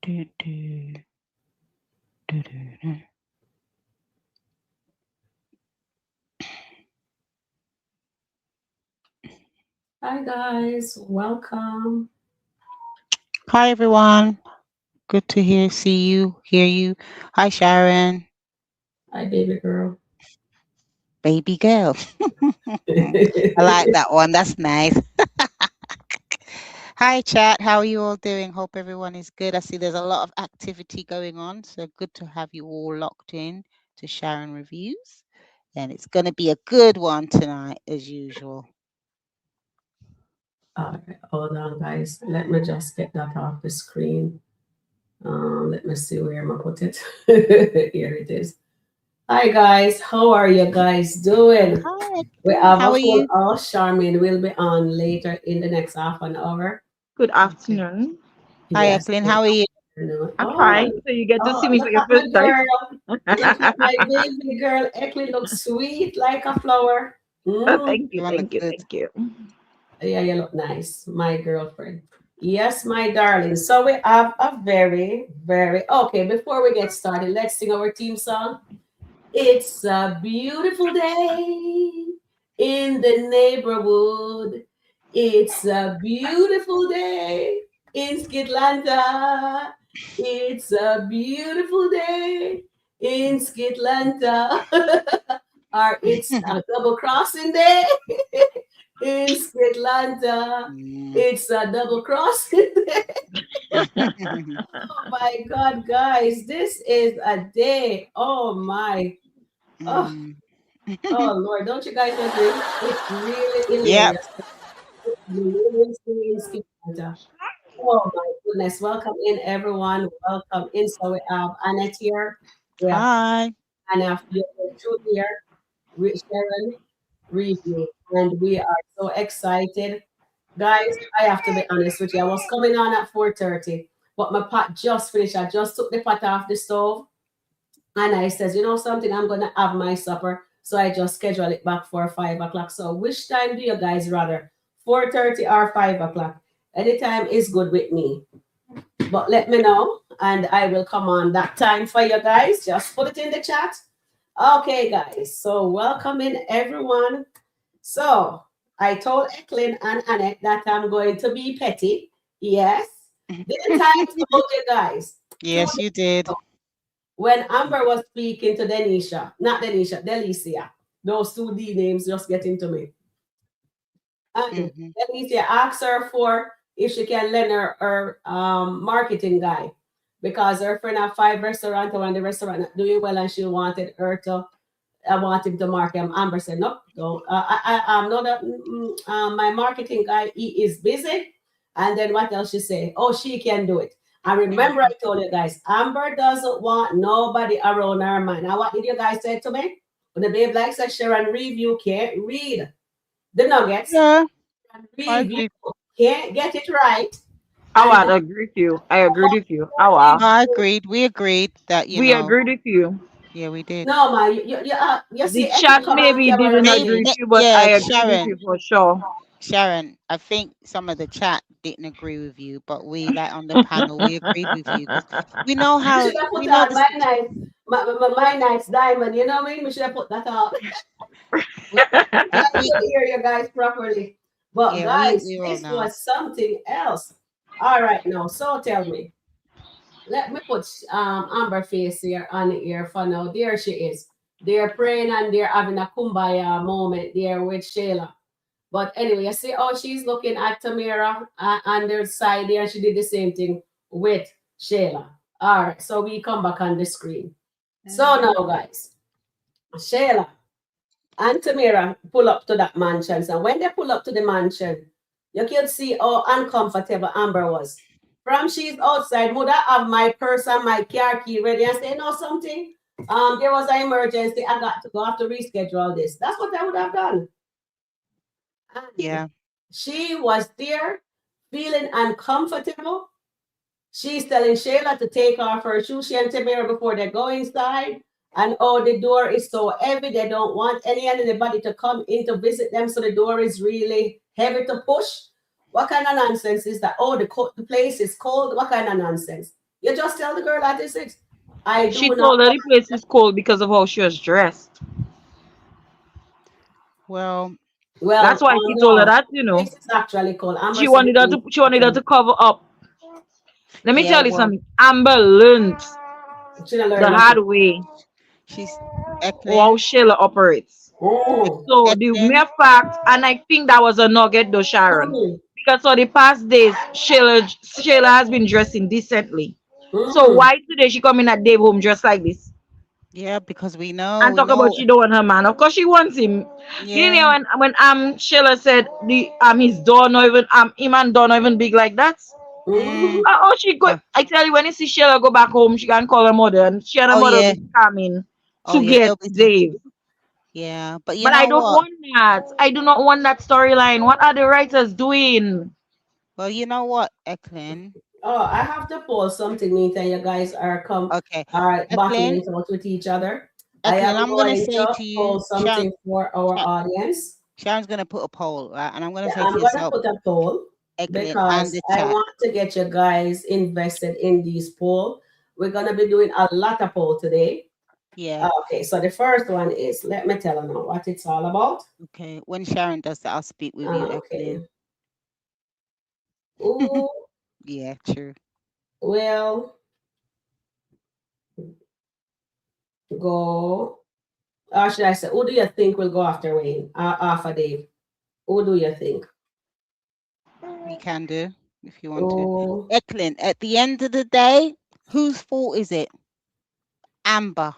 do, do, do, do, do. Hi guys, welcome. Hi everyone. Good to hear you. Hi Sharon, Hi baby girl. baby girl. I like that one. That's nice. Hi chat. How are you all doing? Hope everyone is good. I see there's a lot of activity going on, so good to have you all locked in to Sharon reviews. And it's going to be a good one tonight, as usual. Alright, hold on guys. Let me just get that off the screen. Let me see where I'm gonna put it. Here it is. Hi guys, how are you guys doing? Hi, We Evelyn. have How a are full you? house. Charmaine will be on later in the next half an hour. Good Okay. afternoon. Hi, Yes. Evelyn. Good How are you? afternoon. I'm Oh, fine. So you get to oh, see me look for your at my first time. girl. Look at my baby girl. Eklund looks sweet like a flower. Oh, Mm. thank you, Everyone look thank you, good. thank you. Yeah, you look nice, my girlfriend. Yes, my darling. So we have a very okay. Before we get started, let's sing our theme song. It's a beautiful day in the neighborhood. It's a beautiful day in SkitLanta. It's a beautiful day in SkitLanta. Or it's a double crossing day in SkitLanta. Mm. It's a double crossing day. Oh my God, guys, this is a day. Oh my. Oh, Mm. oh Lord, don't you guys agree? It's really Yep. hilarious. It's really singing Skit-Lanta. Oh my goodness. Welcome in, everyone. Welcome in. So we have Annette here. We have Hi. Anna Truth here. Sharon review. And we are so excited. Guys, I have to be honest with you. I was coming on at 4:30, but my pot just finished. I just took the pot off the stove. And I says, you know something, I'm gonna have my supper. So I just schedule it back for 5 o'clock. So which time do you guys rather? 4:30 or 5 o'clock? Anytime is good with me. But let me know and I will come on that time for you guys. Just put it in the chat. Okay, guys. So welcome in everyone. So I told Eklund and Annette that I'm going to be petty. Yes. Didn't I told you guys? 2 days Yes, you did. ago, when Amber was speaking to Denisha, not Denisha, Delicia, those two D names just get into me. And Hmm. Delicia asked her for if she can lend her marketing guy because her friend had 5 restaurants and the restaurant not doing well and she wanted her to I want him to market him. Amber said, no, don't. I'm not my marketing guy, he is busy. And then what else she say? Oh, she can do it. I remember I told you guys, Amber doesn't want nobody around her man. Now, what did you guys say to me? When the babe likes a Sharon review, can't read the nuggets Yeah, and I review, agree. can't get it right. I And want that's to agree with you. I what agreed with you. Oh wow. I agreed. We agreed that, We agreed with you. yeah, we did. no, man, you The see, Eklund chat come on maybe camera, didn't remind agree me. with you, but I Yeah, agreed with you for sure. Sharon, I think some of the chat didn't agree with you, but we, like on the panel, we agreed with you because we know You how, should have we put know on this. my nice diamond. You know what I mean? We should have put that on. We, I we couldn't hear you guys properly. But yeah, guys, we all this know. was something else. All right, now. So tell me. Let me put Amber face here on the ear for now. There she is. They're praying and they're having a kumbaya moment there with Shayla. But anyway, you see how she's looking at Tamira on their side there. She did the same thing with Shayla. All right, so we come back on the screen. So Mhm. now, guys, Shayla and Tamira pull up to that mansion. So when they pull up to the mansion, you can see how uncomfortable Amber was. From she's outside, would I have my purse and my car key ready and say, no, something? There was an emergency. I got to go. I have to reschedule this. That's what I would have done. And Yeah. she was there feeling uncomfortable. She's telling Shayla to take off her shoes, she and Tamara, before they go inside. And oh, the door is so heavy, they don't want anybody to come in to visit them. So the door is really heavy to push. What kind of nonsense is that? Oh, the place is cold. What kind of nonsense? You just tell the girl that is it. I do She not told her the want. place is cold because of how she was dressed. Well, That's Well, why she told her no. that, This is actually called Amber She said the wanted her place to is she wanted her different. to cover up. Let me yeah, tell you well, something. Amber learned She didn't the learn hard nothing. way she's how Eklund. Shayla operates. Mm. So the Eklund. mere fact, and I think that was a nugget though, Sharon. Mm. Because for the past days, Shayla has been dressing decently. So Mm. why today she come in at Dave home dressed like this? Yeah, because And we talk about know. she don't want her man. Of course she wants him. You know Yeah. when Shayla said the his door not even him and door not even big like that. Mm. Mm. Oh, she go. Well, I tell you, when you see Shayla go back home, she can call her mother, and she and her oh mother yeah. be coming Oh to yeah. get They'll be. Dave. Yeah, but you But I know don't what? want that. I do not want that storyline. What are the writers doing? Well, you know what, Eklund. Oh, I have to post something meantime. You guys Okay, are battling Eklund. it out with each other. I am Eklund. I'm gonna going say to to you, post something for our audience. Sharon's gonna put a poll, right? And I'm gonna Yeah, say I'm to gonna yourself, put a poll Eklund, and because the I chat. want to get you guys invested in these poll. We're gonna be doing a lot of poll today. Yeah. Okay, so the first one is let me tell you now what it's all about. Okay. When Sharon does that, I'll speak with you, Eklund. Okay. Who Yeah. True. will go? Or should I say, who do you think will go after Wayne? After Dave? Who do you think? You can do if you want to. Oh, Eklund. At the end of the day, whose fault is it? Amber.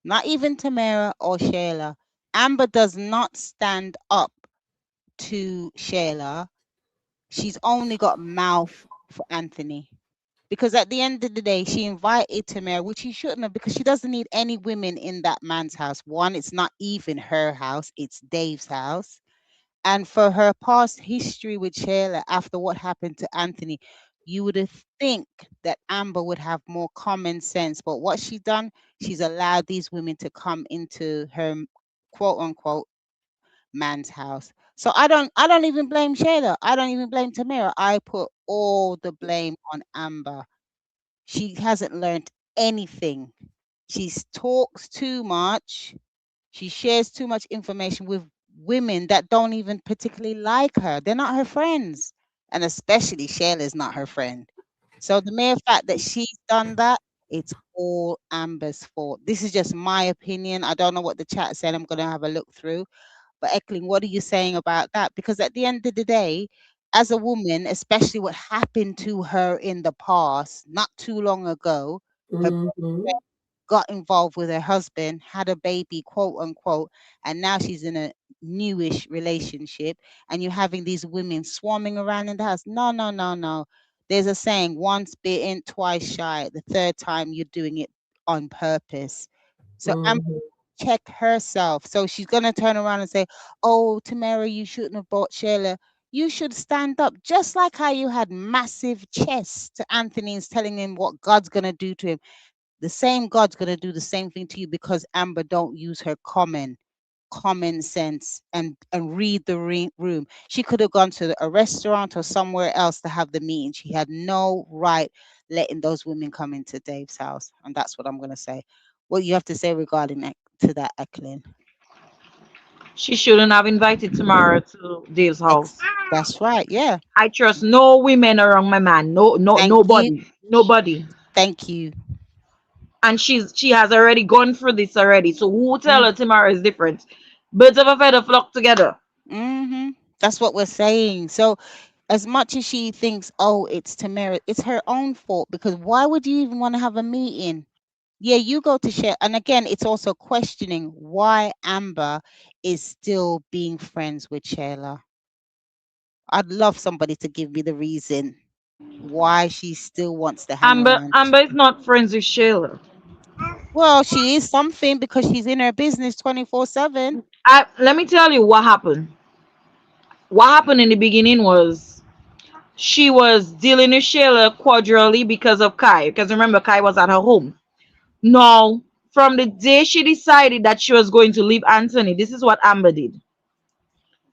Not even Tamara or Shayla. Amber does not stand up to Shayla. She's only got mouth for Anthony. Because at the end of the day, she invited Tamara, which she shouldn't have, because she doesn't need any women in that man's house. One, it's not even her house, it's Dave's house. And for her past history with Shayla after what happened to Anthony, you would have think that Amber would have more common sense. But what she's done, she's allowed these women to come into her quote unquote man's house. So I don't even blame Shayla. I don't even blame Tamara. I put all the blame on Amber. She hasn't learned anything. She talks too much. She shares too much information with women that don't even particularly like her. They're not her friends. And especially Shayla's not her friend. So the mere fact that she's done that, it's all Amber's fault. This is just my opinion. I don't know what the chat said. I'm going to have a look through. But Eckling, what are you saying about that? Because at the end of the day, as a woman, especially what happened to her in the past, not too long ago, her mm-hmm, got involved with her husband, had a baby, quote unquote, and now she's in a newish relationship, and you're having these women swarming around in the house. No, no, no, no. There's a saying: once bitten, twice shy. The third time, you're doing it on purpose. So mm-hmm, check herself. So she's gonna turn around and say, "Oh, Tamara, you shouldn't have bought Shayla. You should stand up, just like how you had massive chest to Anthony and telling him what God's gonna do to him. The same God's gonna do the same thing to you because Amber don't use her common sense and read the room. She could have gone to a restaurant or somewhere else to have the meeting. She had no right letting those women come into Dave's house, and that's what I'm gonna say. What you have to say regarding that to that, Eklund? She shouldn't have invited Tamara to Dave's house. That's right. Yeah. I trust no women around my man. No, no, Thank you. nobody, nobody. Thank you. And she has already gone through this already. So who tell Mm, her tomorrow is different? Birds of a feather flock together. mm-hmm. That's what we're saying. So, as much as she thinks, oh, it's Tamara, it's her own fault because why would you even want to have a meeting? Yeah, you go to share. And again, it's also questioning why Amber is still being friends with Shayla. I'd love somebody to give me the reason why she still wants to hang around. Amber is not friends with Shayla. Well, she is something because she's in her business 24/7. Let me tell you what happened. What happened in the beginning was she was dealing with Shayla cordially because of Kai. Because remember, Kai was at her home. Now, from the day she decided that she was going to leave Anthony, this is what Amber did.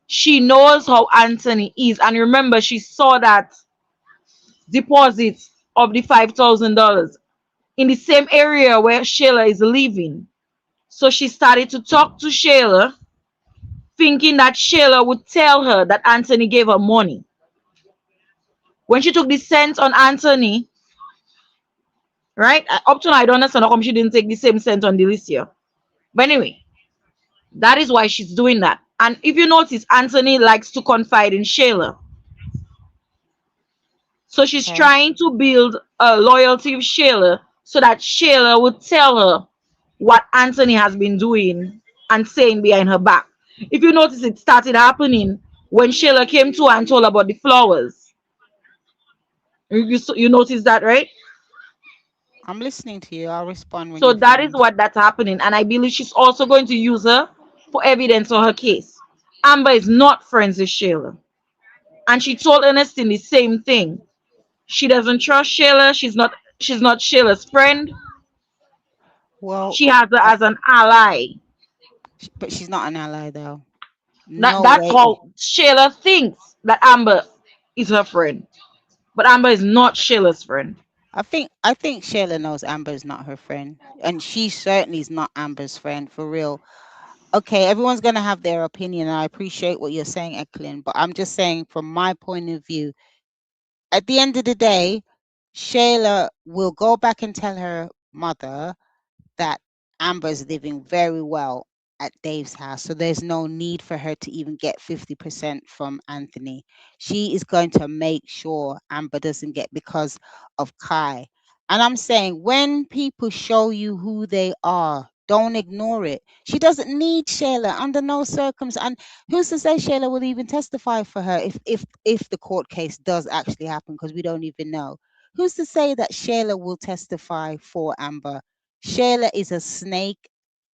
She knows how Anthony is. And remember, she saw that deposit of the $5,000 in the same area where Shayla is living. So she started to talk to Shayla, thinking that Shayla would tell her that Anthony gave her money. When she took the cent on Anthony, right? Up to now, I don't understand how come she didn't take the same cent on Delicia. But anyway, that is why she's doing that. And if you notice, Anthony likes to confide in Shayla. So she's Okay. trying to build a loyalty with Shayla so that Shayla would tell her what Anthony has been doing and saying behind her back. If you notice, it started happening when Shayla came to her and told her about the flowers. You notice that, right? I'm listening to you. I'll respond when So you're that is finished. what that's happening. And I believe she's also going to use her for evidence on her case. Amber is not friends with Shayla. And she told Ernestine the same thing. She doesn't trust Shayla. She's not Shayla's friend. Well, She has her I, as an ally. but she's not an ally though. That No that's way. how Shayla thinks that Amber is her friend. But Amber is not Shayla's friend. I think Shayla knows Amber's not her friend, and she certainly is not Amber's friend for real. Okay, everyone's gonna have their opinion, and I appreciate what you're saying, Eklund. But I'm just saying, from my point of view, at the end of the day, Shayla will go back and tell her mother that Amber's living very well at Dave's house. So there's no need for her to even get 50% from Anthony. She is going to make sure Amber doesn't get because of Kai. And I'm saying when people show you who they are, don't ignore it. She doesn't need Shayla under no circumstance. And who's to say Shayla will even testify for her if the court case does actually happen? Because we don't even know. Who's to say that Shayla will testify for Amber? Shayla is a snake,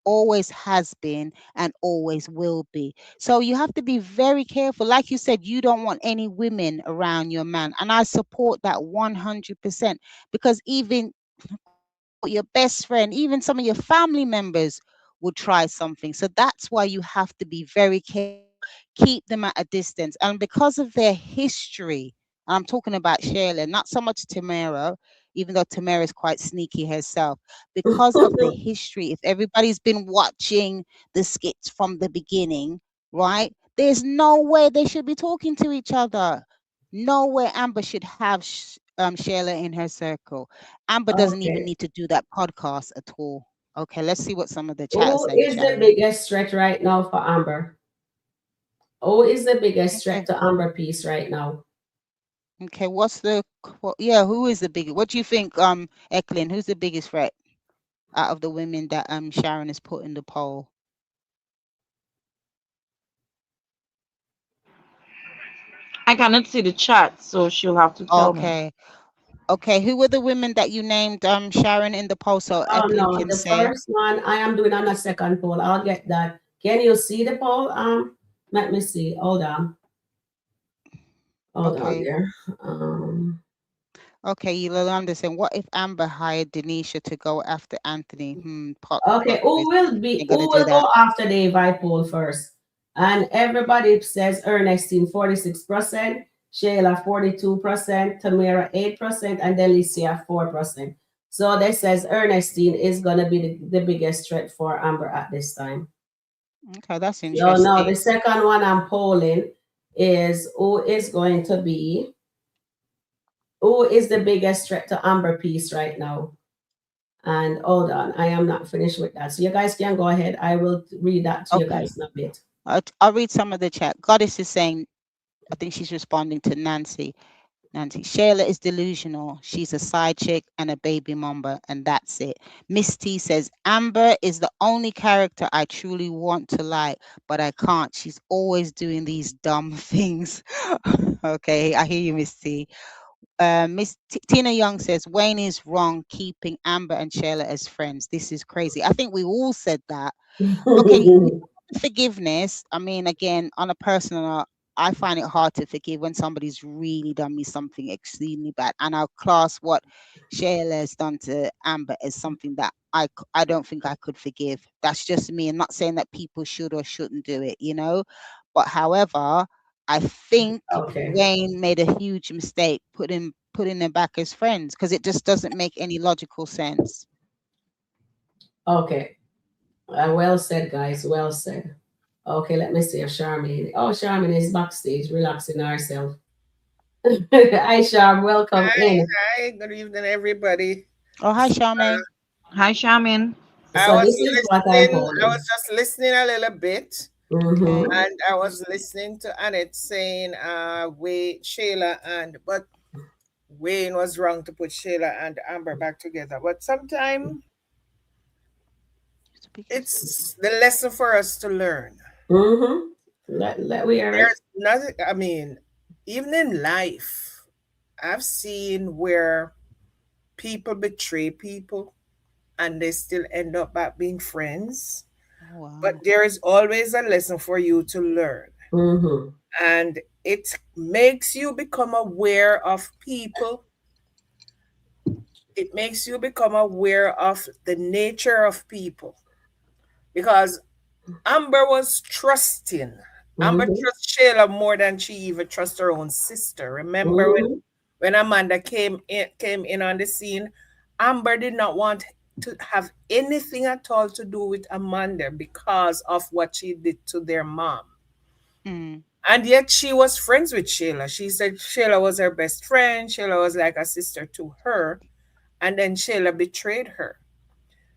always has been, and always will be. So you have to be very careful. Like you said, you don't want any women around your man. And I support that 100% because even quote unquote your best friend, even some of your family members would try something. So that's why you have to be very careful, keep them at a distance. And because of their history, I'm talking about Shayla, not so much Tamara, even though Tamara is quite sneaky herself, because of the history. If everybody's been watching the skits from the beginning, right? There's no way they should be talking to each other. No way Amber should have Shayla in her circle. Amber doesn't even Okay. need to do that podcast at all. Okay, let's see what some of the chat Who say, is the Sharon. biggest threat right now for Amber? Who is the biggest threat Okay. to Amber Peace right now? Okay, yeah, who is the biggest? What do you think, Eklund, who's the biggest threat out of the women that Sharon has put in the poll? I cannot see the chat, so she'll have to tell me. Okay. Okay, who were the women that you named, Sharon, in the poll so Oh Eklund no, can the say? first one I am doing on a second poll. I'll get that. Can you see the poll? Let me see. Hold on Okay. there. Okay, Yolanda saying, what if Amber hired Denisha to go after Anthony? Plot Okay, who twist. will be Ain't who gonna do will that. go after the invite poll first? And everybody says Ernestine 46%, Shayla 42%, Tamara 8%, and Delicia 4%. So this says Ernestine is gonna be the biggest threat for Amber at this time. Okay, that's So now interesting. the second one I'm polling is who is the biggest threat to Amber Peace right now? And hold on, I am not finished with that. So you guys can go ahead. I will read that to you Okay. guys in a bit. I'll read some of the chat. Goddess is saying, I think she's responding to Nancy. Nancy, Shayla is delusional. She's a side chick and a baby mamba, and that's it. Miss T says, Amber is the only character I truly want to like, but I can't. She's always doing these dumb things. Okay, I hear you, Miss T. Tina Young says, Wayne is wrong keeping Amber and Shayla as friends. This is crazy. I think we all said that. Okay, forgiveness. I mean, again, on a personal note, I find it hard to forgive when somebody's really done me something extremely bad, and I'll class what Shayla has done to Amber as something that I don't think I could forgive. That's just me. I'm not saying that people should or shouldn't do it, But however, I think Okay. Wayne made a huge mistake putting putting them back as friends because it just doesn't make any logical sense. Okay. Well said, guys. Well said. Okay, let me see if Charmaine. Oh, Charmaine is backstage relaxing herself. Hi, Charm. Welcome Hi, in. hi, good evening, everybody. Oh, hi, Charmaine. Hi, Shaman. I So was this is what I'm I was holding. just listening a little bit, Okay. Mm-hmm. and I was listening to Annette saying, Wayne, Shayla, and but Wayne was wrong to put Shayla and Amber back together. But sometimes Speak as close. it's the lesson for us to learn. Mm-hmm. Let we hear it. There's nothing, I mean, even in life, I've seen where people betray people and they still end up back being friends. Oh, But wow. there is always a lesson for you to learn. Mm-hmm. And it makes you become aware of people. It makes you become aware of the nature of people. Because Amber was trusting. Amber Mm-hmm. trusts Shayla more than she even trusts her own sister. Remember Mm-hmm. when Amanda came in on the scene, Amber did not want to have anything at all to do with Amanda because of what she did to their mom. Mm, And yet she was friends with Shayla. She said Shayla was her best friend. Shayla was like a sister to her. And then Shayla betrayed her.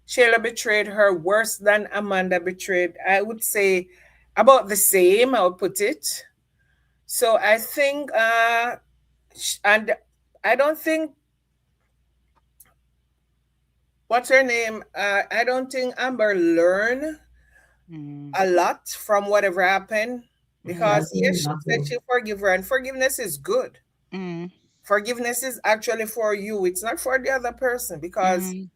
Shayla betrayed her worse than Amanda betrayed. I would say about the same, I would put it. So I think, and I don't think, what's her name? I don't think Amber learned mm, a lot from whatever happened because, mm, yes, Nothing, she said nothing. she forgive her, and forgiveness is good. mm, Forgiveness is actually for you, it's not for the other person because mm,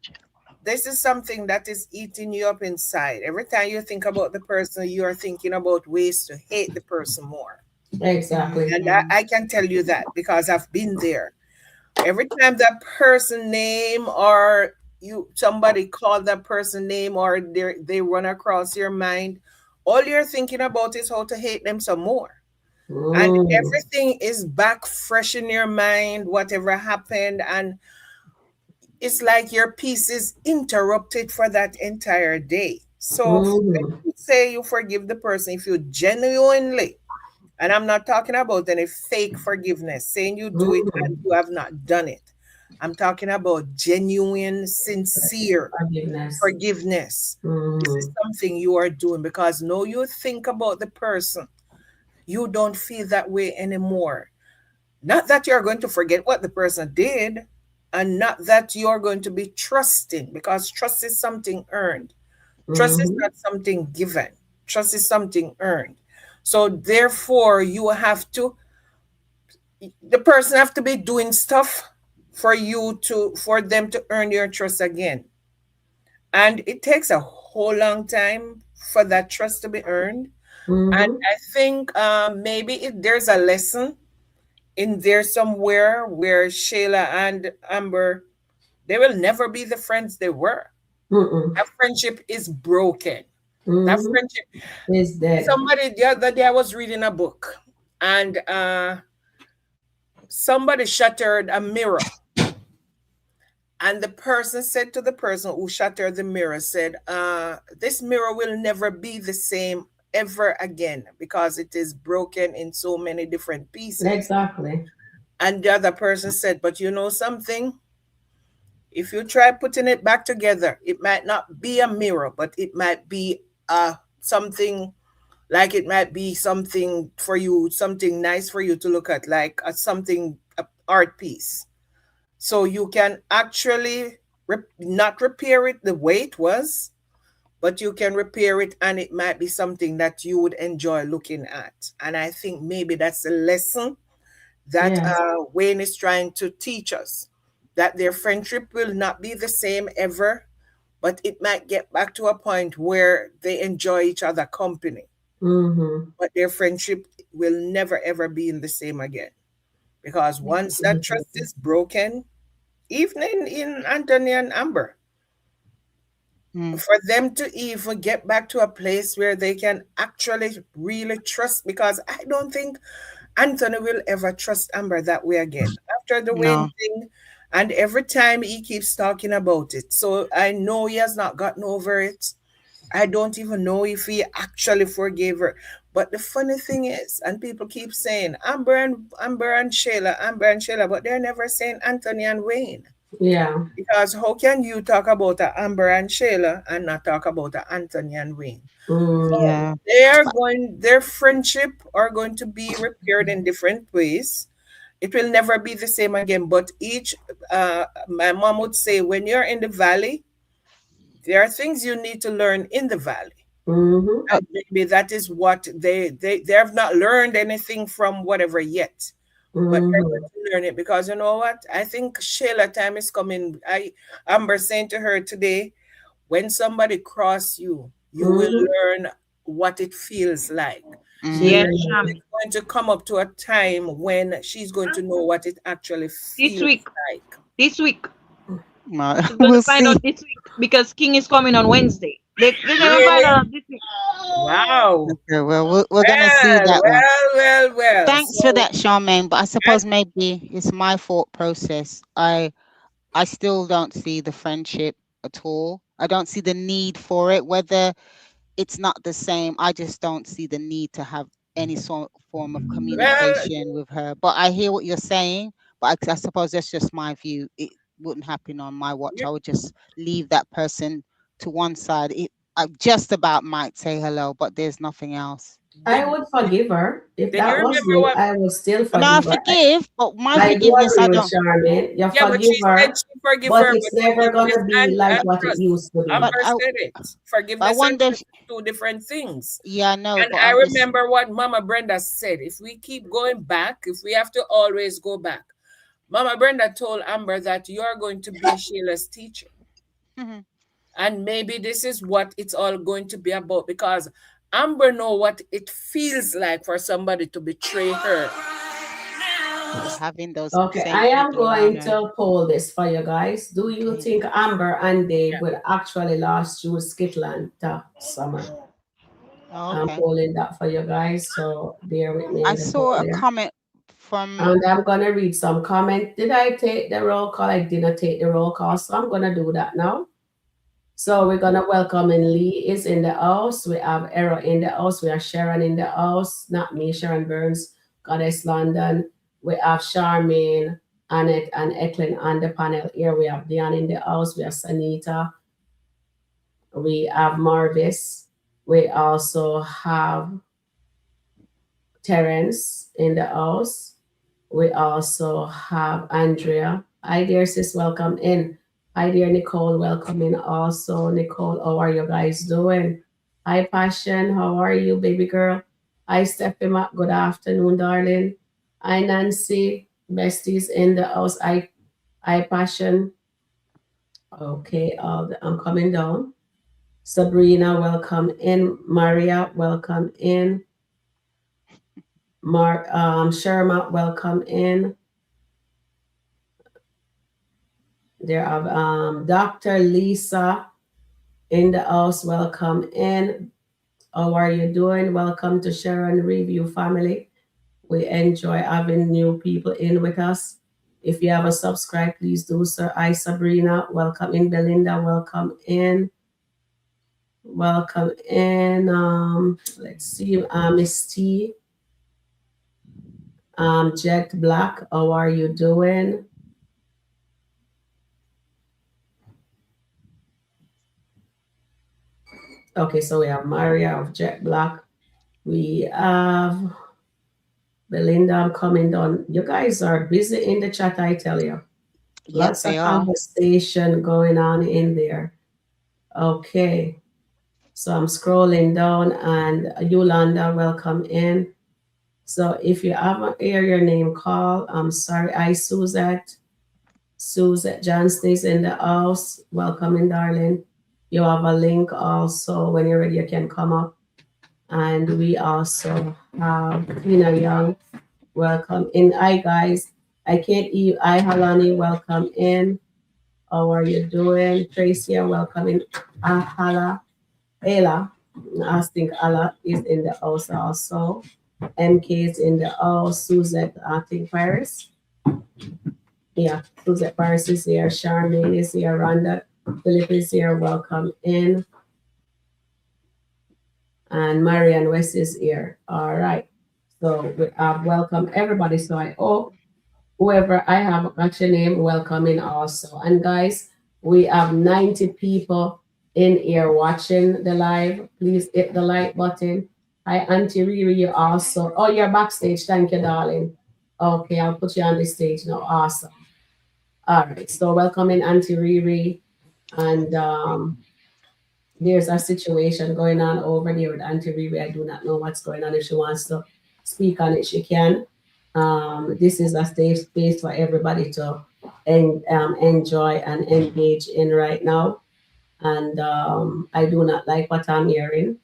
this is something that is eating you up inside. Every time you think about the person, you are thinking about ways to hate the person more. mm, Exactly. And mm, I can tell you that because I've been there. Every time that person name or you somebody call that person name or they run across your mind, all you're thinking about is how to hate them some more. And Mm. everything is back fresh in your mind, whatever happened, and it's like your peace is interrupted for that entire day. So when Mm-hmm. you say you forgive the person, if you genuinely, and I'm not talking about any fake forgiveness, saying you do it and Mm-hmm. you have not done it. I'm talking about genuine, sincere Forgiveness. forgiveness. This is Mm-hmm. something you are doing because now you think about the person. You don't feel that way anymore. Not that you're going to forget what the person did, and not that you're going to be trusting because trust is something earned. Trust is Mm-hmm. not something given. Trust is something earned. So therefore, you have to the person have to be doing stuff for them to earn your trust again. And it takes a whole long time for that trust to be earned. And Mm-hmm. I think maybe there's a lesson in there somewhere where Shayla and Amber, they will never be the friends they were. Mm-mm. That friendship is broken. That Mm-hmm. friendship. Is dead. Somebody the other day I was reading a book, and somebody shattered a mirror, and the person said to the person who shattered the mirror, said, "This mirror will never be the same ever again because it is broken in so many different pieces." Exactly. And the other person said, "But you know something? If you try putting it back together, it might not be a mirror, but it might be something like it might be something for you, something nice for you to look at, like something a art piece. So you can actually not repair it the way it was, but you can repair it, and it might be something that you would enjoy looking at." And I think maybe that's a lesson that Yes. Wayne is trying to teach us, that their friendship will not be the same ever, but it might get back to a point where they enjoy each other company, Mm-hmm. but their friendship will never ever be in the same again. Because once that trust is broken, even in Anthony and Amber, mm, for them to even get back to a place where they can actually really trust, because Anthony will ever trust Amber that way again. After the Wayne No. thing, and every time he keeps talking about it. So I know he has not gotten over it. I don't even know if he actually forgave her. But the funny thing is, and people keep saying Amber and Shayla, but they're never saying Anthony and Wayne. Yeah. Because how can you talk about a Amber and Shayla and not talk about a Anthony and Wayne? So Mm, Yeah. their friendship are going to be repaired in different ways. It will never be the same again. But my mom would say, when you're in the valley, there are things you need to learn in the valley. mm-hmm, Uh, And maybe that is what they have not learned anything from whatever yet. But they're mm-hmm, going to learn it because you know what? I think Shayla time is coming. Amber saying to her today, when somebody cross you, you will mm-hmm. learn what it feels like. She mm, Yes, will. Shami. It's going to come up to a time when she's going to know what it actually This feels week. like. This week. well, She's going to we'll find see. out this week because King is coming on Wednesday. They're going to find Really? out this week. Wow. Okay, well, we're gonna see Well, that one. well, well, well. Thanks for So that, Charmaine. But I I, suppose maybe it's my thought process. I still don't see the friendship at all. I don't see the need for it. Whether it's not the same, I just don't see the need to have any sort form of well, communication with her. But I hear what you're saying. But I suppose that's just my view. It wouldn't happen on my watch. you, I would just leave that person to one side. I just about might say hello, but there's nothing else. I did would forgive her. If did you that was remember me, what? I would still And I forgive her. forgive, but my I do forgiveness, agree I with don't. Charmaine. You Yeah, but she forgive said her, she forgive but her, it's but never forgiveness gonna be and like what it trust. used to be. But Amber said it. I Forgiveness and wonder trust if, are two different things. yeah, I know, And but I I'm just. remember what Mama Brenda said. If we keep going back, if we have to always go back, Mama Brenda told Amber that you're going to be Shayla's teacher. And maybe this is what it's all going to be about because Amber know what it feels like for somebody to betray her. Having those Okay, same I am people around going her. to poll this for you guys. Do you Okay. think Amber and Dave Yeah. will actually last through SkitLanta summer? Oh, I'm okay. polling that for you guys, so bear with me I in the poll saw a there. comment from. And I'm gonna read some comment. Did I take the roll call? I didn't take the roll call, so I'm gonna do that now. So we're gonna welcome in Lee is in the house. We have Era in the house. We have Sharon in the house. Not me, Sharon Burns, Goddess London. We have Charmaine, Annette, and Eklund on the panel here. We have Diane in the house. We have Sanita. We have Marvis. We also have Terence in the house. We also have Andrea. Hi there, sis. Welcome in. Hi there, Nicole. Welcome in also. Nicole, how are you guys doing? Hi, Passion. How are you, baby girl? Hi, Stephanie. Good afternoon, darling. Hi, Nancy. Besties in the house. Hi, Passion. Okay, I'm coming down. Sabrina, welcome in. Maria, welcome in. Sherma, welcome in. There are Dr. Lisa in the house. Welcome in. How are you doing? Welcome to Sharon Review family. We enjoy having new people in with us. If you haven't subscribed, please do so. Hi, Sabrina. Welcome in. Belinda, welcome in. Welcome in. Let's see. Miss T. Jet Black, how are you doing? Okay, so we have Maria of Jet Black. We have Belinda, I'm coming down. You guys are busy in the chat, I tell you. Yep, Lots of they are. conversation going on in there. Okay, so I'm scrolling down and Yolanda, welcome in. So if you haven't hear your name call, I'm sorry. I Suzette. Suzette Johnston is in the house. Welcome in, darling. You have a link also. When you're ready, you can come up. And we also have Tina Young. Welcome in. Hi, guys. I can't eat. Hi, Halani. Welcome in. How are you doing? Tracy, welcome in. Hala. Ella. I think Allah is in the house also. MK's in the house. Suzette, I think Paris. Yeah, Suzette Paris is here. Charmaine is here. Rhonda Philip is here. Welcome in. And Marianne West is here. All right. So we have welcome everybody. So I hope whoever I have got your name, welcome in also. And guys, we have 90 people in here watching the live. Please hit the like button. Hi, Auntie Riri, you also. Oh, you're backstage. Thank you, darling. Okay, I'll put you on the stage now. Awesome. All right. So welcome in, Auntie Riri. And there's a situation going on over there with Auntie Riri. I do not know what's going on. If she wants to speak on it, she can. This is a safe space for everybody to enjoy and engage in right now. And I do not like what I'm hearing.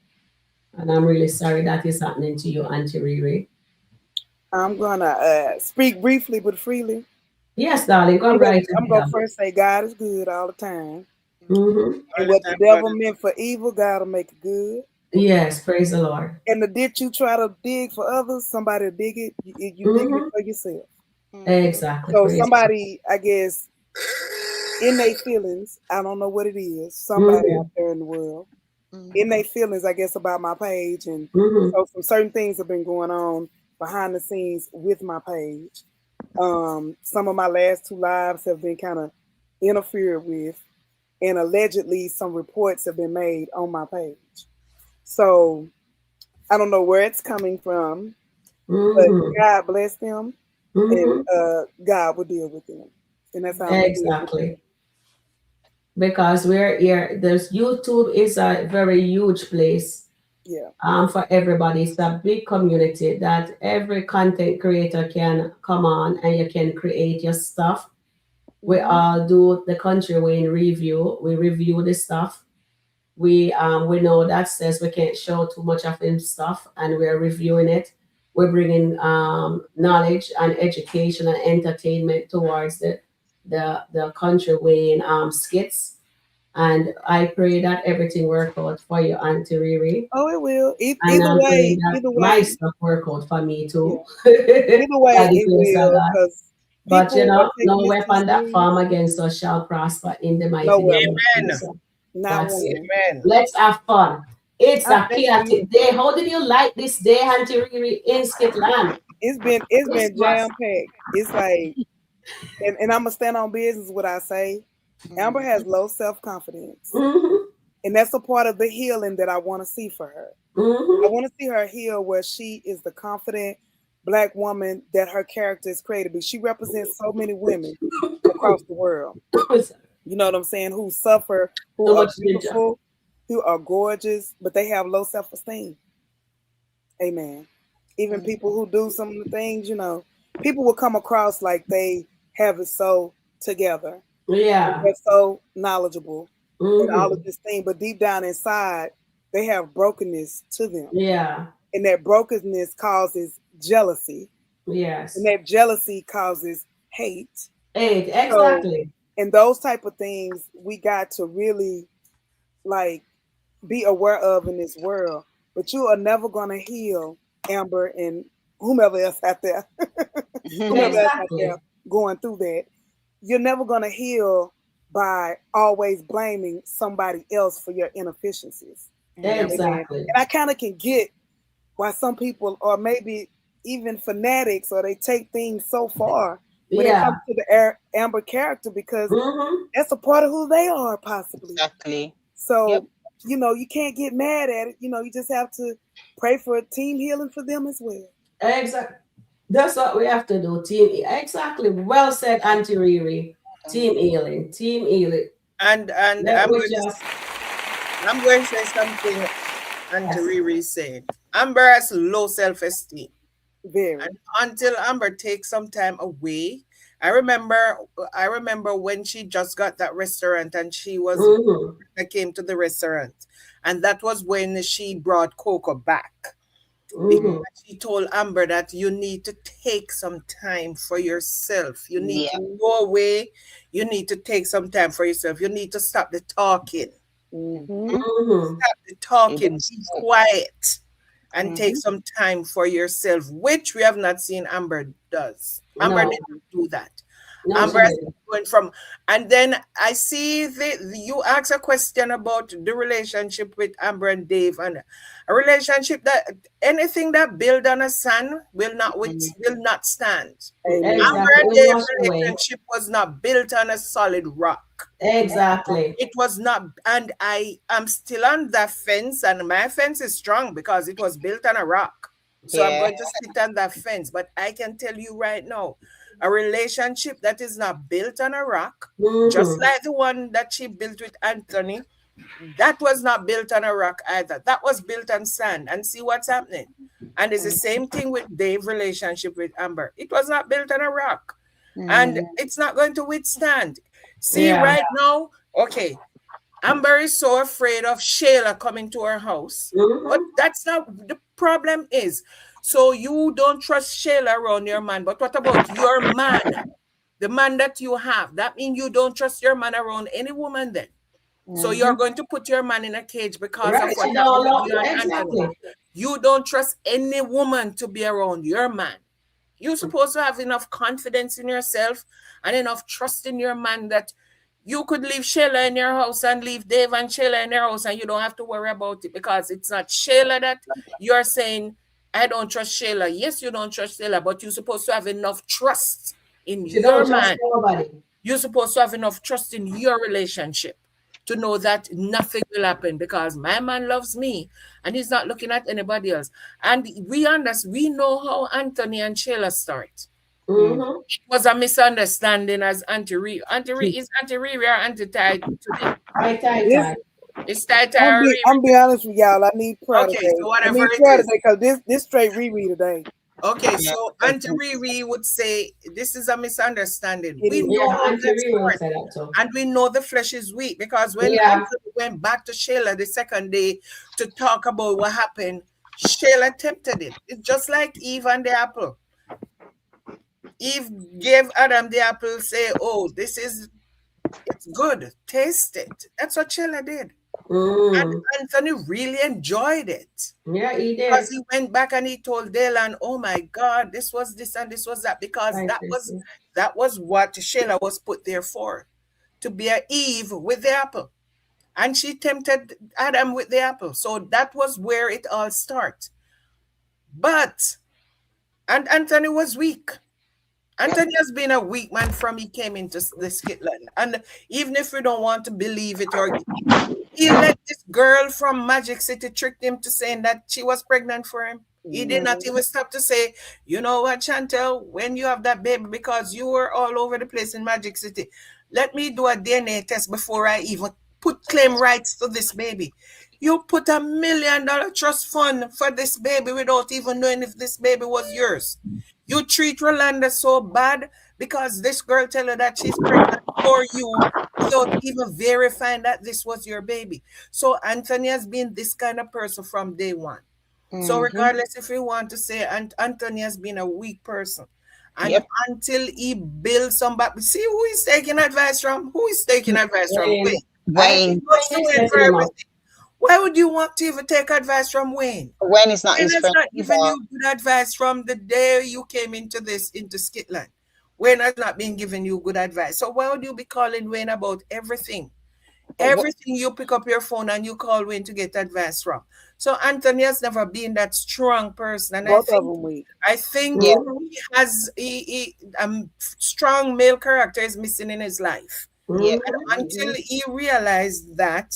And I'm really sorry that is happening to you, Auntie Riri. I'm gonna speak briefly but freely. Yes, darling, come right I'm gonna ahead. first say God is good all the time, Mm-hmm. All and the what the time, devil brother. meant for evil, God will make it good. Yes, praise the Lord. And the ditch you try to dig for others, somebody will dig it. You digging it Mm-hmm. for yourself. Exactly, So praise God. somebody, I guess, in their feelings, I don't know what it is. Somebody Mm-hmm. out there in the world, in their feelings, I guess, about my page, and Mm-hmm. so some certain things have been going on behind the scenes with my page. Some of my last two lives have been kind of interfered with, and allegedly some reports have been made on my page. So I don't know where it's coming from, but Mm-hmm. God bless them, and Mm-hmm. God will deal with them, and that's how I'm gonna leave it there. Exactly. Because we're here, there's YouTube is a very huge place Yeah. for everybody. It's a big community that every content creator can come on and you can create your stuff. We Hmm. all do the Country Wayne review. We review the stuff. We know that says we can't show too much of him stuff, and we're reviewing it. We're bringing knowledge and education and entertainment towards the Country Wayne skits. And I pray that everything work out for you, Auntie Riri. Oh, it will. And I'm praying that Either my way, stuff work out for me too. yeah. Either way, By the it grace of will, God. because But you people are know, taking no this too weapon that form serious. against us shall prosper in the No mighty name weapon, of Amen. Jesus. not That's it. one. Amen. Let's have fun. It's Ah, a thank you. chaotic day. How did you like this day, Auntie Riri, in SkitLanta? It's been Christmas. jam packed. It's like, and I'm gonna stand on business. What I say, Amber has low self confidence, Mm-hmm. and that's a part of the healing that I want to see for her. I Mm-hmm. want to see her heal where she is the confident black woman that her character is created to be. She represents so many women across the world. You know what I'm saying? Who suffer, who So are much ninja. beautiful, who are gorgeous, but they have low self esteem. Amen. Even people who do some of the things, people will come across like they have it so together and Yeah. they're so knowledgeable and all of Mm-hmm. this thing, but deep down inside, they have brokenness to them. Yeah. And that brokenness causes jealousy, and Yes. that jealousy causes hate. Eight. So, Exactly. and those type of things we got to really like be aware of in this world. But you are never gonna heal, Amber, and whomever else out there, whomever else out there Exactly. going through that. You're never gonna heal by always blaming somebody else for your inefficiencies. Yep. Amen. Exactly. And I kind of can get why some people, or maybe even fanatics, or they take things so far when it Yeah. comes to the Amber character, because Mm-hmm. that's a part of who they are, possibly. Exactly. Yep. So, you can't get mad at it. You just have to pray for team healing for them as well. Exactly. That's what we have to do. Exactly. Well said, Auntie Riri. Team healing. Team healing. And Let me just I'm going to say something Auntie yes. Riri said. Amber has low self-esteem. Very. And until Amber takes some time away, I remember I remember when she just got that restaurant and she was Mm-hmm. I came to the restaurant. And that was when she brought Coco back. Because Mm-hmm. she told Amber that you need to take some time for yourself. You need Yep. to go away. You need to take some time for yourself. You need to stop the talking. Mm-hmm. Mhm. Mm-hmm. Stop the It talking. was Be so. quiet. and take Mm-hmm. some time for yourself, which we have not seen Amber does. Amber No, did not do that. no, she Amber has didn't. going from, and then I see you ask a question about the relationship with Amber and Dave, and a relationship that anything that build on a sand will not stand. Amen. Amber Exactly. and It will Dave wash away. relationship was not built on a solid rock. Exactly. It was not, and I am still on that fence, and my fence is strong because it was built on a rock. So I'm Yeah. going to sit on that fence. But I can tell you right now, a relationship that is not built on a rock, just Mm-hmm. like the one that she built with Anthony, that was not built on a rock either. That was built on sand. And see what's happening. And it's the same thing with Dave's relationship with Amber. It was not built on a rock. And Mm-hmm. it's not going to withstand. See, Yeah. right now, okay, Amber is so afraid of Shayla coming to her house. But Mm-hmm. that's not the problem is. So you don't trust Shayla around your man. But what about your man? The man that you have. That means you don't trust your man around any woman then. So you're Mm-hmm. going to put your man in a cage because of Right. what She happened don't with love you and Anthony. exactly. You don't trust any woman to be around your man. You're supposed to have enough confidence in yourself and enough trust in your man that you could leave Shayla in your house and leave Dave and Shayla in their house and you don't have to worry about it because it's not Shayla that you're saying, I don't trust Shayla. Yes, you don't trust Shayla, but you're supposed to have enough trust in She don't your trust man. nobody. You're supposed to have enough trust in your relationship to know that nothing will happen because my man loves me and he's not looking at anybody else. And we understand, we know how Anthony and Shayla start. Mm-hmm. It was a misunderstanding as Auntie Ree. Auntie Ree is Auntie Ree or Auntie Ty today? Right, tight, This tight. It's Ty Ty or Ree I'm be Ree? honest with y'all. I need prayer Okay, today. so I whatever need it prayer is. today because this straight reread today. Okay, Yeah. so Auntie Riri would say this is a misunderstanding. It We is. know Yeah, how Auntie that Riri will starts, say that too. and we know the flesh is weak because when Yeah. Anthony went back to Shayla the second day to talk about what happened, Shayla tempted it. It's just like Eve and the apple. Eve gave Adam the apple, say, "Oh, it's good, taste it." That's what Shayla did, and Mm. Anthony really enjoyed it. Yeah, he Because did. he went back and he told Dylan, "Oh my God, this was this and this was that," because Right, Tracy. that was what Shayla was put there for, to be a Eve with the apple, and she tempted Adam with the apple. So that was where it all started. But and Anthony was weak. Anthony has been a weak man from he came into the Skitland, and even if we don't want to believe it or he let this girl from Magic City trick him to saying that she was pregnant for him. He did not Mhm. even stop to say, you know what, Chantel, when you have that baby, because you were all over the place in Magic City, let me do a DNA test before I even put claim rights to this baby. You put $1 million trust fund for this baby without even knowing if this baby was yours. You treat Rolanda so bad because this girl tell her that she's pregnant for you without even verifying that this was your baby. So Anthony has been this kind of person from day one. So Mm-hmm. regardless if you want to say Anthony has been a weak person, and Yep. until he builds somebody, see who he's taking advice from? Who is taking advice from? Wayne. Wayne. I think Wayne. Goes to Wayne is Wayne for setting him up. everything. Why would you want to even take advice from Wayne? Wayne is not Wayne his has friend not given either. you good advice from the day you came into Skitland. Wayne has not been giving you good advice. So why would you be calling Wayne about everything? Wh- Everything you pick up your phone and you call Wayne to get advice from. So Anthony has never been that strong person, and Both of them weak. I think Yeah. Mm-hmm. he has strong male character is missing in his life. Yeah. Mm-hmm. Until Mhm. he realized that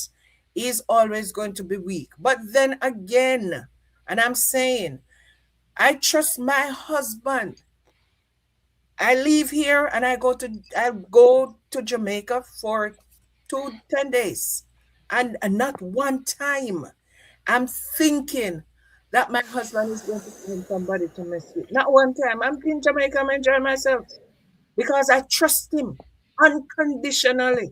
he's always going to be weak. But then again, and I'm saying, I trust my husband. I leave here and I go to Jamaica for 10 days. And not one time I'm thinking that my husband is going to find somebody to mess with. Not one time. I'm in Jamaica, I'm enjoying myself because I trust him unconditionally.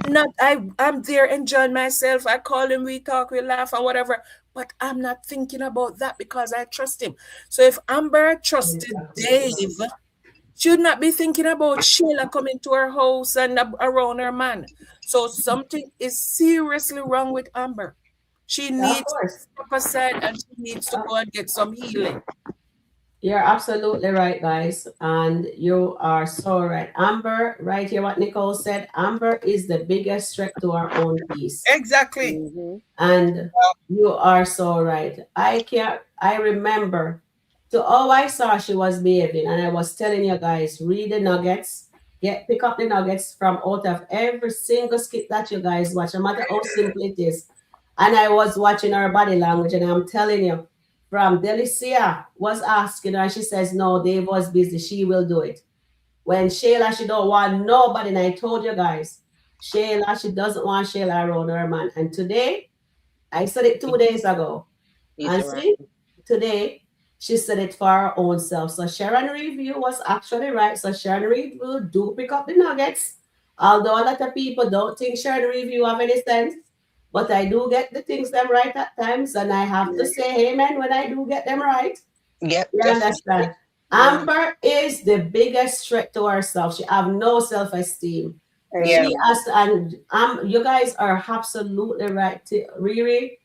I'm there enjoying myself. I call him, we talk, we laugh and whatever. But I'm not thinking about that because I trust him. So if Amber trusted Exactly. Dave, should not be thinking about Shayla coming to her house and around her man. So something is seriously wrong with Amber. She Yeah, of needs to course. step aside and she needs to Uh, go and get some healing. You're absolutely right, guys. And you are so right. Amber, right here, what Nicole said, Amber is the biggest threat to our own peace. Exactly. Mm-hmm. And you are so right. I remember to all I saw she was behaving, and I was telling you guys, read the nuggets, pick up the nuggets from out of every single skit that you guys watch, no matter how simple it is. And I was watching her body language, and I'm telling you, from Delicia was asking her, and she says, no, Dave was busy, she will do it. When Shayla, she don't want nobody, and I told you guys, Shayla, she doesn't want Shayla around her man. And today, I said it 2 days ago. He's And around. see, today she said it for her own self. So Sharon review was actually right. So Sharon review do pick up the nuggets. Although a lot of people don't think Sharon review have any sense. But I do get the things them right at times, and I have to say amen when I do get them right. Yep, You definitely. understand? Mm. Amber is the biggest threat to herself. She have no self-esteem. Yeah. She Amen. has to, and you guys are absolutely right. Riri,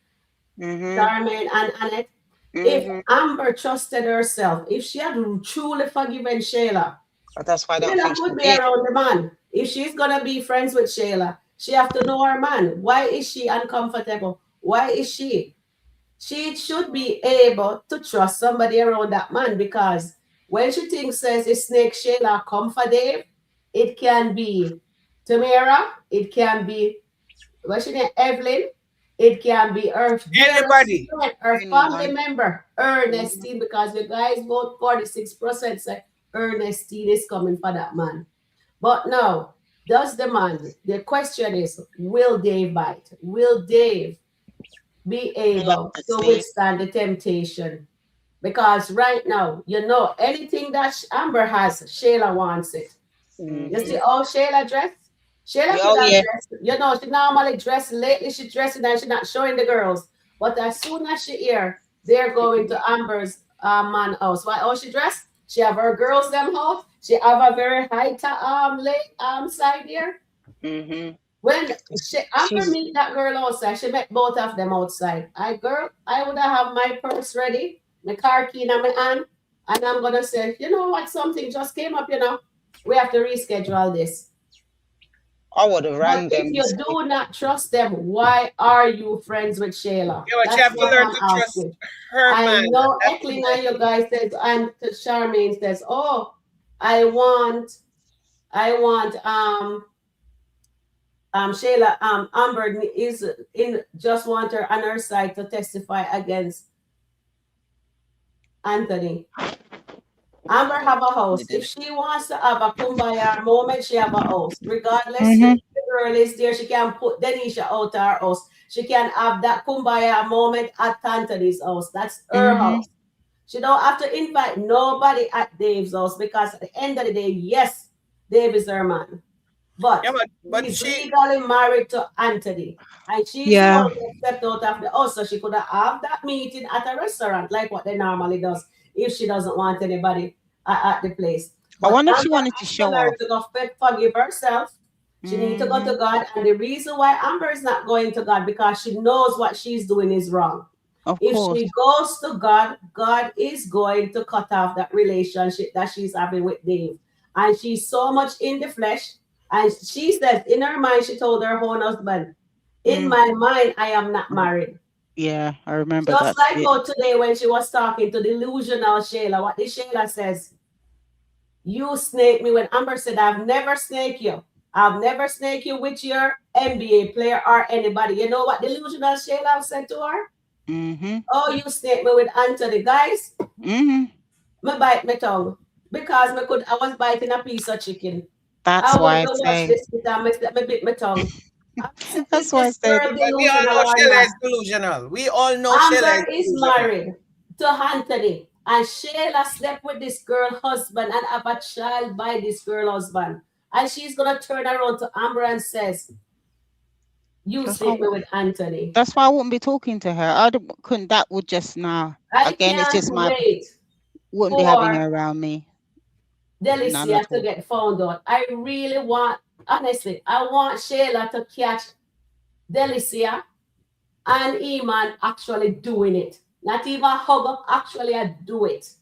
Mhm. Charmaine, and Annette. If Mhm. Amber trusted herself, if she had truly forgiven Shayla, But that's why I don't Shayla think she could be did. around the man. If she's gonna be friends with Shayla, she have to know her man. Why is she uncomfortable? Why is she? She should be able to trust somebody around that man, because when she thinks says it's Snake Shayla come for Dave, it can be Tamara, it can be what's your name, Evelyn, it can be her dearest Anybody. friend, her family Anyone. member, Mhm. Ernestine, because you guys vote 46% say Ernestine is coming for that man. But now, does the man, the question is, will Dave bite? Will Dave be able to Reluctancy. withstand the temptation? Because right now, anything that Amber has, Shayla wants it. You see Mhm. Mm-hmm. how Shayla dressed? Shayla Oh could have yeah. dressed, she normally dressed lately, she dressing and she not showing the girls. But as soon as she hear they're going Mhm. to Amber's man house. Why how she dressed? She have her girls them house. She have a very high late side here. Mhm. When Amber She's meet that girl outside, she met both of them outside. I would have my purse ready, my car key in my hand, and I'm gonna say, you know what, something just came up, we have to reschedule this. I would have But rang if them you this week. do not trust them, why are you friends with Shayla? Yeah, but you That's have to what learn I'm to trust asking. her I man. know That's Eklina, you important. guys says, and Charmaine says, oh, I want, I want Shayla Amber is in just want her on her side to testify against Anthony. Amber I have a house. If didn't. she wants to have a kumbaya moment, she have a house. Regardless if Mhm. the girl is there, she can put Denisha out of her house. She can have that kumbaya moment at Anthony's house. That's her Mhm. house. She don't have to invite nobody at Dave's house, because at the end of the day, yes, Dave is her man. Yeah, But but he's she legally married to Anthony. And she's the one Yeah. who stepped out of the house. So she could have that meeting at a restaurant, like what they normally does, if she doesn't want anybody at the place. I But wonder if she Amber wanted to has to show learn off. to forgive herself. She needs to go to Mhm. God. And the reason why Amber is not going to God, because she knows what she's doing is wrong. Of If course. she goes to God, God is going to cut off that relationship that she's having with Dave. And she's so much in the flesh. And she says in her mind, she told her own husband, in Mm. my mind, I am not married. Yeah, I remember Just that like skit. how today when she was talking to delusional Shayla, what the Shayla says, you snake me. When Amber said, I've never snake you. I've never snake you with your NBA player or anybody. You know what delusional Shayla said to her? Mhm. Oh, you snake me with Anthony. Guys, Mhm. me bite my tongue. Because I was biting a piece of chicken. That's I why want I to watch say. this bit and me bit my tongue. I said, is That's why I this said. girl but we all delusional know or Shayla not? is delusional. We all know Shayla is Amber is delusional. married to Anthony, and Shayla slept with this girl husband and have a child by this girl husband. And she's gonna turn around to Amber and says, "You That's why. sleep me with Anthony." That's why I wouldn't be talking to her. I couldn't. That would just now. I Again, it's can't just my. wait Wouldn't be having for her around me. None Delicia at to all. get found out. I really want, honestly, I want Shayla to catch Delicia and Iman actually doing it. Not even hug up, actually I do it.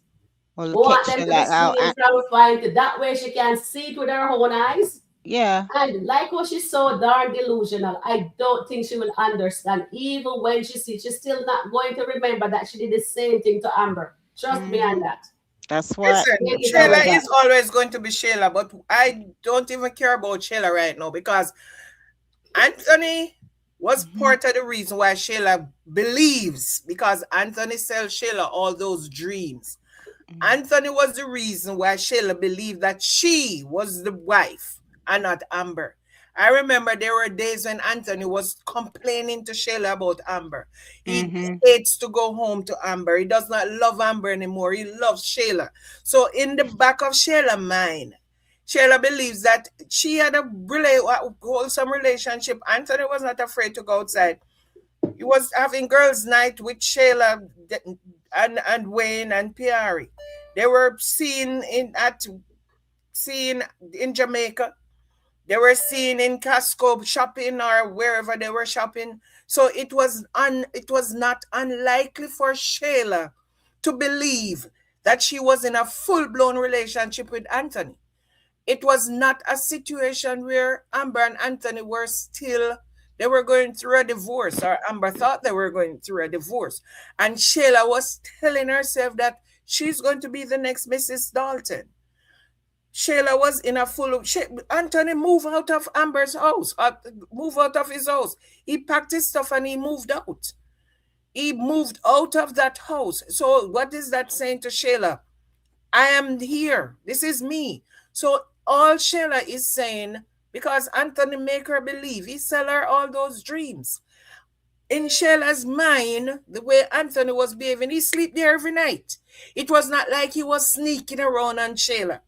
Well, We want catch them you to be like out. seen from flying to that way she can see it with her own eyes. Yeah. And like how she's so darn delusional, I don't think she will understand. Even when she sees, she's still not going to remember that she did the same thing to Amber. Trust me on Mhm. that. That's why. Listen, Take it Shayla away. That. is always going to be Shayla, but I don't even care about Shayla right now because Anthony was Mhm. part of the reason why Shayla believes because Anthony sells Shayla all those dreams. Mhm. Anthony was the reason why Shayla believed that she was the wife and not Amber. I remember there were days when Anthony was complaining to Shayla about Amber. He Mhm. hates to go home to Amber. He does not love Amber anymore. He loves Shayla. So in the back of Shayla's mind, Shayla believes that she had a wholesome relationship. Anthony was not afraid to go outside. He was having girls' night with Shayla and Wayne and Piari. They were seen in Jamaica. They were seen in Casco shopping or wherever they were shopping. So it was not unlikely for Shayla to believe that she was in a full blown relationship with Anthony. It was not a situation where Amber and Anthony were still, they were going through a divorce, or Amber thought they were going through a divorce. And Shayla was telling herself that she's going to be the next Mrs. Dalton. Shayla was in a Anthony moved out of Amber's house, moved out of his house. He packed his stuff and he moved out. He moved out of that house. So what is that saying to Shayla? I am here. This is me. So all Shayla is saying, because Anthony make her believe, he sell her all those dreams. In Shayla's mind, the way Anthony was behaving, he sleep there every night. It was not like he was sneaking around on Shayla.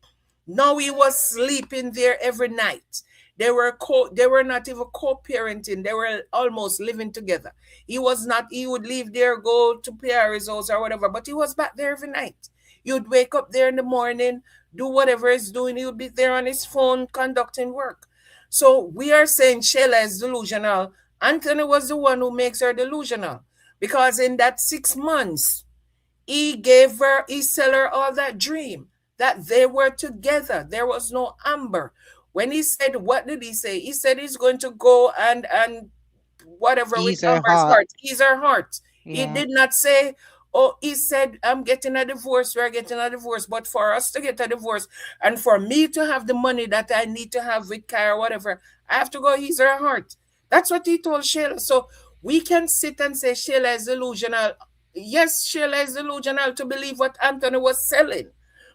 No, he was sleeping there every night. They were not even co-parenting. They were almost living together. He was not, he would leave there, go to Pierre's house or whatever, but he was back there every night. You'd wake up there in the morning, do whatever he's doing, he would be there on his phone conducting work. So we are saying Shayla is delusional. Anthony was the one who makes her delusional. Because in that 6 months, he sell her all that dream that they were together. There was no Amber. When he said, what did he say? He said he's going to go and whatever with Ease her Amber's heart. heart, ease her heart. He Yeah. did not say, oh, he said, I'm getting a divorce, we're getting a divorce. But for us to get a divorce and for me to have the money that I need to have with Kai or whatever, I have to go ease her heart. That's what he told Shayla. So we can sit and say Shayla is delusional. Yes, Shayla is delusional to believe what Anthony was selling.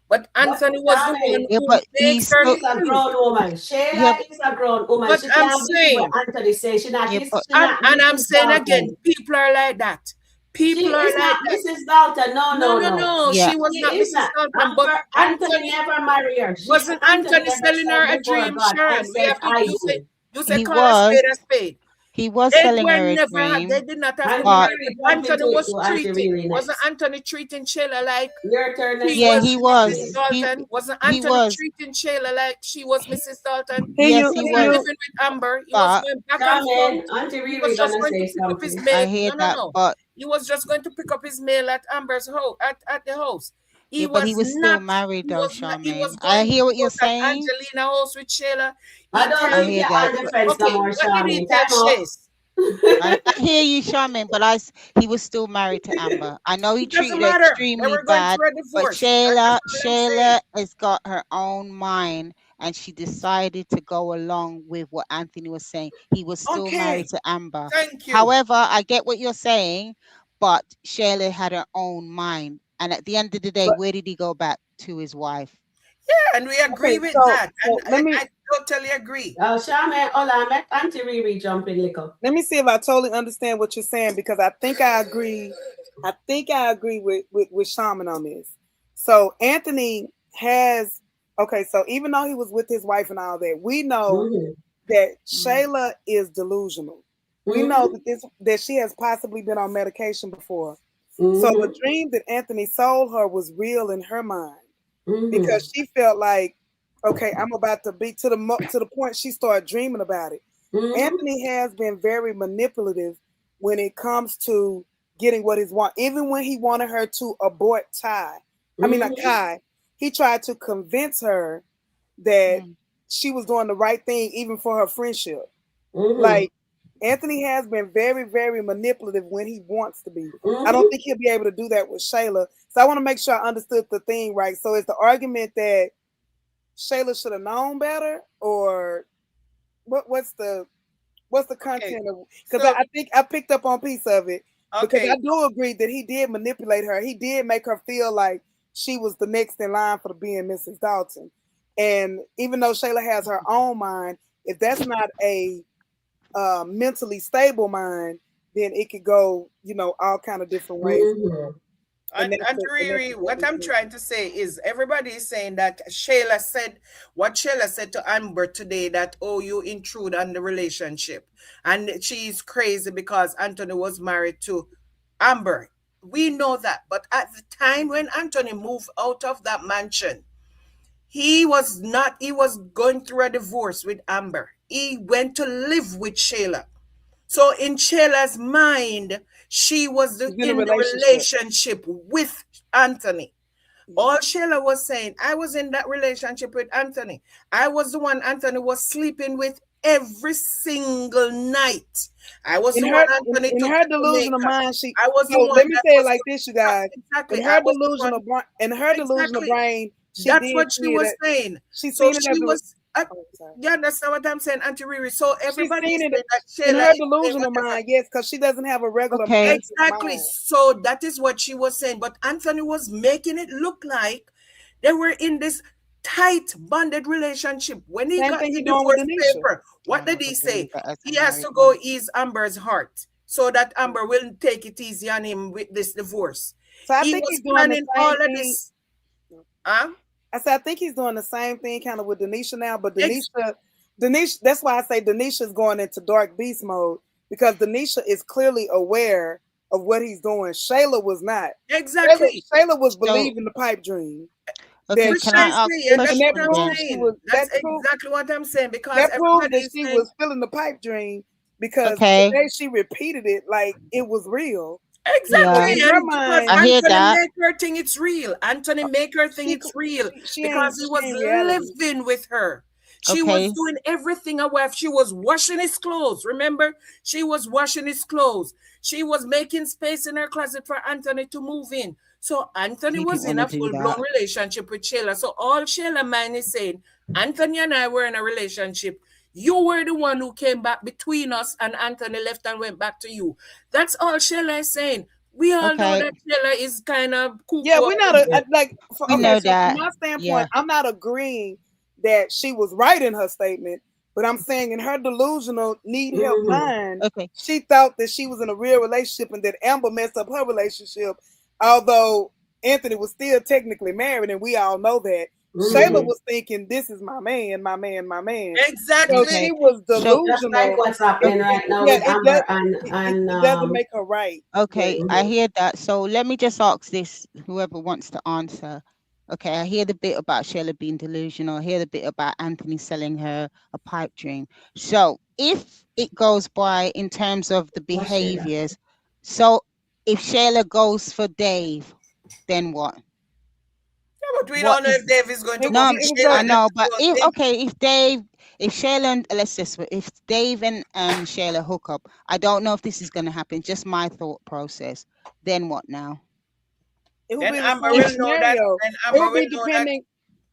But But Anthony was the one Charmaine, Yeah, who but makes he's her still. she's a think. grown woman. Yeah. Shayla is a grown woman. But She I'm can't believe what saying, Anthony says. Yeah, but She not and I'm Mrs. saying again, Dalton. people are like that. She People are is like not that. Mrs. Dalton. No, No, no, no, no. no. yeah. She was She not is Mrs. not. Dalton, but Amber, Anthony Anthony never married her. wasn't Anthony Anthony never selling her said a before dream, God, I Sharon. We said have to I you do. say He call a was. spade a spade. He was They selling were her a never they dream, did not have the Auntie but money. Riri But jump Anthony into it was too. Auntie treating Riri wasn't next. Anthony treating Shayla like Your turn she next, yeah, was he Auntie Mrs. was. Riri. Dalton? Wasn't He Anthony was. treating Shayla like she was Mrs. Dalton? He Yes, you He he wasn't was. you living with Amber. He was But going back and Charmaine, forth. Auntie He was Riri just gonna going to say pick up his something. I mail. hear No, no, that. no. But He was just going to pick up his mail at Amber's house at the house. yeah, but he was still married though, He Charmaine. was I going hear what you're out at saying. Angelina house with Shayla. I He don't I tell think hear you're that. on the But fence no okay, more, what did he Charmaine. tell Time up. Chase? I hear you, Charmaine. But he was still married to Amber. I know he It doesn't treated her matter. They extremely were going bad, through a but divorce. That's all I'm saying. Shayla has got her own mind, and she decided to go along with what Anthony was saying. He was still married Okay, to Amber. thank you. However, I get what you're saying, but Shayla had her own mind, and at the end of the day, but where did he go back to his wife? Yeah, and we agree okay, with so that. And so let me I totally agree. Charmaine, hold on. Let Auntie Riri jump in, little. let me see if I totally understand what you're saying because I think I agree. I think I agree with Shaman on this. So Anthony has okay. So even though he was with his wife and all that, we know Mm-hmm. that Mm, Shayla is delusional. We know Mm-hmm. that she has possibly been on medication before. So the Mm-hmm. dream that Anthony sold her was real in her mind Mm-hmm. because she felt like, okay, I'm about to be to the point she started dreaming about it. Mm-hmm. Anthony has been very manipulative when it comes to getting what he's want. Even when he wanted her to abort not Mm-hmm. Kai, he tried to convince her that Mm. she was doing the right thing, even for her friendship. Mm-hmm. Like Anthony has been very, very manipulative when he wants to be. I don't Mm-hmm. think he'll be able to do that with Shayla. So I want to make sure I understood the thing right. So is the argument that Shayla should have known better, or what's the Okay. content of? Because So I think I picked up on piece of it because okay. I do agree that he did manipulate her. He did make her feel like she was the next in line for being Mrs. Dalton. And even though Shayla has her own mind, if that's not a mentally stable mind, then it could go, all kind of different ways. Mm-hmm. And And, and that's Riri, the what deadly I'm thing. trying to say is everybody is saying that Shayla said what Shayla said to Amber today that, oh, you intrude on the relationship. And she's crazy because Anthony was married to Amber. We know that. But at the time when Anthony moved out of that mansion, he was going through a divorce with Amber. He went to live with Shayla. So in Shayla's mind, she was She's in a in the relationship. relationship with Anthony. Yeah. All Shayla was saying, I was in that relationship with Anthony. I was the one Anthony was sleeping with every single night. I was In the one her in, Anthony in took her to delusional Jamaica. mind, I was the so one let me that say it was like this, you guys. In exactly. I her was the one delusional exactly. brain, she That's did what she see was it. saying. She So seen it she as a. was. Oh, sorry. You understand what I'm saying, Auntie Riri? So She's everybody seen is it saying that in Shayla her is saying delusional whatever. mind, yes, because she doesn't have a regular Okay. basic Exactly. mind. So that is what she was saying. But Anthony was making it look like they were in this tight bonded relationship. When he Same got thing he the doing with divorce Denisha. paper, what Yeah, did we're he doing say? that as a He has married to go man. ease Amber's heart so that Amber will take it easy on him with this divorce. So I He think was he's doing the planning all same of thing. this. Huh? I said I think he's doing the same thing kind of with Denisha now, but Ex- Denisha. That's why I say Denisha's going into dark beast mode because Denisha is clearly aware of what he's doing. Shayla was not. Shayla, exactly. Shayla was So, believing the pipe dream okay, that can I she, ask Precisely. a And and that's that what question I'm then? proves she saying. was That's exactly what I'm saying because that proves everybody that is she saying was feeling the pipe dream because the Okay. day she repeated it like it was real. So exactly, Yeah, in her and because I mind, hear Anthony that. make her think it's real. Anthony make her think it's real because he she was ain't reality. living with her. She was Okay. doing everything a wife. She was washing his clothes. Remember, she was washing his clothes. She was making space in her closet for Anthony to move in. So Anthony He didn't was in want to a do full blown that. relationship with Shayla. So all Shayla man is saying, Anthony and I were in a relationship. You were the one who came back between us, and Anthony left and went back to you. That's all Shayla is saying. We all know Okay. that Shayla is kind of Yeah, cuckoo a we're not little bit. We okay. know So from that. my Yeah. standpoint, I'm not agreeing that she was right in her statement, but I'm saying in her delusional need help Mm-hmm. mind, Okay. she thought that she was in a real relationship and that Amber messed up her relationship, although Anthony was still technically married, and we all know that. Shayla Mm-hmm. was thinking, "This is my man, my man, my man." So Exactly. she Okay. was So, Just like delusional. what's happening right now Yeah, with it does. Amber and It doesn't make her right. okay, Really. I mhm. hear that. So let me just ask this, whoever wants to answer. Okay, I hear the bit about Shayla being delusional. I hear the bit about Anthony selling her a pipe dream. So if it goes by in terms of the What's Shayla? behaviors, so if Shayla goes for Dave, then what? Yeah, but we What don't know if is Dave is going to no? go for I'm, It was I Shayla. That's know, the but whole if thing. okay, if Dave, if Shayla, and let's just if Dave and Shayla hook up, I don't know if this is going to happen. Just my thought process. Then what now? it would Then be the Amber same If will know that. scenario. Then It Amber would will be know that. depending.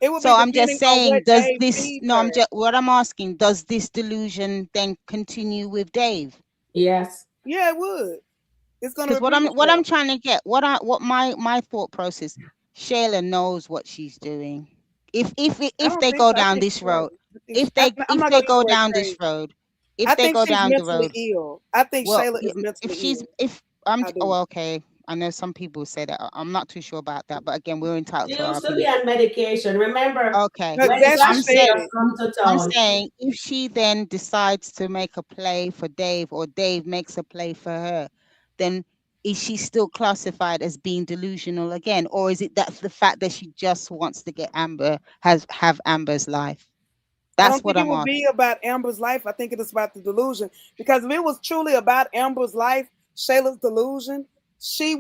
It would be so, I'm just depending on saying, what does Dave this? feeds No, I'm her. just what I'm asking. Does this delusion then continue with Dave? Yes. Yeah, it would. It's gonna Because repeat what I'm itself. trying to get, what my thought process. Shayla knows what she's doing. I If don't they think go so. I down think this she's crazy. road, if I'm if not they gonna use go the word down this crazy. road, if I they think go she's down the mentally road, ill. I think well, Shayla is if mentally she's ill. if I oh, do. okay, I know some people say that. I'm not too sure about that, but again, we're entitled She to our used to be opinion. on medication. Remember Okay, But when that she I'm Zaxby saying said just it. come to I'm town? saying if she then decides to make a play for Dave or Dave makes a play for her, then is she still classified as being delusional again? Or is it that's the fact that she just wants to get Amber, have Amber's life? I That's don't what think it I'm would on. be about Amber's life. I think it is about the delusion. Because if it was truly about Amber's life, Shayla's delusion, she's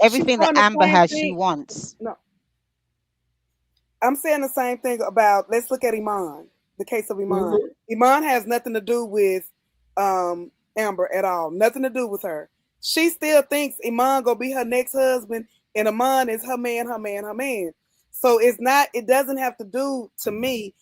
Everything that doing the Amber same has, she thing. wants. No, I'm saying the same thing about, let's look at Iman, the case of Iman. Mm-hmm. Iman has nothing to do with Amber at all. Nothing to do with her. She still thinks Iman gonna be her next husband, and Iman is her man, her man, her man. So it's not. It doesn't have to do to me.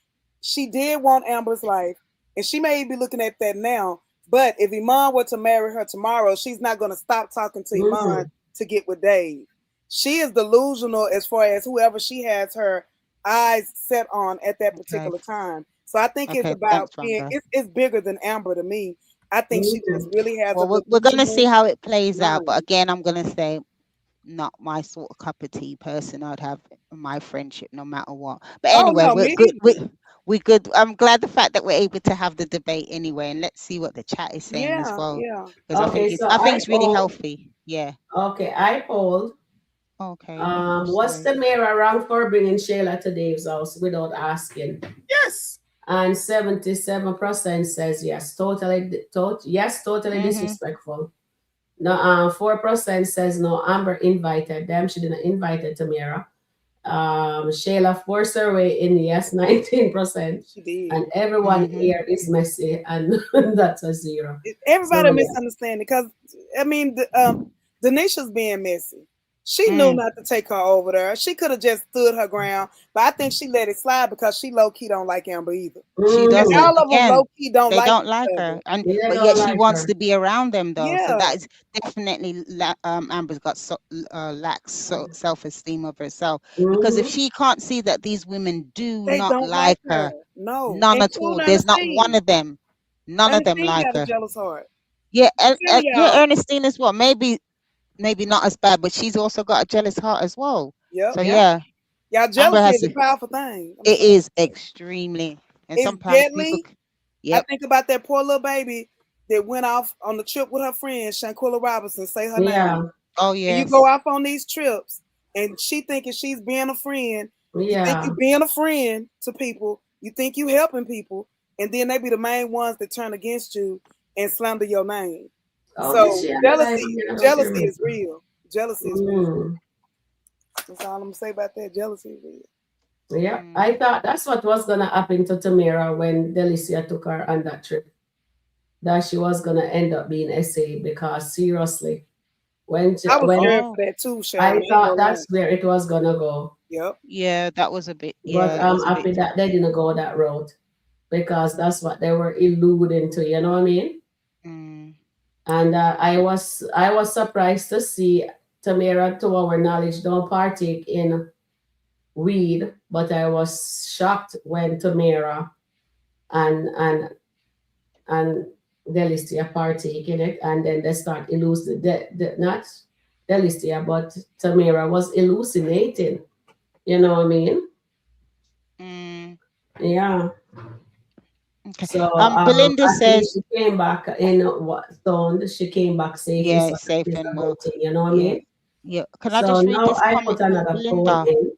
She did want Amber's life, and she may be looking at that now. But if Iman were to marry her tomorrow, she's not gonna stop talking to Iman Mm-hmm. to get with Dave. She is delusional as far as whoever she has her eyes set on at that Okay. particular time. So I think it's Okay. about Thanks, being, Rhonda. it's bigger than Amber to me. I think she just Mm-hmm. really has a Well, we're gonna see delusional how it plays out, but mind. again, I'm gonna say not my sort of cup of tea person. I'd have my friendship no matter what. But Oh anyway, no, we're me good. either. We good. I'm glad the fact that we're able to have the debate anyway, and let's see what the chat is saying as Yeah, well, yeah. because Okay, so I think it's really healthy. Yeah. I polled. Okay. I'm Was sorry. Tamara wrong for bringing Shayla to Dave's house without asking? Yes. And 77% says yes, totally Mhm. disrespectful. No, 4% says no. Amber invited them. She didn't invite Tamara. Shayla forced her way in. Yes, 19%, She did. and everyone Mhm. here is messy, and that's a zero. So Everybody yeah, misunderstanding because I mean, Denisha's being messy. She knew Mm. not to take her over there. She could have just stood her ground, but I think she let it slide because she low key don't like Amber either. She And doesn't. mm, all of them low Again, key don't they like don't each like other. her, and they but don't yet she like wants her. to be around them though. So Yeah, that is definitely Amber's got lacks self esteem of herself, because if Mm-hmm. she can't see that these women do they not don't like like her. her, No, none at all. including There's not one Ernestine. of them. None of them Ernestine like got a her. jealous heart. Yeah, I'm telling yeah. y'all. Ernestine as well. Maybe not as bad, but she's also got a jealous heart as well. Yep. So Yeah. yeah, Y'all, Amber jealousy has. is a powerful thing. I'm It sorry. is extremely, and It's sometimes people. deadly. I Yep. think about that poor little baby that went off on the trip with her friend Shanquilla Robinson. Say her Yeah. name. Oh And you go yes. off on these trips, and she thinking she's being a friend. You think you Yeah. being a friend to people. You think you helping people, and then they be the main ones that turn against you and slander your name. Oh, did So she analyze jealousy, me? I don't jealousy is remember. real. Jealousy is real. Mm. That's all I'm gonna say about that. Jealousy is real. Yeah, I Mm. thought that's what was gonna happen to Tamara when Delicia took her on that trip. That she was gonna end up being SA because seriously, I was when scared Oh, for that too, I Sharon. I ain't thought gonna lie. that's where it was gonna go, Yep. yeah, that was a bit. but Yeah, it I'm was a bit happy that they tricky. didn't go that route because that's what they were alluding to. You know what I mean? Mm. And I was surprised to see Tamara, to our knowledge, don't partake in weed, but I was shocked when Tamara and and Delistia partake in it, and then they start not Delistia, but Tamara was hallucinating. You know what I mean? Mm. Yeah. Okay. So Belinda at least says, she came back in what stoned. She came back safe and yeah, so it's safe is a and good well. thing. You know what I Yeah, mean? yeah. Can I So just read now this I comment put from another poll Belinda? in.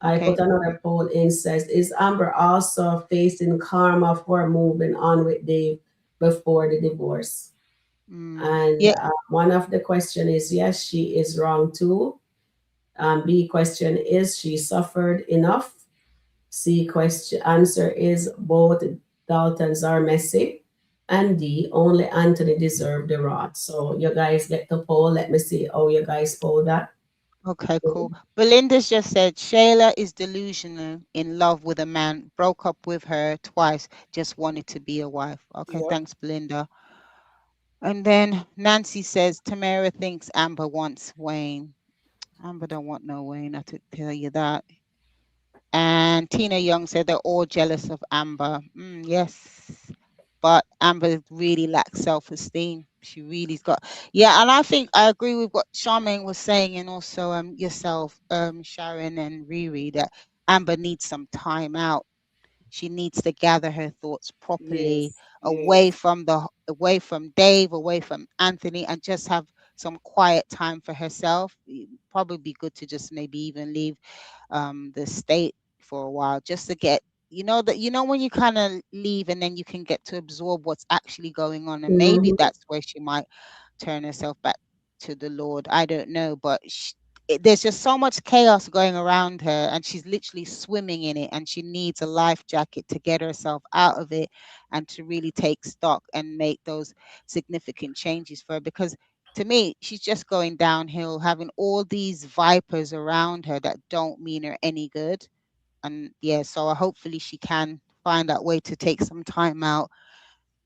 I put Okay. another poll in says, is Amber also facing karma for moving on with Dave before the divorce? Mm. And Yeah. one of the question is yes, she is wrong too. B question is she suffered enough? C question answer is both Daltons are messy. And D, only Anthony deserved the rod. So you guys get the poll. Let me see how you guys poll that. Okay, cool. Belinda's just said Shayla is delusional, in love with a man, broke up with her twice, just wanted to be a wife. Okay, Yep. thanks, Belinda. And then Nancy says Tamara thinks Amber wants Wayne. Amber don't want no Wayne, I to tell you that. And Tina Young said they're all jealous of Amber. Yes, but Amber really lacks self-esteem. She really's got, yeah, and I think I agree with what Charmaine was saying, and also yourself, Sharon and Riri, that Amber needs some time out. She needs to gather her thoughts properly, Yes. Yes. away from Dave, away from Anthony, and just have some quiet time for herself. Probably be good to just maybe even leave the state for a while, just to get when you kind of leave and then you can get to absorb what's actually going on, and maybe Mm-hmm. that's where she might turn herself back to the Lord. I don't know, but there's just so much chaos going around her, and she's literally swimming in it, and she needs a life jacket to get herself out of it and to really take stock and make those significant changes for her. Because to me, she's just going downhill, having all these vipers around her that don't mean her any good. And yeah, so hopefully she can find that way to take some time out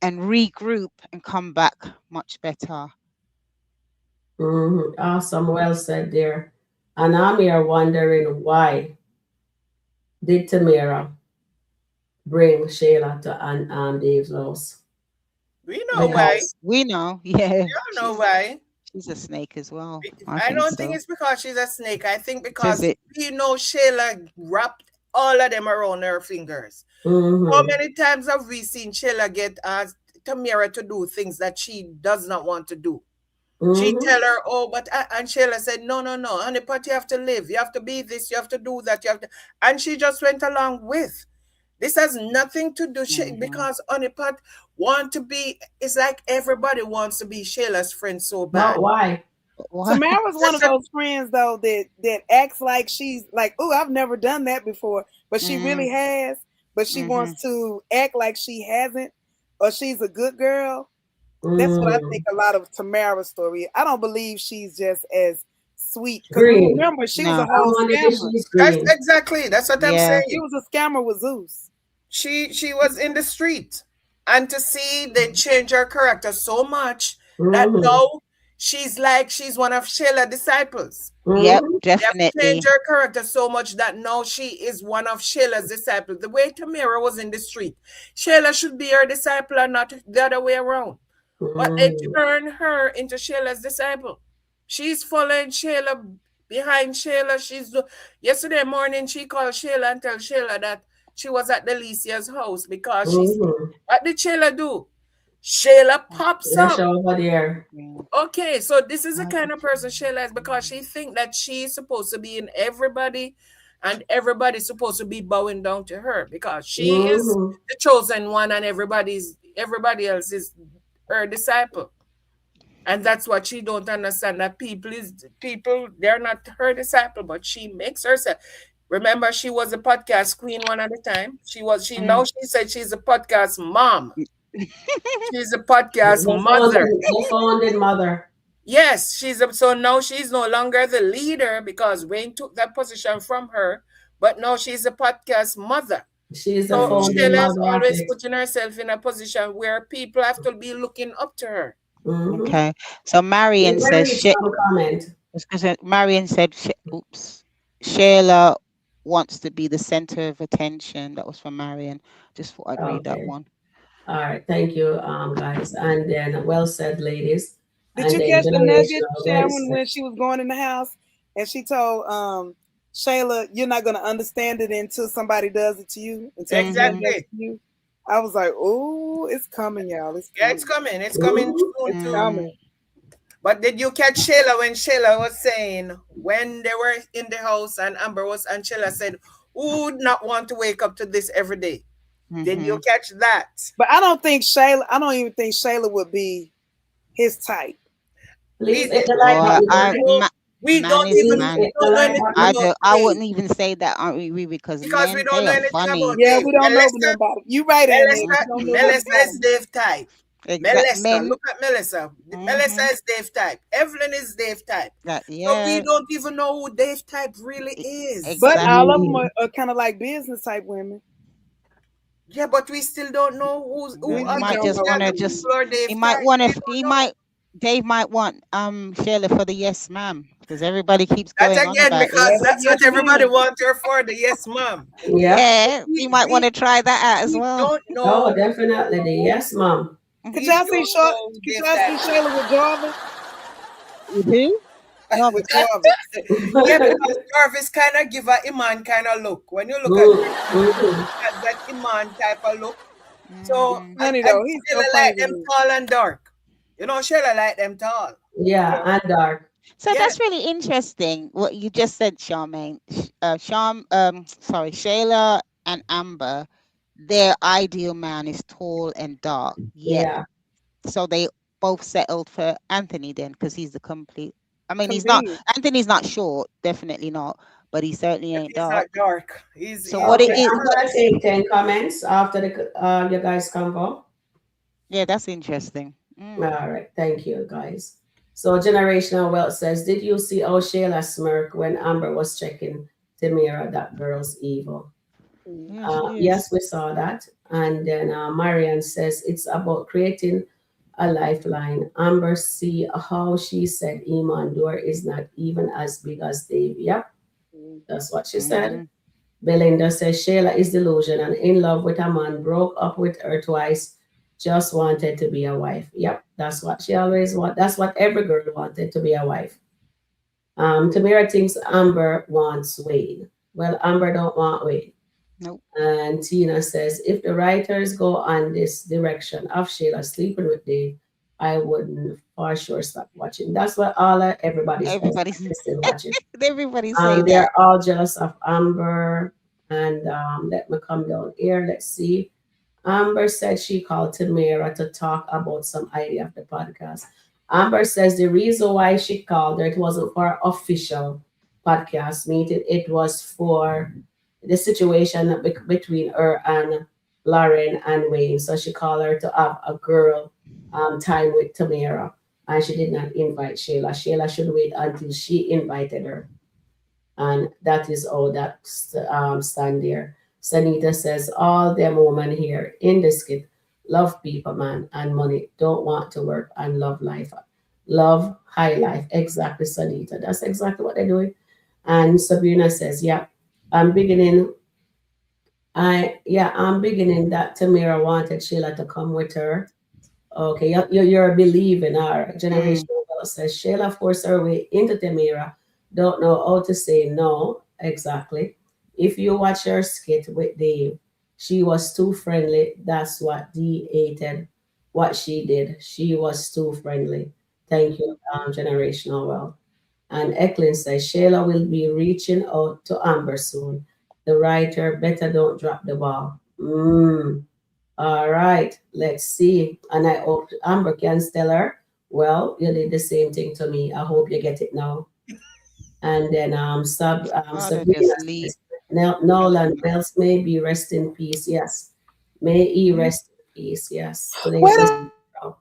and regroup and come back much better. Mm-hmm. Awesome. Well said there. And I'm here wondering why did Tamara bring Shayla to Dave's house? We know why. Because We know, yeah, We all know she's why. she's a snake as well. I I think don't think so. it's because she's a snake. I think Is because it? we know Shayla wrapped all of them around her fingers. How mm-hmm. many times have we seen Shayla get Tamara to do things that she does not want to do? She Mm-hmm. tell her, oh, but and Shayla said, no, no, no, honey, but you have to live. You have to be this. You have to do that. You have to, and she just went along with. This has nothing to do Hmm. because Honeypot want to be. It's like everybody wants to be Shayla's friend so bad. But why? Why? Tamara's one That's of a, those friends though that acts like she's like, oh, I've never done that before, but she Mm, really has. But she mm-hmm. wants to act like she hasn't, or she's a good girl. That's what I think Mm. a lot of Tamara's story is. I don't believe she's just as sweet because Green. remember she was a No. I'm whole wondering if scammer. she's that's green. exactly that's what I'm Yeah. She saying. was a scammer with Zeus. She was in the street, and to see they change her character so much that Mm-hmm. now she's one of Shayla's disciples. Yep. Mm-hmm. They have changed Definitely. her character so much that now she is one of Shayla's disciples. The way Tamara was in the street, Shayla should be her disciple and not the other way around. But they Mm-hmm. turn her into Shayla's disciple. She's following Shayla behind Shayla. Yesterday morning she called Shayla and tell Shayla that she was at Delicia's house because she's Mm-hmm. what did Shayla do? Shayla pops Rush up. over there. Mm, Okay, so this is the how kind did of she- person Shayla is because she think that she's supposed to be in everybody and everybody's supposed to be bowing down to her because she is Mm-hmm. the chosen one and everybody else is her disciple. And that's what she don't understand that people they're not her disciple, but she makes herself. Remember, she was a podcast queen one at a time. She now Mm. she said she's a podcast mom. She's a podcast mother. The founded mother. Yes, so now she's no longer the leader because Wayne took that position from her, but now she's a podcast mother. She is the So founding Mm, Shayla is mother of always it. putting herself in a position where people have to be looking up to her. Mm-hmm. okay. So Marion Let me says read shit. some comment. Marion said, oops. Shayla wants to be the center of attention. That was from Marion. Just thought I'd read that Okay. one. All right. Thank you, guys. And then well said, ladies. Did And you then catch the nugget, generational Sharon, events. when she was going in the house and she told Shayla, "You're not gonna understand it until somebody does it to you, until somebody Mm-hmm. does Exactly. it to you." I was like, "Oh, it's coming, y'all. It's Yeah, it's coming. coming. It's coming Mm-hmm. soon It's too. Mm, coming." But did you catch Shayla when Shayla was saying when they were in the house and Amber was and Shayla said, who would not want to wake up to this every day? Did you mm-hmm. catch that? But I don't think Shayla. I don't even think Shayla would be his type. Please We hit the like Boy, button, don't I guys. know. We man don't is even Please man. hit the know like anything I button. about don't. I Dave wouldn't even say that, Aunt Riri, because because we men don't they know are anything about funny. Yeah, Dave. we don't know Melissa, nothing about it. You right, Ernest. Melissa, We don't know nothing Melissa about is it. Dave type. Exact Melissa, men. look at Melissa. Melissa Mm-hmm. is Dave type. Evelyn is Dave type. That So we yeah. don't even know who Dave type really e- is. But all of them Exactly. Mm-hmm. are kind of like business type women. Yeah, but we still don't know who He We other might don't just know. want to other just. people are He Dave might type. want We to. don't He know. might. Dave might want Shayla for the yes ma'am, because everybody keeps That going on again, about it. because Yeah, that that's yes, what everybody ma'am. wants her for, the yes mom. Yep. But Yeah, he might want to try that out as we well. don't Oh, know definitely. The yes, mom. Could Mhm. we y'all see don't short? know who Could Dave y'all type see is. Shayla with Jarvis? With who? With Jarvis. Jarvis. Yeah, because Jarvis kind of give a Iman kind of look. When you look at Jarvis, Mm-hmm. that Iman type of look. So Mm-hmm. and, Funny and though. He's so Sheila funny like to them me. tall and dark. You know, Sheila like them tall. Yeah, Yeah. and dark. So Yeah, that's really interesting what you just said, Charmaine. Sorry, Shayla and Amber. their ideal man is tall and dark. Yet, Yeah. so they both settled for Anthony then, because he's the complete. I mean, he's not. Convenient. Anthony's not short, definitely not, but he certainly But ain't he's dark. not dark. He's So what he's it Okay, he's is? I'm What? gonna take 10 comments after the you guys convo. Yeah, that's interesting. All Mm. right, thank you guys. So generational wealth says, did you see how Shayla smirk when Amber was checking Tamira? That girl's evil. Yeah, she is. Yes, we saw that. And then Marian says it's about creating a lifeline. Amber, see how she said Iman door is not even as big as Dave. Yep, that's what she said. Hmm. Belinda says Shayla is delusional and in love with a man, broke up with her twice, just wanted to be a wife. Yep, that's what she always want. That's what every girl wanted, to be a wife. Tamira thinks Amber wants Wade. Well, Amber don't want Wade. Nope. And Tina says, if the writers go on this direction of Shayla sleeping with Dave, I wouldn't for sure stop watching. That's what everybody says. Everybody's They're still watching. everybody say that. They're all jealous of Amber. And let me come down here. Let's see. Amber said she called Tamara to talk about some idea of the podcast. Amber says the reason why she called her, it wasn't for official podcast meeting. It was for the situation between her and Lauren and Wayne. So she called her to have a girl time with Tamara. And she did not invite Shayla. Shayla should wait until she invited her, and that is all that stand there. Sanita says, all them women here in the skit love people, man, and money, don't want to work and love life. Love high life. Exactly, Sanita. That's exactly what they're doing. And Sabrina says, yeah, I'm beginning. I'm beginning that Tamira wanted Sheila to come with her. Okay, you're believing our Mm. generational wealth says Shayla forced her way into Tamira. Don't know how to say no exactly. If you watch her skit with Dave, she was too friendly. That's what Dee hated. What she did, she was too friendly. Thank you, generational wealth. And Eklund says Shayla will be reaching out to Amber soon. The writer better don't drop the ball. All right, let's see. And I hope Amber can tell her, well, you did the same thing to me. I hope you get it now. And then Father Sabrina just leave. says, Nolan Wells may be rest in peace. Yes. May he Mm. rest in peace. Yes. Today's Wait his a Mm. minute.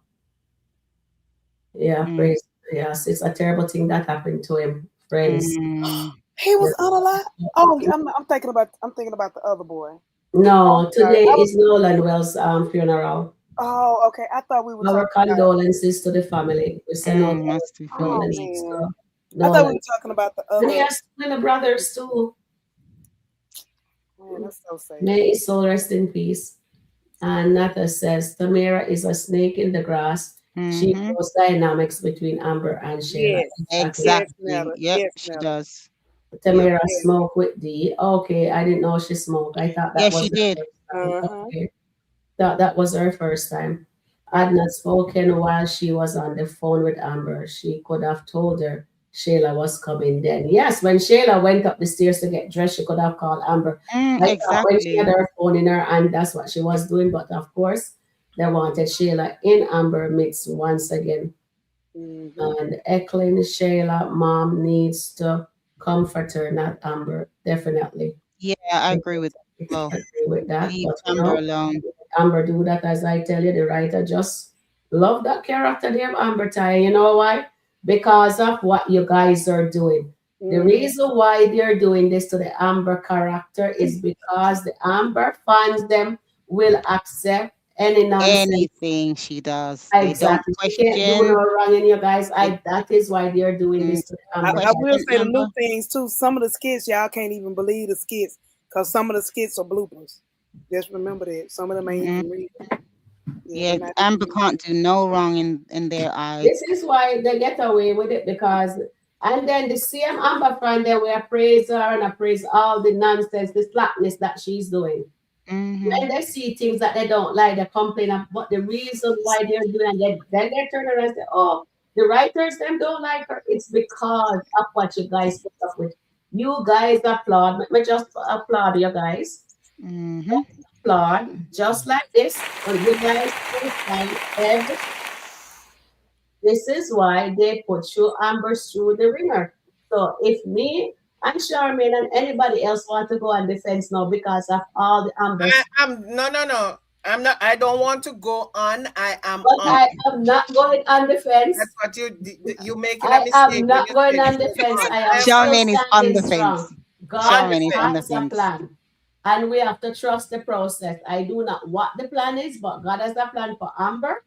yeah, Mm. praise. Yes, it's a terrible thing that happened to him. Friends. Mm. He was Yes. unalive. Oh, I'm thinking about the other boy. Oh, I'm No, sorry. today I was. is Nolan Wells' funeral. Oh, okay. I thought we were Our talking about. condolences to the family. We send out Mm. our Must be Oh feelings. condolences man, to I thought we Nolan. were talking about the And he other. has little brothers too. Man, that's so sad. May his soul rest in peace. And Nata says Tamara is a snake in the grass. She Mm-hmm. knows dynamics between Amber and Shayla. Yes, Exactly. yes, Exactly. Netta. Yep, Yes, she Netta. does. Yep. Tamara Yes. smoke with D. Okay, I didn't know she smoked. I thought Yeah, that she was her did. first time. Uh huh. Okay. Thought that was her first time. Had not spoken while she was on the phone with Amber. She could have told her Shayla was coming then. Yes, when Shayla went up the stairs to get dressed, she could have called Amber. Mm, I thought when she had exactly. her phone in her hand, that's what she was doing. But of course, they wanted Shayla in Amber midst once again. Mhm. And Eklund, Shayla, mom needs to comfort her, not Amber. Definitely. Yeah, I agree with Definitely well. agree with that. Leave But Amber alone. Amber do that, as I tell you, the writer just love that character there, Amber Ty. You know why? Because of what you guys are doing. The Mhm. reason why they're doing this to the Amber character is because the Amber fans them will accept any nonsense. Anything she does, they don't Exactly. She can't do no question. wrong in you guys. They That is why they're doing mm, this to the don't Amber I will question character. say the new Amber. things too. Some of the skits, y'all can't even believe the skits because some of the skits are bloopers. Just remember that. Some of them ain't Mm, even real. Yeah, they're yeah, not even Amber real. can't do no wrong in their eyes. This is why they get away with it because, and then the same Amber friend there, we praise her and I praise all the nonsense, the slackness that she's doing. Mm-hmm. When they see things that they don't like, they complain about the reason why they're doing it. Then they turn around and say, oh, the writers them don't like her. It's because of what you guys put up with. You guys applaud. Let me just applaud you guys. Mm-hmm. Lord, just like this, but you guys understand every this is why they put you Amber through the ringer. So if me and Charmaine and anybody else want to go on defense now because of all the Ambers, I'm no, no, no. I'm not. I don't want to go on. I am but on. I am not going on That's defense. what you making a I am mistake when not you going said on you defense. on. I I am am still Charmaine is on standing the fence. strong. God on the Charmaine is on the has fence. a fence. plan. And we have to trust the process. I do not what the plan is, but God has a plan for Amber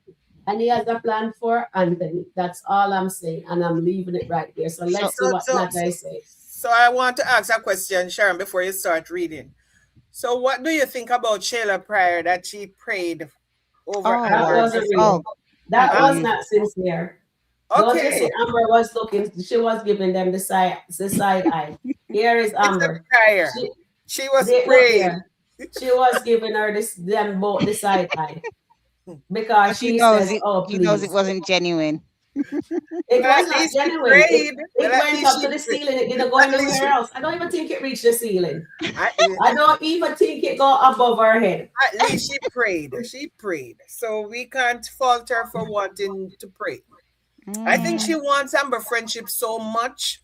and He has a plan for Anthony. That's all I'm saying. And I'm leaving it right there. So So let's see So what so Nagai say. so I want to ask a question, Sharon, before you start reading. So what do you think about Shayla prayer that she prayed over oh That wow. Amber wasn't before? Oh real. That Huh? was mm-mm. not sincere. Don't you see Okay, Amber was looking, she was giving them the side eye. Here is it's a Amber. prayer. She She was they look praying. there. She was giving her this them both the side eye because But she she knows says, it, "Oh, she knows it please." wasn't genuine. It Well, was at not least she genuine. It prayed. Well, it at went least up she to the prayed. ceiling. It didn't go At least anywhere she. else. I don't even think it reached the ceiling. I, I don't even think it go above her head. at least she prayed. She prayed. So we can't fault her for wanting to pray. I think Mm, she wants Amber friendship so much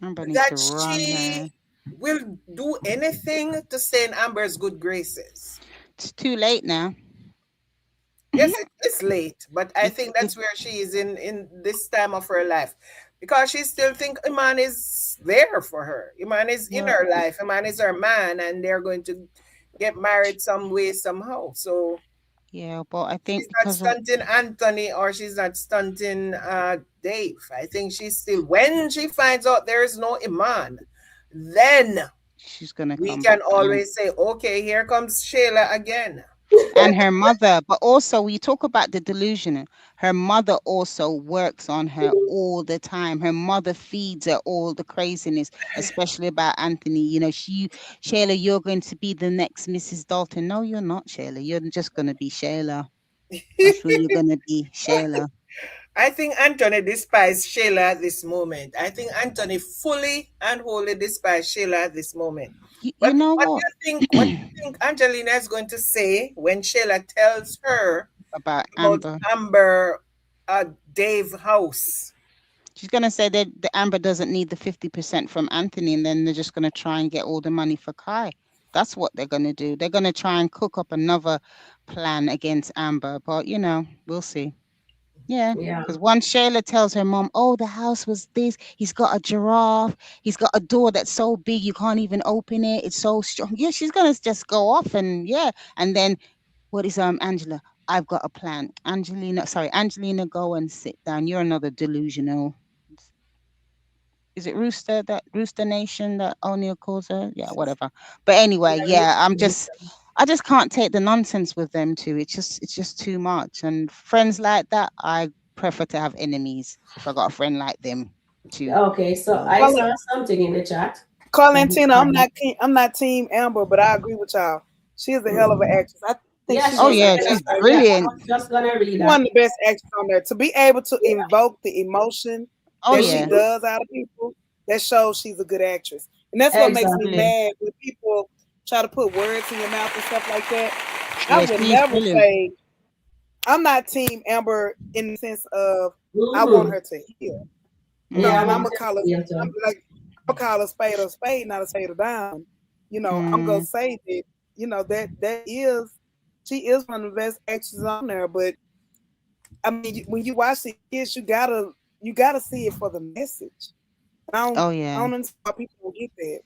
Amber needs to that run her. she will do anything to stay in Amber's good graces. It's too late now. Yes, it's late, but I It's think that's where she is in this time of her life, because she still think Iman is there for her. Iman is in Yeah. her life. Iman is her man, and they're going to get married some way somehow. So yeah, but I think she's not because of stunting Anthony, or she's not stunting Dave. I think she's still, when she finds out there is no Iman, then she's gonna we come can back and always say, okay, here comes Shayla again. her mother, but also we talk about the delusional. Her mother also works on her all the time. Her mother feeds her all the craziness, especially about Anthony. You know, Shayla, you're going to be the next Mrs. Dalton. No, you're not, Shayla. You're just gonna be Shayla. That's who you're gonna be, Shayla. I think Anthony despised Shayla at this moment. I think Anthony fully and wholly despised Shayla at this moment. You But know what do what you think? What do you think Angelina is going to say when Shayla tells her about about Amber? Amber, Dave house? She's gonna say that the Amber doesn't need the 50% from Anthony, and then they're just gonna try and get all the money for Kai. That's what they're gonna do. They're gonna try and cook up another plan against Amber, but we'll see. Yeah, Yeah. because once Shayla tells her mom, "Oh, the house was this. He's got a giraffe. He's got a door that's so big you can't even open it. It's so strong." Yeah, she's gonna just go off and yeah, and then what is Angela? I've got a plan. Angelina, go and sit down. You're another delusional. Is it Rooster Nation that O'Neill calls her? Yeah, whatever. But anyway, yeah, I just can't take the nonsense with them two. It's just too much. And friends like that, I prefer to have enemies if I got a friend like them too. Okay, so So I Carl, saw something in the chat. Carlentina, I'm not team Amber, but I agree with y'all. She is a hell of an actress. I think she's Yeah, one of oh the she's yeah, best. a she's yeah, I brilliant. was just gonna She's read one that. of the best actors on there. To be able to invoke the emotion Oh that she yeah. Mhm. does out of people, that shows she's a good actress. And that's what makes me Exactly. mad when people try to put words in your mouth and stuff like that. I Yeah, would she is never brilliant. say I'm not team Amber in the sense of I want Hmm. her to heal. No, Yeah, and Mm-hmm. I'm gonna call it. I'm like I'm gonna call a spade, not a spade of down. I'm gonna Mm. say that. That is she is one of the best actresses on there. But I mean, when you watch the kids, you gotta see it for the message. Oh I yeah. don't understand why people don't get that.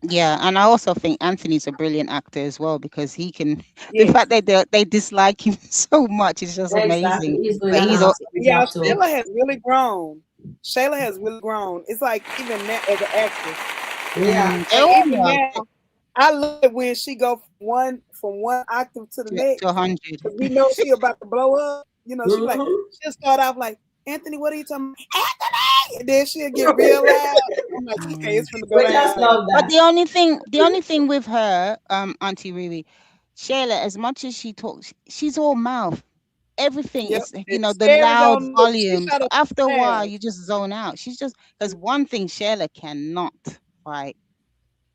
Yeah, and I also think Anthony's a brilliant actor as well because he can. The Yes. fact that they dislike him so much is just exactly. amazing. He's doing But an he's all. awesome Yeah, job too. Shayla has really grown. Shayla has really grown. It's like even now as an actress, Yeah. Mm, they like all even are now, I love it when she go from one octave to the to next 100. because we know she about to blow up. She like Hmm. she'll start off like Anthony, what are you talking about? Anthony, and then she'll get real loud. I'm like, okay, Mm. it's gonna go We just down now. love But that. the only thing with her, Auntie Riri, Shayla, as much as she talks, she's all mouth. Everything Yep, is, it the scares loud your look. She volume. shot So up after a while, fast. you just zone out. She's just because one thing Shayla cannot fight.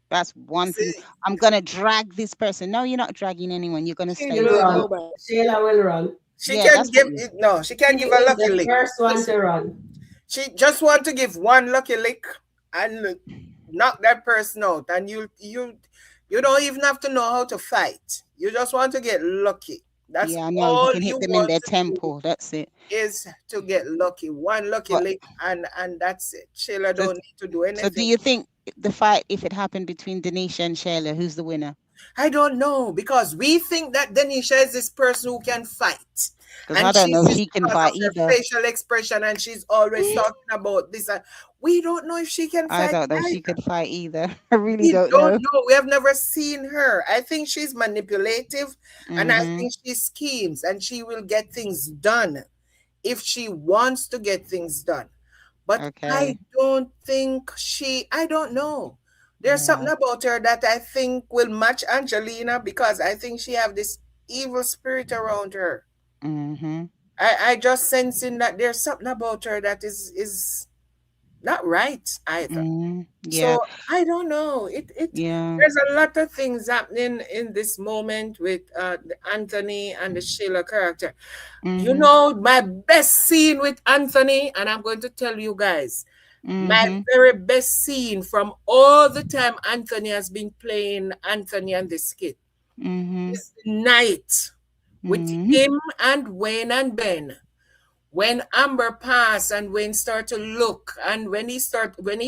That's one thing. See, I'm gonna drag this person. No, you're not dragging anyone. You're gonna she stay You Drag put. run. nobody. Shayla will run. she Yeah, can that's what give you. it. No, she can She give a is lucky the lick. first one Just to run. she just want to give one lucky lick and knock that person out, and you don't even have to know how to fight. You just want to get lucky. That's Yeah, I know. You all can you hit them in want their to do temple. That's it. is to get lucky. One lucky But lick, and that's it. Sheila so, don't need to do so do anything. you think the fight, if it happened between Denisha and Shayla, who's the winner? I don't know because we think that Denisha is this person who can fight, Because I and don't know she's if this she can because fight of her either. facial expression, and she's always talking about this. We don't know if she can I fight don't know if she either. could fight either. I really We don't don't know. know. We have never seen her. I think she's manipulative, and I Mhm. think she schemes, and she will get things done if she wants to get things done. But I Okay. don't think I don't know. There's something Yeah. about her that I think will match Angelina because I think she have this evil spirit around her. Mhm. I just sensing that there's something about her that is not right either. Mhm. Yeah. So I don't know. Yeah. There's a lot of things happening in this moment with the Anthony and the Sheila character. You Mhm. know, my best scene with Anthony, and I'm going to tell you guys, my Mhm. very best scene from all the time Anthony has been playing Anthony and the skit Mhm. is the night with Mhm. him and Wayne and Ben. When Amber passed and Wayne start to look, and when he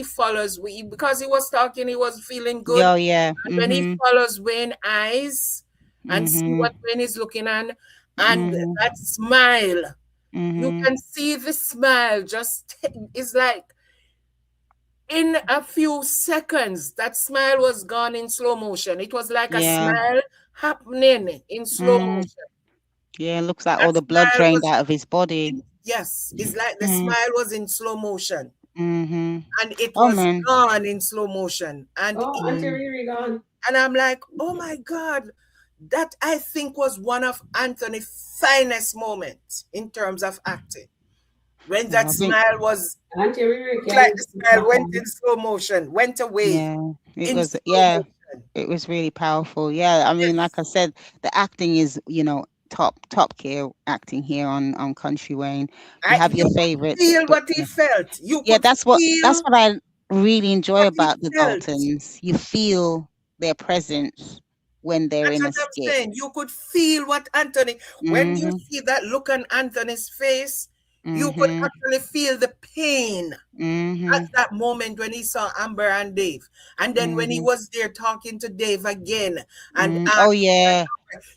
follows, because he was talking, he was feeling good. Oh yeah. And when he Mhm. follows Wayne eyes and see Mhm. what Wayne is looking at, and Mhm. that smile, you Mhm. can see the smile just it's like in a few seconds, that smile was gone in slow motion. It was like a Yeah. smile happening in slow Mm. motion. Yeah. Looks like all That the blood smile drained was out of his body. yes, it's like the Mm. smile was in slow motion Mhm. and it Oh was man. gone in slow motion. Oh, Auntie Mm. Riri gone. And I'm like, oh my God, that I think was one of Anthony's finest moments in terms of acting. When Yeah. that I think. smile was Auntie Riri looked like can the smile back went on. in slow motion, went away Yeah. It in was. slow Yeah. motion. It was really powerful. Yeah. I mean, like Yes. I said, the acting is, top tier acting here on Country Wayne. You have your You could favorites, feel but what he yeah. felt. You Yeah, could that's feel what I really enjoy what he about the felt. Daltons. You feel their presence when they're That's in what a I'm skit. saying. You could feel what Anthony, when you Mhm. see that look on Anthony's face, you could Mhm. actually feel the pain at Mhm. that moment when he saw Amber and Dave. And then when he Mhm. was there talking to Dave again and Oh asking, yeah,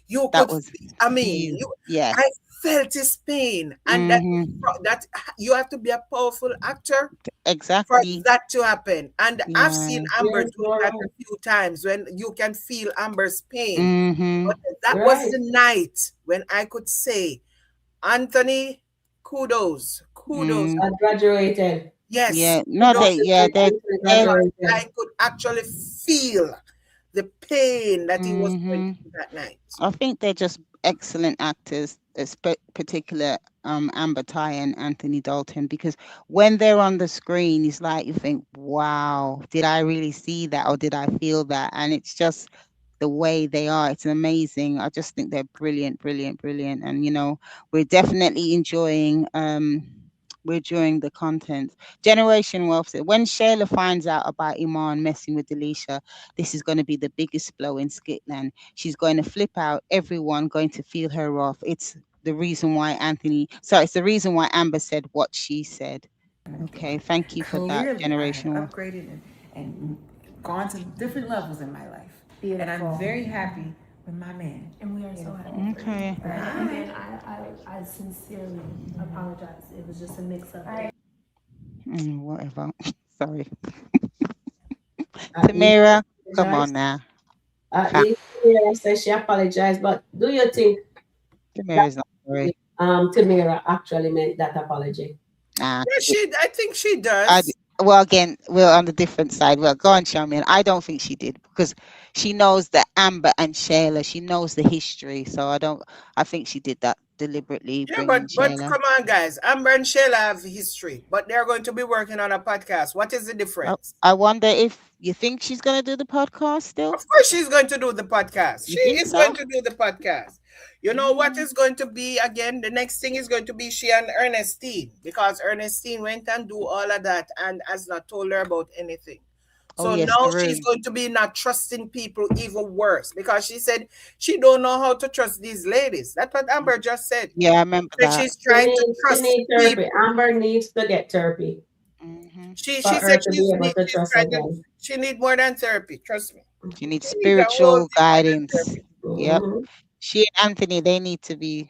you that could, was I mean, huge. Yeah. I felt his pain. And Mhm. that you have to be a powerful actor for Exactly. that to happen. And I've seen Yeah. Amber Yes, do you're that right. a few times when you can feel Amber's pain. But Mhm. that was Right. the night when I could say, Anthony, kudos, kudos. Mm. I graduated. Yes, Yeah. No, kudos to yeah, you Auntie they because graduated. I could actually feel the pain that he was going mhm. through that night. I think they're just excellent actors, particular Amber Ty and Anthony Dalton, because when they're on the screen, it's like you think, "Wow, did I really see that, or did I feel that?" And it's just the way they are. It's amazing. I just think they're brilliant, brilliant, brilliant. And we're definitely enjoying. We're enjoying the content. Generation Wealth said, when Shayla finds out about Iman messing with Delisha, this is going to be the biggest blow in Skitland. She's going to flip out, everyone going to feel her off. It's the reason why Amber said what she said. Okay, thank you for that, Clearly, I have generational. upgraded and gone to different levels in my life. And I'm very happy with my man. And we are so happy for you. Okay. And again, I sincerely apologize. It was just a mix up. Whatever. Sorry. At least Tamira, she come on apologized. now. At Ha, least Tamira says she apologized. But do you think that Tamira's not sorry. Tamira actually meant that apology? Nah. Yeah, I think she I, does. well, again, we're on the different side. Well, go on, Charmian. I don't think she did because she knows that Amber and Shayla, she knows the history. So I don't, I think she did that deliberately, Yeah, bringing but Shayla. come on, guys. Amber and Shayla have history, but they're going to be working on a podcast. What is the I, difference? I wonder if You think she's gonna do the podcast still? Of course, she's going to do the podcast. You She think is going so? to do the podcast. You know what Mm. is going to be again? The next thing is going to be she and Ernestine, because Ernestine went and do all of that and has not told her about anything. Oh So yes, now the she's room. going to be not trusting people even worse, because she said she don't know how to trust these ladies. That's what Amber just said. Yeah, I remember That that. she's trying to She trust needs therapy. people. Amber needs to get therapy Hmm. for She said her to be able to she's trust trying to, again. she need more than therapy. Trust me. She needs She needs a whole spiritual thing more than guidance. therapy. Yep. Hmm. She and Anthony, they need to be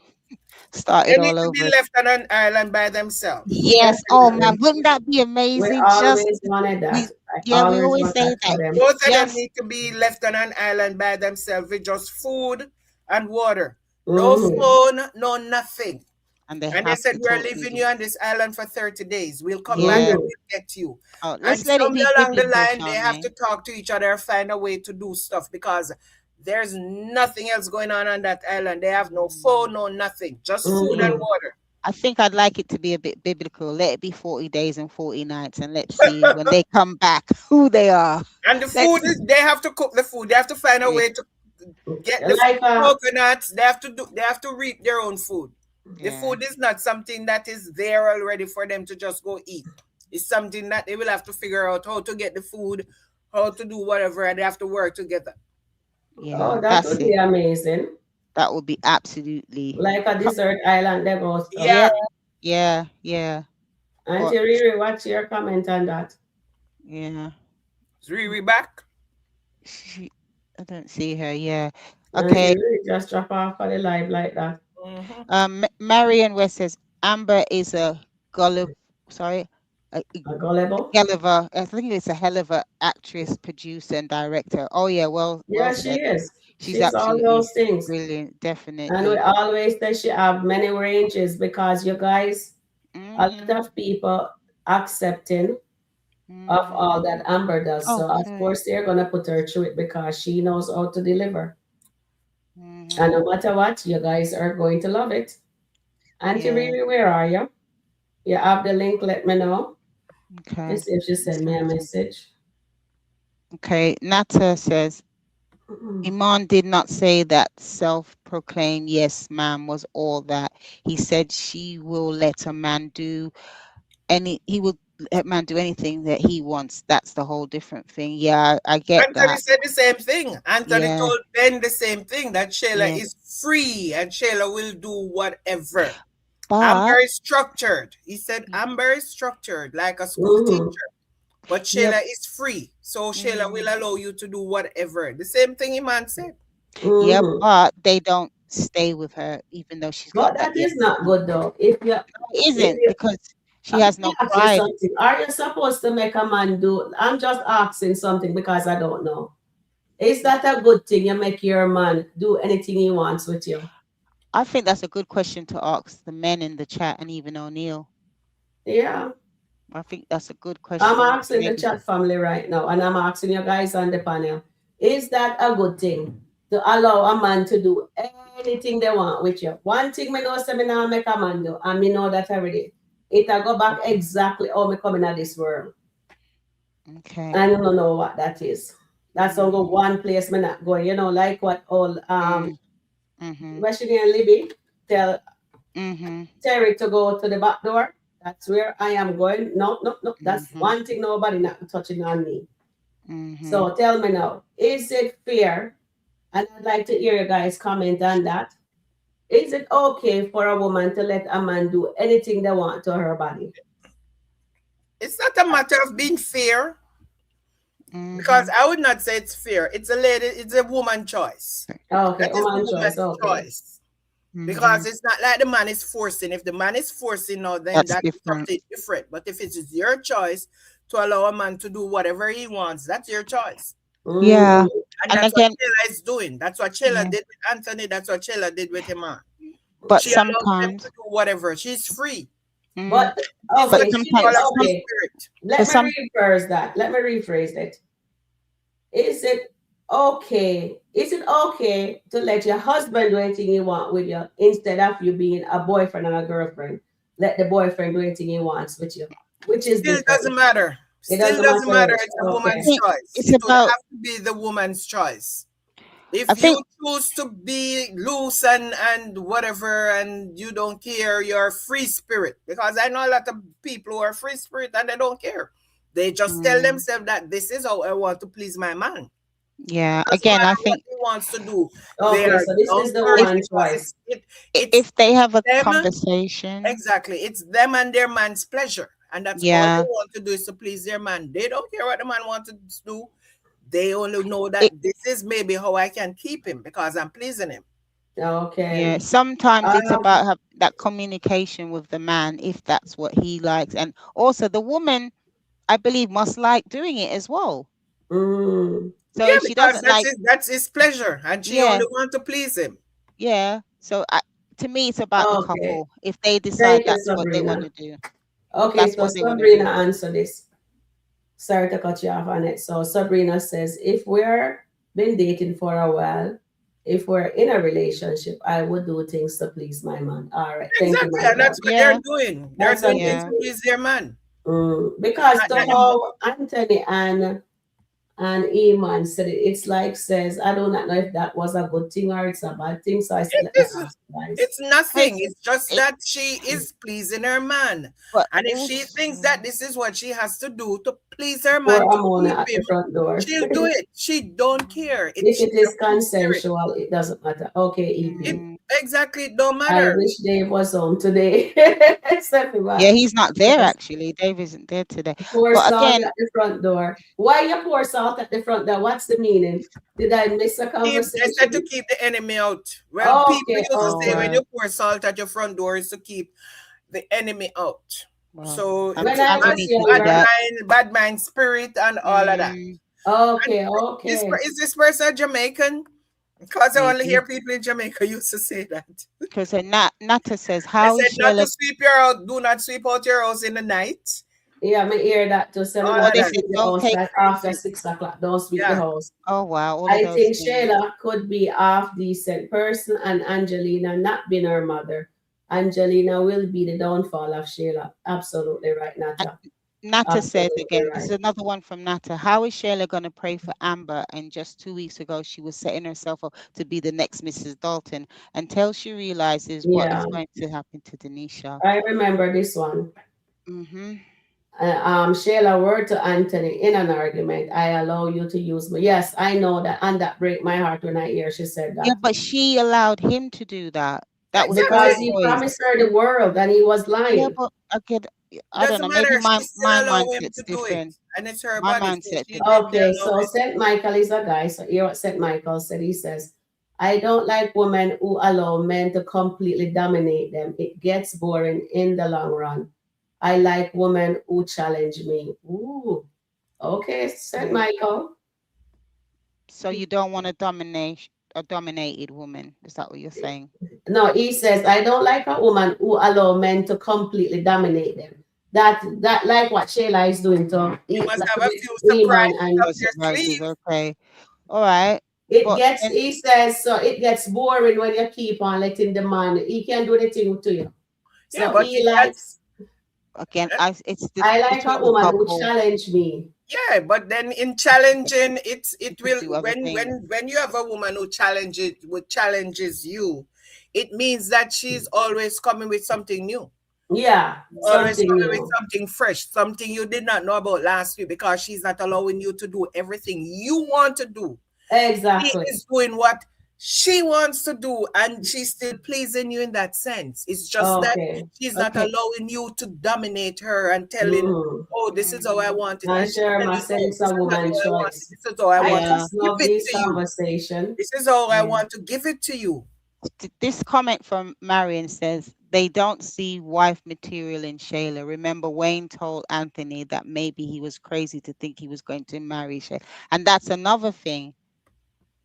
They started need all to be over. left on an island by themselves. Yes. Oh man, Definitely. wouldn't that be We amazing? Just always wanted we, that. I yeah, we always always want say that for that. them. Both of them Just need to be left on an island by themselves with just food and water. No Hmm. phone, no nothing. and they And they have said, to we're talk to each leaving other. you on this island for 30 days. We'll come back Yeah. and Hmm. we'll get you. Oh, And let's let it be somewhere along the biblical, line, they have to Charmaine. talk to each other, find a way to do stuff, because there's nothing else going on that island. They have no phone, Mm. no nothing, just food and Yeah. Hmm. water. I think I'd like it to be a bit biblical. Let it be 40 days and 40 nights, and let's see when they come back who they are. And the food Let's, is, they have to cook the food. They have to find a yeah, way to get the Like coconuts. They have to reap their own food. The yeah, food is not something that is there already for them to just go eat. It's something that they will have to figure out how to get the food, how to do whatever, and they have to work together. yeah. oh, that That's would be it. amazing. That would be absolutely. Like a desert island they go stuff. Yeah, Yeah. yeah, yeah. Or Auntie Riri, what's your comment on that? yeah. Is Riri back? She, I don't see her. Yeah. Auntie Okay. Riri just drop off for the live like that. Hmm. Marion West says Amber is a gulliver. Sorry, a A gullible? hell of a. I think it's a hell of a actress, producer, and director. Oh yeah, well Yeah, she said. is. She's She's all absolutely those things. brilliant. And we Definitely. always say she have many ranges because you guys, a lot Mhm. of people accepting of Mhm. all that Amber does. So of Okay. course they're gonna put her through it because she knows how to deliver. And Mhm. no matter what, you guys are going to love it. Auntie Yeah. Riri, where are you? You have the link, let me know. Okay. Let's see if she Let's sent me a send it. message. Okay. Nata says Mm-mm. Iman did not say that self-proclaimed yes man was all that. He said she will let a man do he will let man do anything that he wants. That's the whole different thing. Yeah, I get Anthony that. said the same thing. Anthony Yeah, told Ben the same thing, that Shayla yeah. is free and Shayla will do whatever. Amber But is structured. He said Amber is structured like a school Mm-hmm. teacher, but yeah, Shayla is free. So Shayla will mm, allow you to do whatever. The same thing Iman said. yeah, Mm-hmm. but they don't stay with her even though she's got But that that yes is not man. good though. It If isn't you because she let has me no ask you pride. something. Are you supposed to make a man do? I'm just asking something because I don't know. Is that a good thing? You make your man do anything he wants with you? I think that's a good question to ask the men in the chat and even O'Neill. Yeah. I think that's a good I'm question to asking the maybe. chat family right now, and I'm asking you guys on the panel. Is that a good thing to allow a man to do anything they want with you? One thing me know say me now make a man do, and me know that already. It'll go back exactly how me coming at this world. Okay. I don't know what that is. That's only Mm-hmm. one place me not going. You know, like what all Mm-hmm. Rashidi and Libby tell Mm-hmm. Terry to go to the back door. That's where I am going. No, no, no. That's Mm-hmm. one thing nobody not touching on me. Mm-hmm. So tell me now, is it fair? And I'd like to hear you guys comment on that. Is it okay for a woman to let a man do anything they want to her body? It's not a matter of being fair, because Mm-hmm. I would not say it's fair. It's a woman choice. Okay, That is the woman choice. woman's Okay. choice. Mm-hmm. Because it's not like the man is forcing. If the man is forcing now, then That's that's different. something different. But if it is your choice to allow a man to do whatever he wants, that's your choice. Yeah. Mm, And And that's what again, Shayla is doing. That's what Shayla yeah. did with Anthony. That's what Shayla did with Iman. But She allows them to sometimes, do whatever. She's free. mm, but She's but what okay, you she did call a sometimes, free okay. spirit. but Let me some, rephrase that. Let me rephrase it. Is it okay? Is it okay to let your husband do anything he want with you instead of you being a boyfriend and a girlfriend? Let the boyfriend do anything he wants with you, which is Still different. doesn't matter. It Still doesn't doesn't matter. matter. It's a I Okay. woman's think choice. it's It would about. have to be the woman's choice. I If you think choose to be loose and whatever, and you don't care, you're a free spirit. Because I know a lot of people who are free spirit and they don't care. They just tell mm, themselves that this is how I want to please my man. yeah. Doesn't Again, I matter what think he wants to do. They Okay, are so this down is the for it if woman because choice. it's if they have a them. conversation, Exactly. It's them and their man's pleasure. And that's all they yeah. want to do is to please their man. They don't care what the man wants to do. They only know It that this is maybe how I can keep him because I'm pleasing him. yeah. Okay. Sometimes it's Um, about that communication with the man if that's what he likes, and also the woman, I believe, must like doing it as well. mm, So Yeah, if she because doesn't like, that's his pleasure. And she yeah, only want to please him. yeah. So to me, it's about the okay. couple. If they decide Thank you, that's what they want Sabrina. to do, Okay, that's so what they want to Sabrina do. answer this. Sorry to cut you off on it. So Sabrina says, if we're been dating for a while, if we're in a relationship, I would do things to please my man. All right. Thank you, Exactly. And Michael. that's what they're Yeah. doing. They're That's a doing big things Yeah. to please their man. It's because not to that Yeah. how Anthony and Iman said it, it's like says, I do not know if that was a good thing or it's a bad thing. So I said, it let me is ask you guys. it's nothing. It's It's just it, that she is pleasing her man. but And if she thinks also, that this is what she has to do to please her Poor man to Amona keep at the him, front door. she'll do it. She don't care. If She's it a is free spirit. consensual, it doesn't matter. Okay, It EP. mm, exactly it don't I matter. wish Dave was home today. Step yeah, back. he's not there actually. Dave isn't there today. Pour But salt again, at the front door. Why you pour salt at the front door? What's the meaning? Did I miss a They said to conversation? keep the enemy out. Well, people Okay, used to oh say when okay. well, you pour salt at your front door is to keep the enemy out. well, So When it's I I'm gonna bad, was need to do that. younger. bad mind spirit and all of that. Mm, And Okay, this okay. is this person Jamaican? Because I only hear maybe people in Jamaica used to say that. because Nata says, They "How is said not to Shayla?" sweep your house, do not sweep out your house in the night. Yeah, me hear that too. So me All Or not of they to that. said, sweep the "Don't house take." like after 6 o'clock. Don't sweep the Yeah. house. Oh wow, all of I those think things. Shayla could be half decent person and Angelina not being her mother. Angelina will be the downfall of Shayla. Absolutely right, Nata. Nata said Absolutely again, this is right. another one from Nata. How is Shayla going to pray for Amber? And just 2 weeks ago, she was setting herself up to be the next Mrs. Dalton until she realizes what is Yeah, going to happen to Denisha. I remember this one. Mm-hmm. Shayla word to Anthony in an argument. I allow you to use me. Yes, I know that, and that break my heart when I hear she said Yeah, that but she allowed him to do that. That was her because Exactly. he promised choice. her the world and he was Yeah, lying. but I could, I don't Doesn't know. Maybe matter. my She still my allow him mindset's to do it. different. And it's her My body. So mindset she different. did Okay, allow so him to St. do it. Michael is a guy. So hear what St. Michael said. He says, I don't like women who allow men to completely dominate them. It gets boring in the long run. I like women who challenge me. Ooh, okay, St. Okay. Michael. So you don't want a dominated woman. Is that what you're saying? No, he says, I don't like a woman who allow men to completely dominate them. That like what Shayla is doing to You must like have a with few Iman surprises and up Or your surprises. sleeve. Okay. All right. it But gets then he says so it gets boring when you keep on letting the man he can do anything to you. Yeah, So but he likes again, uh, it's I like a between the woman who couple. challenge me. yeah, but then in challenging She it could will do other things. when you have a woman who challenges you, it means that she's always coming with something new. Yeah, Always something coming with new. something fresh, something you did not know about last week because she's not allowing you to do everything you want to do. She Exactly. is doing what she wants to do and she's still pleasing you in that sense. It's just that Okay. she's not Okay. allowing you to dominate her and telling, Mm. oh, this is how I Mm, want it. And And she Sherma telling, said no, it's this a is not woman how I want it. choice. This is how I I want to yeah. just give love it this to you. conversation. This is how I Yeah. want to give it to you. This comment from Marion says they don't see wife material in Shayla. Remember, Wayne told Anthony that maybe he was crazy to think he was going to marry Shayla. And that's another thing.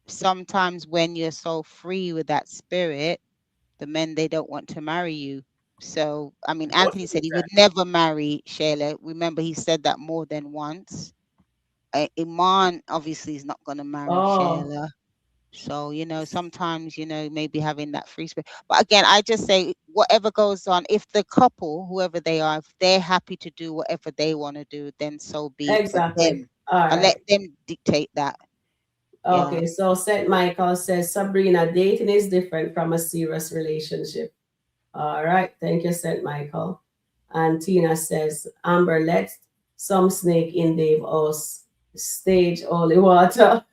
Sometimes when you're so free with that spirit, the men they don't want to marry you. So I mean, Most Anthony of the said he would time. never marry Shayla. Remember, he said that more than once. Iman obviously is not going to marry Oh, Shayla. So, sometimes, maybe having that free space. But again, I just say whatever goes on, if the couple, whoever they are, if they're happy to do whatever they want to do, then so be it for Exactly. them. All And let right. them dictate that. Yeah. Okay, so St. Michael says, Sabrina, dating is different from a serious relationship. All right, thank you, St. Michael. And Tina says, Amber, let some snake in Dave house. Stage holy water.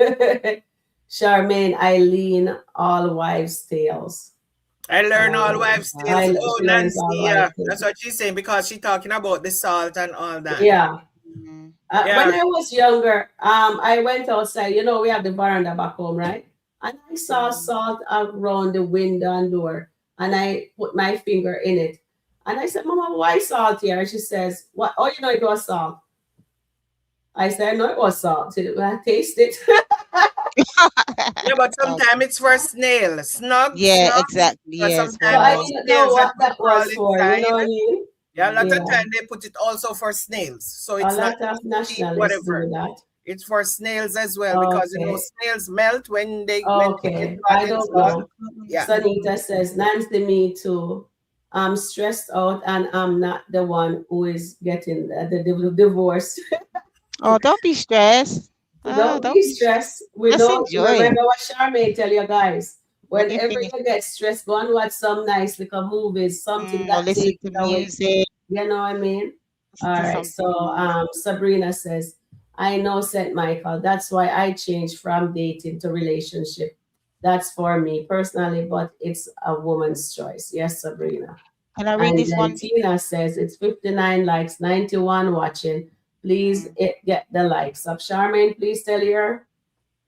Charmaine, Eileen, all wives' tales. I learn all Um, wives' Wow. tales. she Oh, learns all Nancy, wives' yeah. tales. That's what she's saying because she's talking about the salt and all that. Yeah. Mm. When Yeah. I was younger, I went outside. We have the veranda back home, right? And I saw Mm. salt around the window and door, and I put my finger in it. And I said, Mama, why salt here? And she says, What? Oh, it was salt. I said, I know it was salt. She said, "Well, I taste it." Yeah, but Oh, sometimes it's for snail. yeah, Snug. exactly. Because Yes, So sometimes I well, those didn't know snails that what will that crawl was for. You know inside. what I mean? Yeah, a lot of Yeah. time they put it also for snails. So A it's not lot of just to keep nationalists whatever. do that. It's for snails as well because Okay. snails melt when they get Okay. caught I in don't salt. know. Yeah. Sanita says, Nancy, me too. I'm stressed out and I'm not the one who is getting the divorce. oh, don't be stressed. Don't Don't be be. stressed. We Just know, enjoy remember what Charmaine tell you guys. when you Whenever finish. you get stressed, go and watch some nice little movies, something Or that listen takes to it away. music. You know what I mean? Listen All to right. So something nice. Sabrina says, I know St. Michael. That's why I changed from dating to relationship. That's for me personally, but it's a woman's choice. Yes, Sabrina. Can I read And this then one? Tina says it's 59 likes, 91 watching. Please Mm. get the likes up. Charmaine, please tell your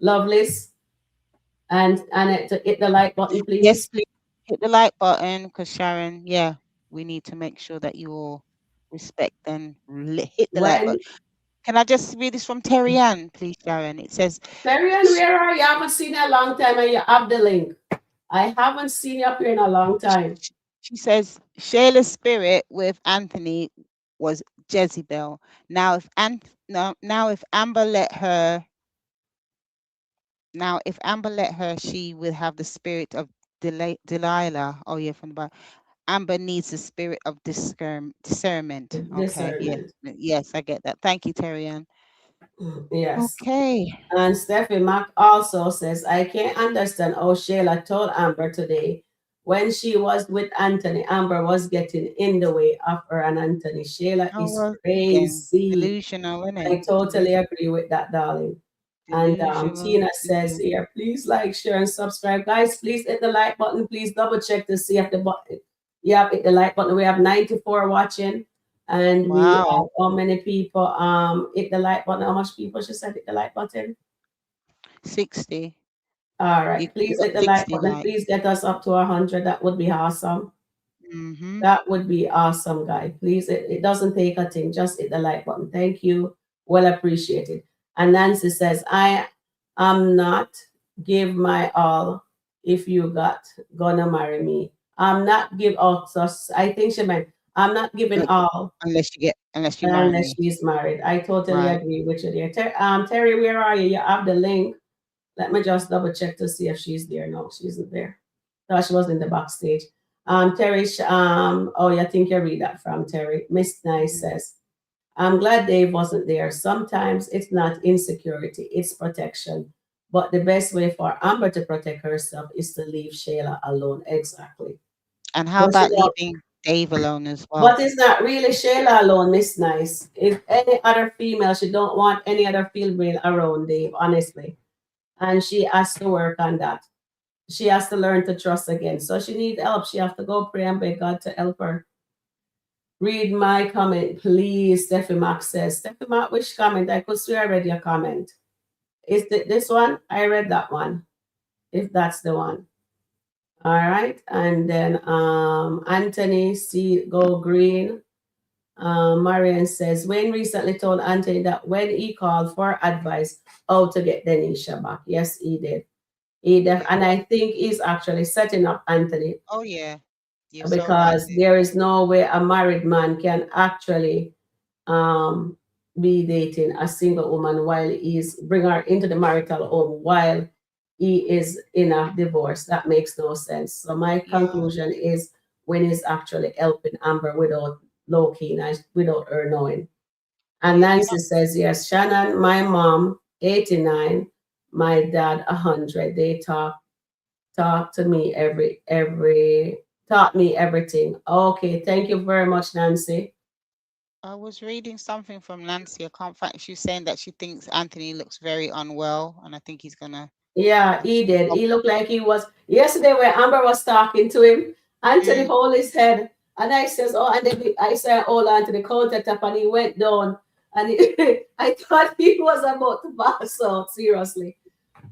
lovelies and it to hit the like button, Yes, please. please hit the like button because Sharon, yeah, we need to make sure that you all respect and hit the like When button. Can I just read this from Terry Ann, please, Sharon? It says, Marian, sh- where are you? I haven't seen you a long time and you have the link. I haven't seen you up here in a long time. sh- she says, Shayla's spirit with Anthony was Jezebel. Now if Amber let her, she would have the spirit of Delilah. Oh yeah, from the Bible. Amber needs the spirit of discernment. Okay, yes, Discernment. yes, I get that. Thank you, Terry Ann. Yes. Okay. And Steffi Mack also says, I can't understand how Shayla told Amber today when she was with Anthony, Amber was getting in the way of her and Anthony. Shayla Oh is well, again, crazy. delusional, isn't it? I totally agree with that, darling. And Delusional. Tina says here, please like, share, and subscribe. Guys, please hit the like button. Please double check to see if the button, yeah, hit the like button. We have 94 watching. And we have Wow. how many people hit the like button? How much people she said hit the like button? 60. All You right. Please got hit the like 60 button. likes. Please get us up to 100. That would be awesome. Mm-hmm. That would be awesome, guy. Please, it doesn't take a thing. Just hit the like button. Thank you. Well appreciated. And Nancy says, I am not give my all if you got gonna marry me. I'm not give all. So I think she meant I'm not giving Like, all unless you marry unless me. she's married. I totally Right. agree with you there. Terry, where are you? You have the link. Let me just double check to see if she's there. No, she isn't there. No, she was in the backstage. Terry, oh, yeah, I think you read that from Terry. Miss Nice Mm. says, I'm glad Dave wasn't there. Sometimes it's not insecurity, it's protection. But the best way for Amber to protect herself is to leave Shayla alone. Exactly. And how But she about don't, leaving Dave alone as but well? it's not really Shayla alone, Miss Nice. If any other female, she don't want any other female around Dave, honestly. And she has to work on that. She has to learn to trust again. So she needs help. She has to go pray and beg God to help her. Read my comment, please. Steffi Mack says. Steffi Mack, which comment? I could swear I read your comment. Is it this one? I read that one. If that's the one. All right. And then Anthony C Go Green. Marian says Wayne recently told Anthony that when he called for advice how to get Denisha back. Yes, he did. And I think he's actually setting up Anthony Oh yeah. You're so right because there. there is no way a married man can actually um, be dating a single woman while he's bring her into the marital home while he is in a divorce. That makes no sense. So my Yeah. conclusion is Wayne is actually helping Amber without low key, without her knowing. And Yeah. Nancy says, yes, Shannon, my mom, 89, my dad, 100. They talk to me taught me everything. Okay, thank you very much, Nancy. I was reading something from Nancy. I can't find. She's saying that she thinks Anthony looks very unwell, and I think he's gonna. Yeah, Have he some did. He problems. looked like he was yesterday when Amber was talking to him. Anthony Mm. hold his head, and I says, "Oh," and then I said, "Hold on to the countertop," and he went down, and I thought he was about to pass out seriously.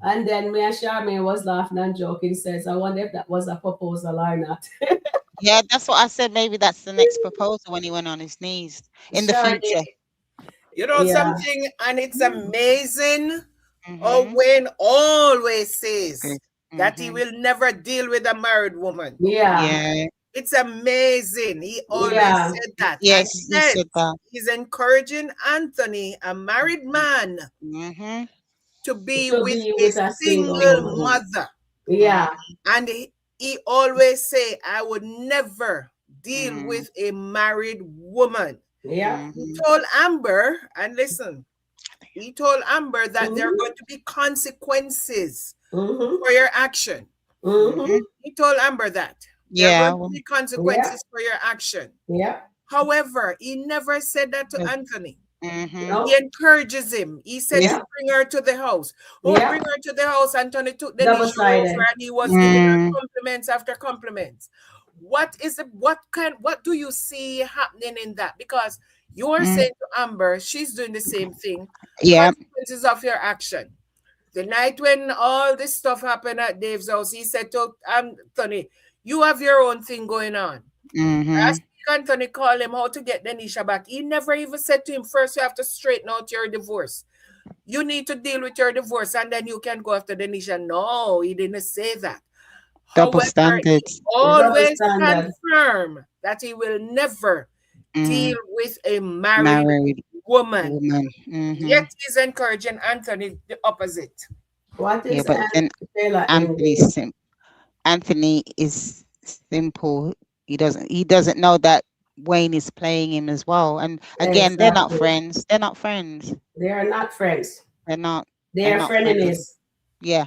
And then me and Charmaine was laughing and joking. Says, "I wonder if that was a proposal or not." Yeah, that's what I said. Maybe that's the next proposal when he went on his knees in the Sure did. future. You know Yeah. something, and it's amazing how Mhm. Wayne always says Good. that he Mhm. will never deal with a married woman. Yeah. Yeah. It's amazing. He always Yeah. said that. And Yes, he yet, said that. he's encouraging Anthony, a married man, Mhm. to be To with be a with a single single woman. mother. Yeah. Mhm. And he always say, I would never deal Mhm. with a married woman. Yeah. He Mhm. told Amber, and listen, he told Amber that there are Mm-hmm. going to be consequences Mm-hmm. for your action. Mm-hmm. Mhm. He told Amber that there are Yeah. going to Well, be Yeah. consequences for your action. Yeah. However, he never said that to Anthony. mhm. He No. encourages him. He said to Yeah. bring her to the house. Oh, Yeah. bring her to the house. Anthony took Double Denisha over sided. and he was giving her Mm. compliments after compliments. What do you see happening in that? Because you're Mm. saying to Amber, she's doing the same thing. Yeah. Consequences of your action. The night when all this stuff happened at Dave's house, he said to Anthony, you have your own thing going on. Mhm. Ask Anthony call him how to get Denisha back. He never even said to him, first you have to straighten out your divorce. You need to deal with your divorce and then you can go after Denisha. No, he didn't say that. Double However, he standards. Double always standard. confirmed that he will never deal Mm. with a married Married woman. woman. Yet Mhm. he's encouraging Anthony the opposite. What Yeah, is but then Shayla Endgame? Anthony's Anthony is simple. He doesn't know that Wayne is playing him as well. And again, they're not Exactly. friends. They're not friends. They are not friends. They're not. They They're are not friends. frenemies Yeah.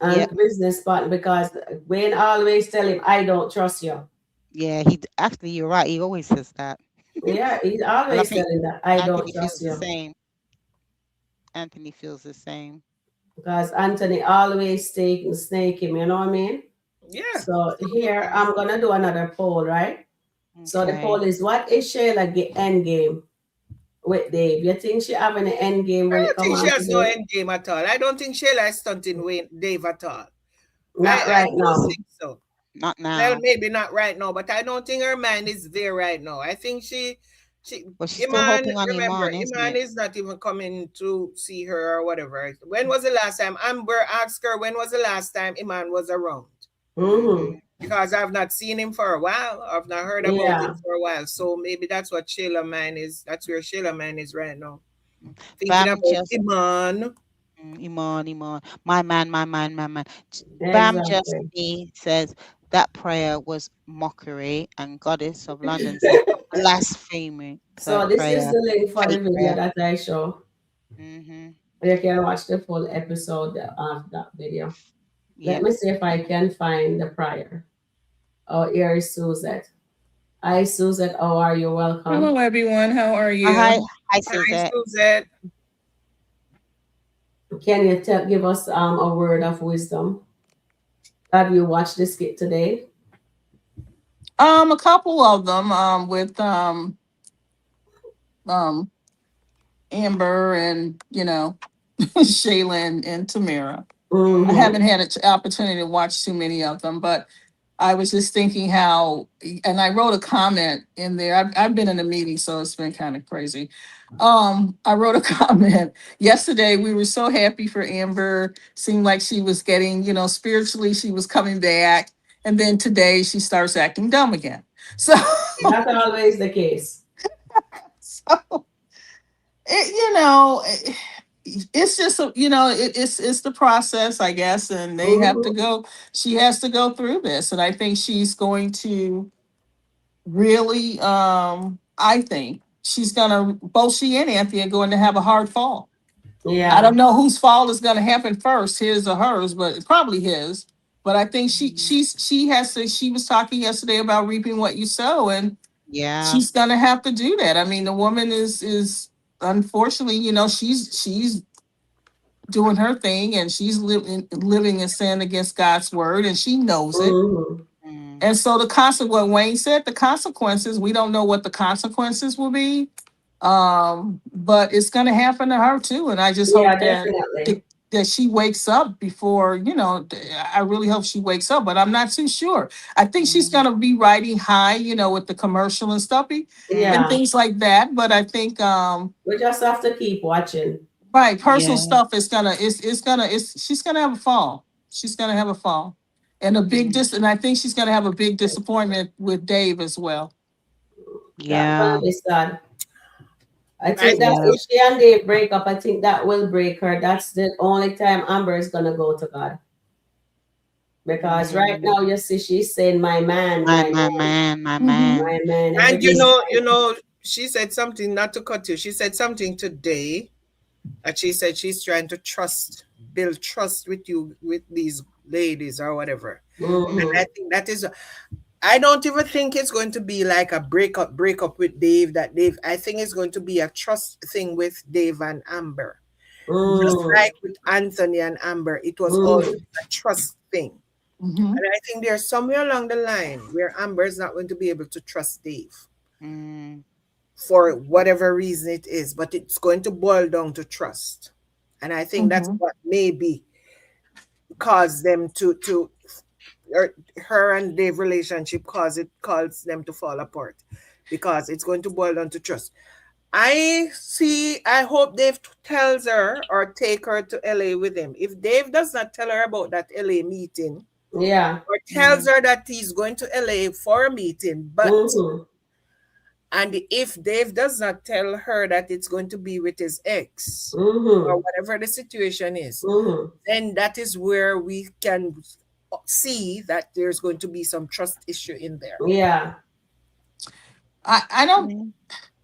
and Yep. business partner because Wayne always tell him, I don't trust you. Yeah. Actually, you're right. He always says that. Yeah, he's And I always think telling that, I don't Anthony trust feels the you. same. Anthony feels the same. Because Anthony always snake him, you know what I mean? Yeah. So here I'm gonna do another poll, right? So the Okay. poll is what is Shayla end game with Dave? You think she having an end game I when it don't come think she on to has no Dave? end game at all. I don't think Shayla is stunting Wayne Dave at all. Not I right don't now. think so. Not Well, now. maybe not right now, but I don't think her mind is there right now. I think she But she's still Iman, hoping on remember, Iman, isn't Iman it? is not even coming to see her or whatever. When was the last time Amber asked her when was the last time Iman was around? Mm-hmm. Mm-hmm. Because I've not seen him for a while. I've not heard about him Yeah. for a while. So maybe that's what Shayla man is. That's where Shayla man is right now. Thinking Bam about just Iman. Iman. My man, my man, my man. Bam just Exactly. me says that prayer was mockery, and Goddess of London says blasphemy. So That this is prayer, the link for the fake video prayer. that I show. Mm-hmm. You can watch the full episode of that video. Let Yep. me see if I can find the prior. Oh, here is Suzette. Hi, Suzette. How are you? Hello, Welcome. everyone. How are Hi, you? hi, Hi, Suzette. Suzette. Can you give us a word of wisdom? Have you watched the skit today? A couple of them, with um, Amber and Shayla and Tamara. I Mm-hmm. haven't had an opportunity to watch too many of them, but I was just thinking how, and I wrote a comment in there. I've been in a meeting, so it's been kind of crazy. I wrote a comment yesterday. We were so happy for Amber. Seemed like she was getting, spiritually, she was coming back. And then today she starts acting dumb again. So, That's always the case. so it, you know, it's just it's the process, I guess, and they have to Mm-hmm. go. She has to go through this, and I think she's going to really. I think she's gonna, both she and Anthony are going to have a hard fall. I Yeah. don't know whose fall is going to happen first, his or hers, but it's probably his. But I think she has to. She was talking yesterday about reaping what you sow, and Yeah. she's going to have to do that. I mean, the woman is unfortunately, she's doing her thing, and she's living in sin against God's word, and she knows it. Mm-hmm. Mm. And so the consequence, what Wayne said, the consequences, we don't know what the consequences will be. But it's going to happen to her too. And I just Yeah, hope that definitely. that that she wakes up before, I really hope she wakes up, but I'm not too sure. I think she's Mm. going to be riding high, with the commercial and stuff and Yeah. Mm. things like that. But I think, We just have to keep watching. right, personal Yeah. stuff is gonna, she's gonna have a fall. She's gonna have a fall. And a big Mm. and I think she's gonna have a big disappointment with Dave as well. That's gonna Yeah. be sad. I I think that Yeah. if she and Dave break up, I think that will break her. That's the only time Amber is gonna go to God. Because right Mm. now you see she's saying my man, My my my man, man, my Mm-hmm. my man. man and every day. she said something, not to cut you. She said something today that she said she's trying to build trust with you, with these ladies or whatever. Mhm. And Mm-hmm. I think that is, I don't even think it's going to be like a breakup with Dave. That Dave, I think it's going to be a trust thing with Dave and Amber. Just Mm-hmm. like with Anthony and Amber, it was always Mm-hmm. a trust thing. Mm-hmm. And I think there's somewhere along the line where Amber is not going to be able to trust Dave Mm. for whatever reason it is, but it's going to boil down to trust. And I think that's Mm-hmm. what maybe caused them to or her and Dave relationship calls them to fall apart, because it's going to boil down to trust. I hope Dave tells her or take her to LA with him. If Dave does not tell her about that LA meeting, Yeah. or tells Mm. her that he's going to LA for a meeting, but Mm-hmm. and if Dave does not tell her that it's going to be with his ex, or Mm-hmm. whatever the situation is, Mm-hmm. then that is where we can see that there's going to be some trust issue in there. Yeah. I don't Mm.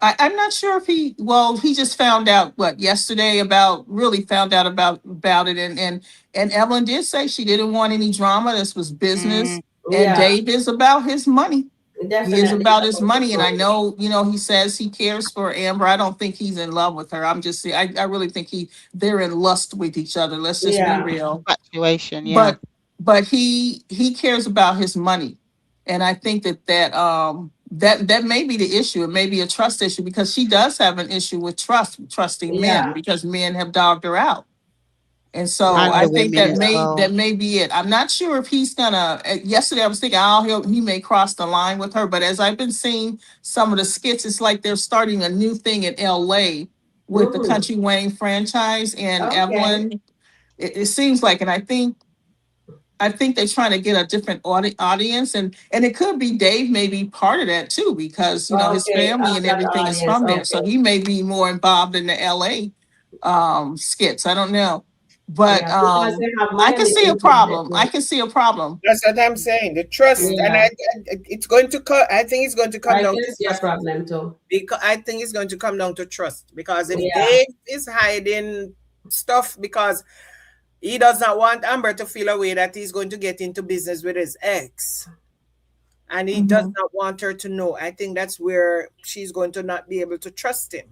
I'm not sure if he just found out yesterday, about really found out about it, and Evelyn did say she didn't want any drama. This was business, Mm. and Yeah. Dave is about his money. He is Definitely about his about his money, and I money. know, he says he cares for Amber. I don't think he's in love with her. I really think they're in lust with each other. Let's just be Yeah. real. Infatuation, yeah. But he cares about his money, and I think that may be the issue. It may be a trust issue, because she does have an issue with trusting men, Yeah. because men have dogged her out. And so And I the think women that as may well. that may be it. I'm not sure if he's gonna. Yesterday I was thinking, he may cross the line with her, but as I've been seeing some of the skits, it's like they're starting a new thing in L.A. with the Mm-hmm. Country Wayne franchise, and Okay. Evelyn. It seems like, and I think they're trying to get a different audience, and it could be Dave may be part of that too, because his Okay. family and That everything is audience. from there, so Okay. he may be more involved in the L.A. Skits. I don't know, but Yeah. Because they have I can Miami see a into it problem. I too. can see a problem. That's what I'm saying. The trust, and Yeah. it's going to I think it's going to come I down can to see a trust. problem too. Because I think it's going to come down to trust. Because if Yeah. Dave is hiding stuff because he does not want Amber to feel a way that he's going to get into business with his ex, and he does Hmm. not want her to know, I think that's where she's going to not be able to trust him.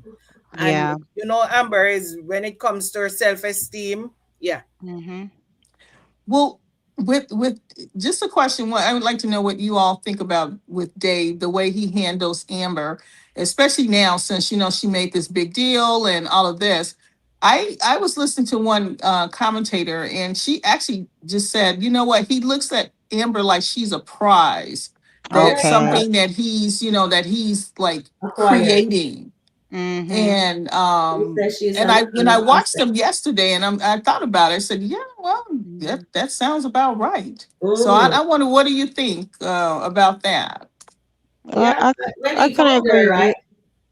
And Yeah. Amber is, when it comes to her self-esteem, yeah. Mhm. Well, with just a question, what I would like to know what you all think about with Dave, the way he handles Amber, especially now since she made this big deal and all of this. I was listening to one commentator, and she actually just said, you know what, he looks at Amber like she's a prize, that Yeah. Okay. something that he's like Acquired. creating. Mhm. And He says she's and an I when I watched asset. them yesterday, and I thought about it, I said, yeah, well, that Mhm. that sounds about right. So Mm-hmm. I wonder, what do you think about that? Yeah. I When I he kind of told agree her, with right,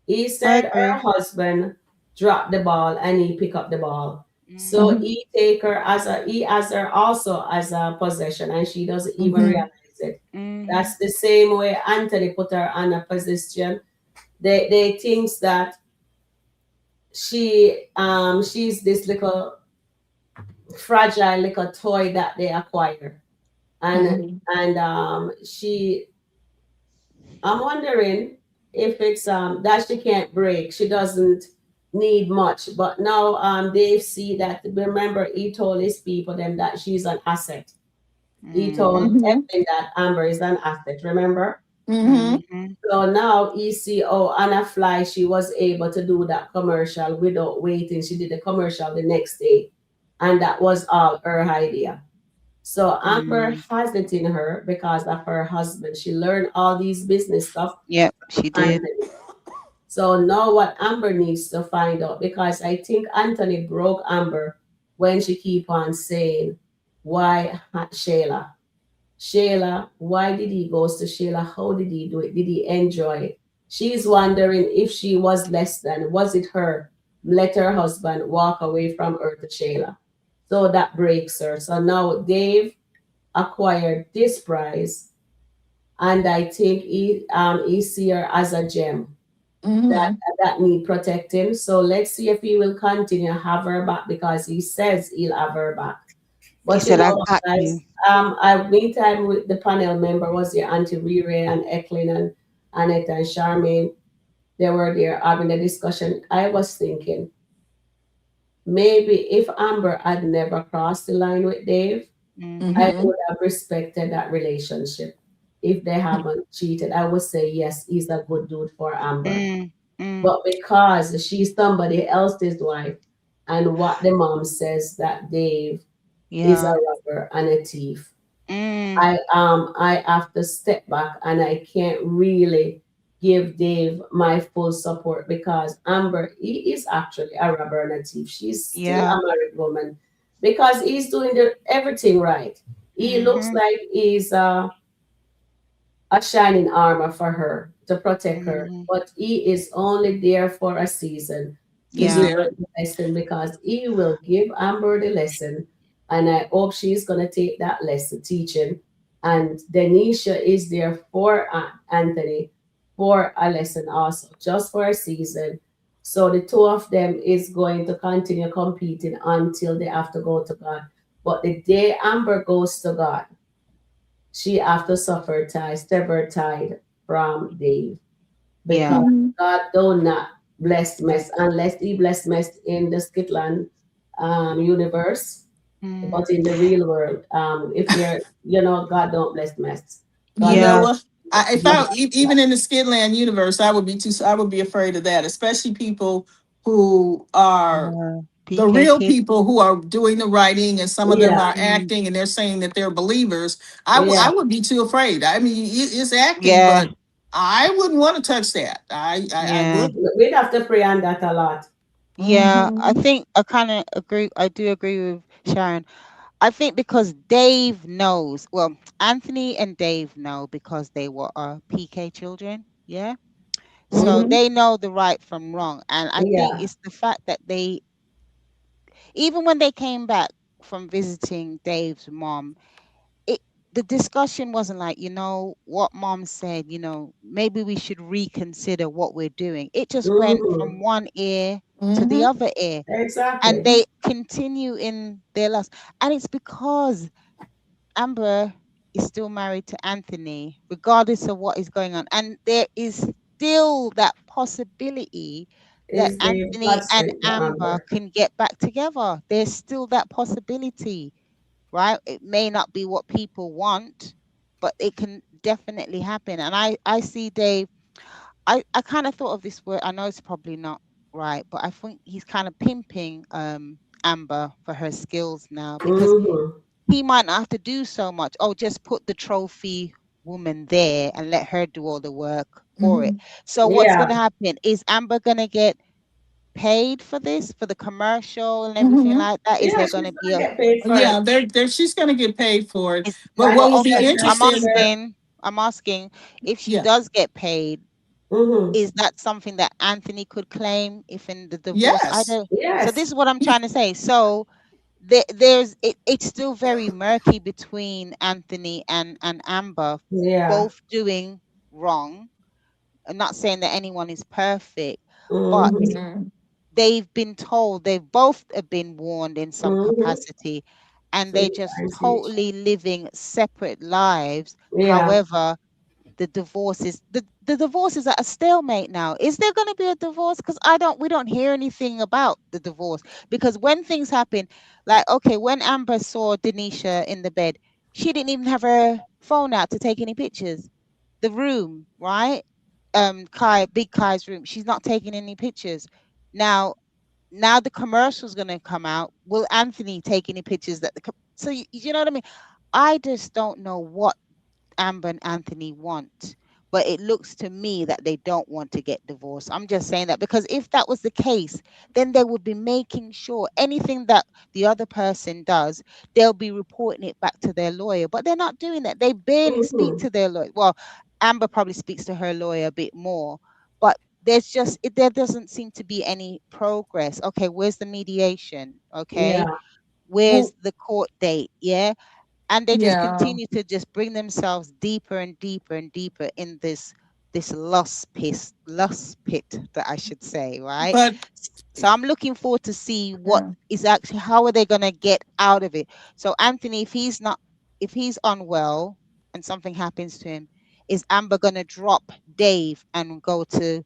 you. he I said her agree. husband drop the ball and he pick up the ball. So Mhm. Mhm. he take her as a he has her also as a possession and she doesn't even Mhm. realize it. Mhm. That's the same way Anthony put her on a position. They thinks that she's this little fragile little toy that they acquire. And Mhm. she I'm wondering if it's that she can't break. She doesn't need much. But now they see that remember he told his people them that she's an asset. He told Mhm. Mhm. Evelyn that Amber is an asset, remember? Mm-hmm. Mhm. So now he see oh Anna Fly, she was able to do that commercial without waiting. She did the commercial the next day. And that was all her idea. So Amber Mhm. has it in her because of her husband. She learned all these business stuff Yep, she from did. Anthony. So now what Amber needs to find out because I think Anthony broke Amber when she keep on saying, "Why Shayla? Shayla, why did he go to Shayla? How did he do it? Did he enjoy it?" She's wondering if she was less than. Was it her? Let her husband walk away from her to Shayla. So that breaks her. So now Dave acquired this prize, and I think he see her as a gem that Mm-hmm. that need protecting. So let's see if he will continue to have her back because he says he'll have her back. He But you said, know "I what, got you." guys? I meantime with the panel member was your Auntie Riri and Eklin and Annette and Charmaine. They were there having a discussion. I was thinking maybe if Amber had never crossed the line with Dave, I Mhm. Mm-hmm. would have respected that relationship. If they haven't cheated, I would say yes, he's a good dude for Amber. Mm. Mm. But because she's somebody else's wife, and what the mom says that Dave is a Yeah. robber and a thief, Mm. I have to step back and I can't really give Dave my full support because Amber he is actually a robber and a thief. She's still Yeah. a married woman because he's doing everything right. He looks Mhm. like he's a shining armor for her to protect her, Mhm. but he is only there for a season to He's give Yeah. her there. the lesson because he will give Amber the lesson, and I hope she's gonna take that lesson teaching. And Denisha is there for Anthony for a lesson also, just for a season. So the two of them is going to continue competing until they have to go to God. But the day Amber goes to God, she after suffer tide, severed tide from Dave Yeah. because Mhm. God do not bless mess unless he bless mess in the Skitland universe, Mm. but in the real world, if they're God don't bless mess. You God know Yeah. what? If bless. even in the Skidland universe, I would be too. I would be afraid of that, especially people who are Yeah. the PK real kid. people who are doing the writing, and some of them Yeah, are Mm. acting, and they're saying that they're believers. yeah. I would be too afraid. I mean, it's acting, Yeah. but I wouldn't want to touch that. I Yeah. wouldn't. We'd have to pray on that a lot. Yeah. I Mm-hmm. think I kind of agree. I do agree with Sharon. I think because Dave knows, well, Anthony and Dave know because they were PK children. Yeah. So Hmm. Mhm. they know the right from wrong. And I think Yeah. it's the fact that they, even when they came back from visiting Dave's mom, it, the discussion wasn't like, what mom said, maybe we should reconsider what we're doing. It just went Hmm. from one ear to the Mm-hmm. other ear. And Exactly. they continue in their lust. And it's because Amber is still married to Anthony, regardless of what is going on. And there is still that possibility that Is Dave Anthony and Godfrey to Amber Amber? can get back together. There's still that possibility, right? It may not be what people want, but it can definitely happen. And I see Dave, I kind of thought of this word, I know it's probably not right, but I think he's kind of pimping Amber for her skills now because Hmm. he might not have to do so much. Oh, just put the trophy woman there and let her do all the work for it. Mm-hmm. So what's going Yeah. to happen? Is Amber going to get paid for this, for the commercial and everything Mm-hmm. like that? Is Yeah, there she's going to be gonna a get paid for Yeah, it. she's going to get paid for it. is But And what he will be said I'm her interesting, sister, asking if she yeah. does get paid, Mm-hmm. Is that something that Anthony could claim if in the divorce? I Yes. don't. So Yes. this is what I'm trying to say. So it's still very murky between Anthony and Amber, Yeah. both doing wrong. I'm not saying that anyone is perfect, but Mm-hmm. Mhm. they've been told, they've both have been warned in some Mm-hmm. capacity, and So they're many just times each. totally living separate lives. Yeah. However, the divorce is at a stalemate now. Is there going to be a divorce? Because I don't we don't hear anything about the divorce. Because when things happen, like, okay, when Amber saw Denisha in the bed, she didn't even have her phone out to take any pictures. The room, right? Big Kai's room, she's not taking any pictures. Now now the commercial's going to come out. Will Anthony take any pictures that so you know what I mean? I just don't know what Amber and Anthony want. But it looks to me that they don't want to get divorced. I'm just saying that because if that was the case, then they would be making sure anything that the other person does, they'll be reporting it back to their lawyer. But they're not doing that. They barely speak Mm-hmm. to their lawyer. Well, Amber probably speaks to her lawyer a bit more, but there doesn't seem to be any progress. Okay, where's the mediation? Okay, Yeah. where's Well, the court date? Yeah, and they just yeah. continue to just bring themselves deeper and deeper and deeper in this lust pit that I should say, right? But So I'm looking forward to see what yeah. is actually, how are they going to get out of it. So Anthony, if he's unwell and something happens to him, is Amber going to drop Dave and go to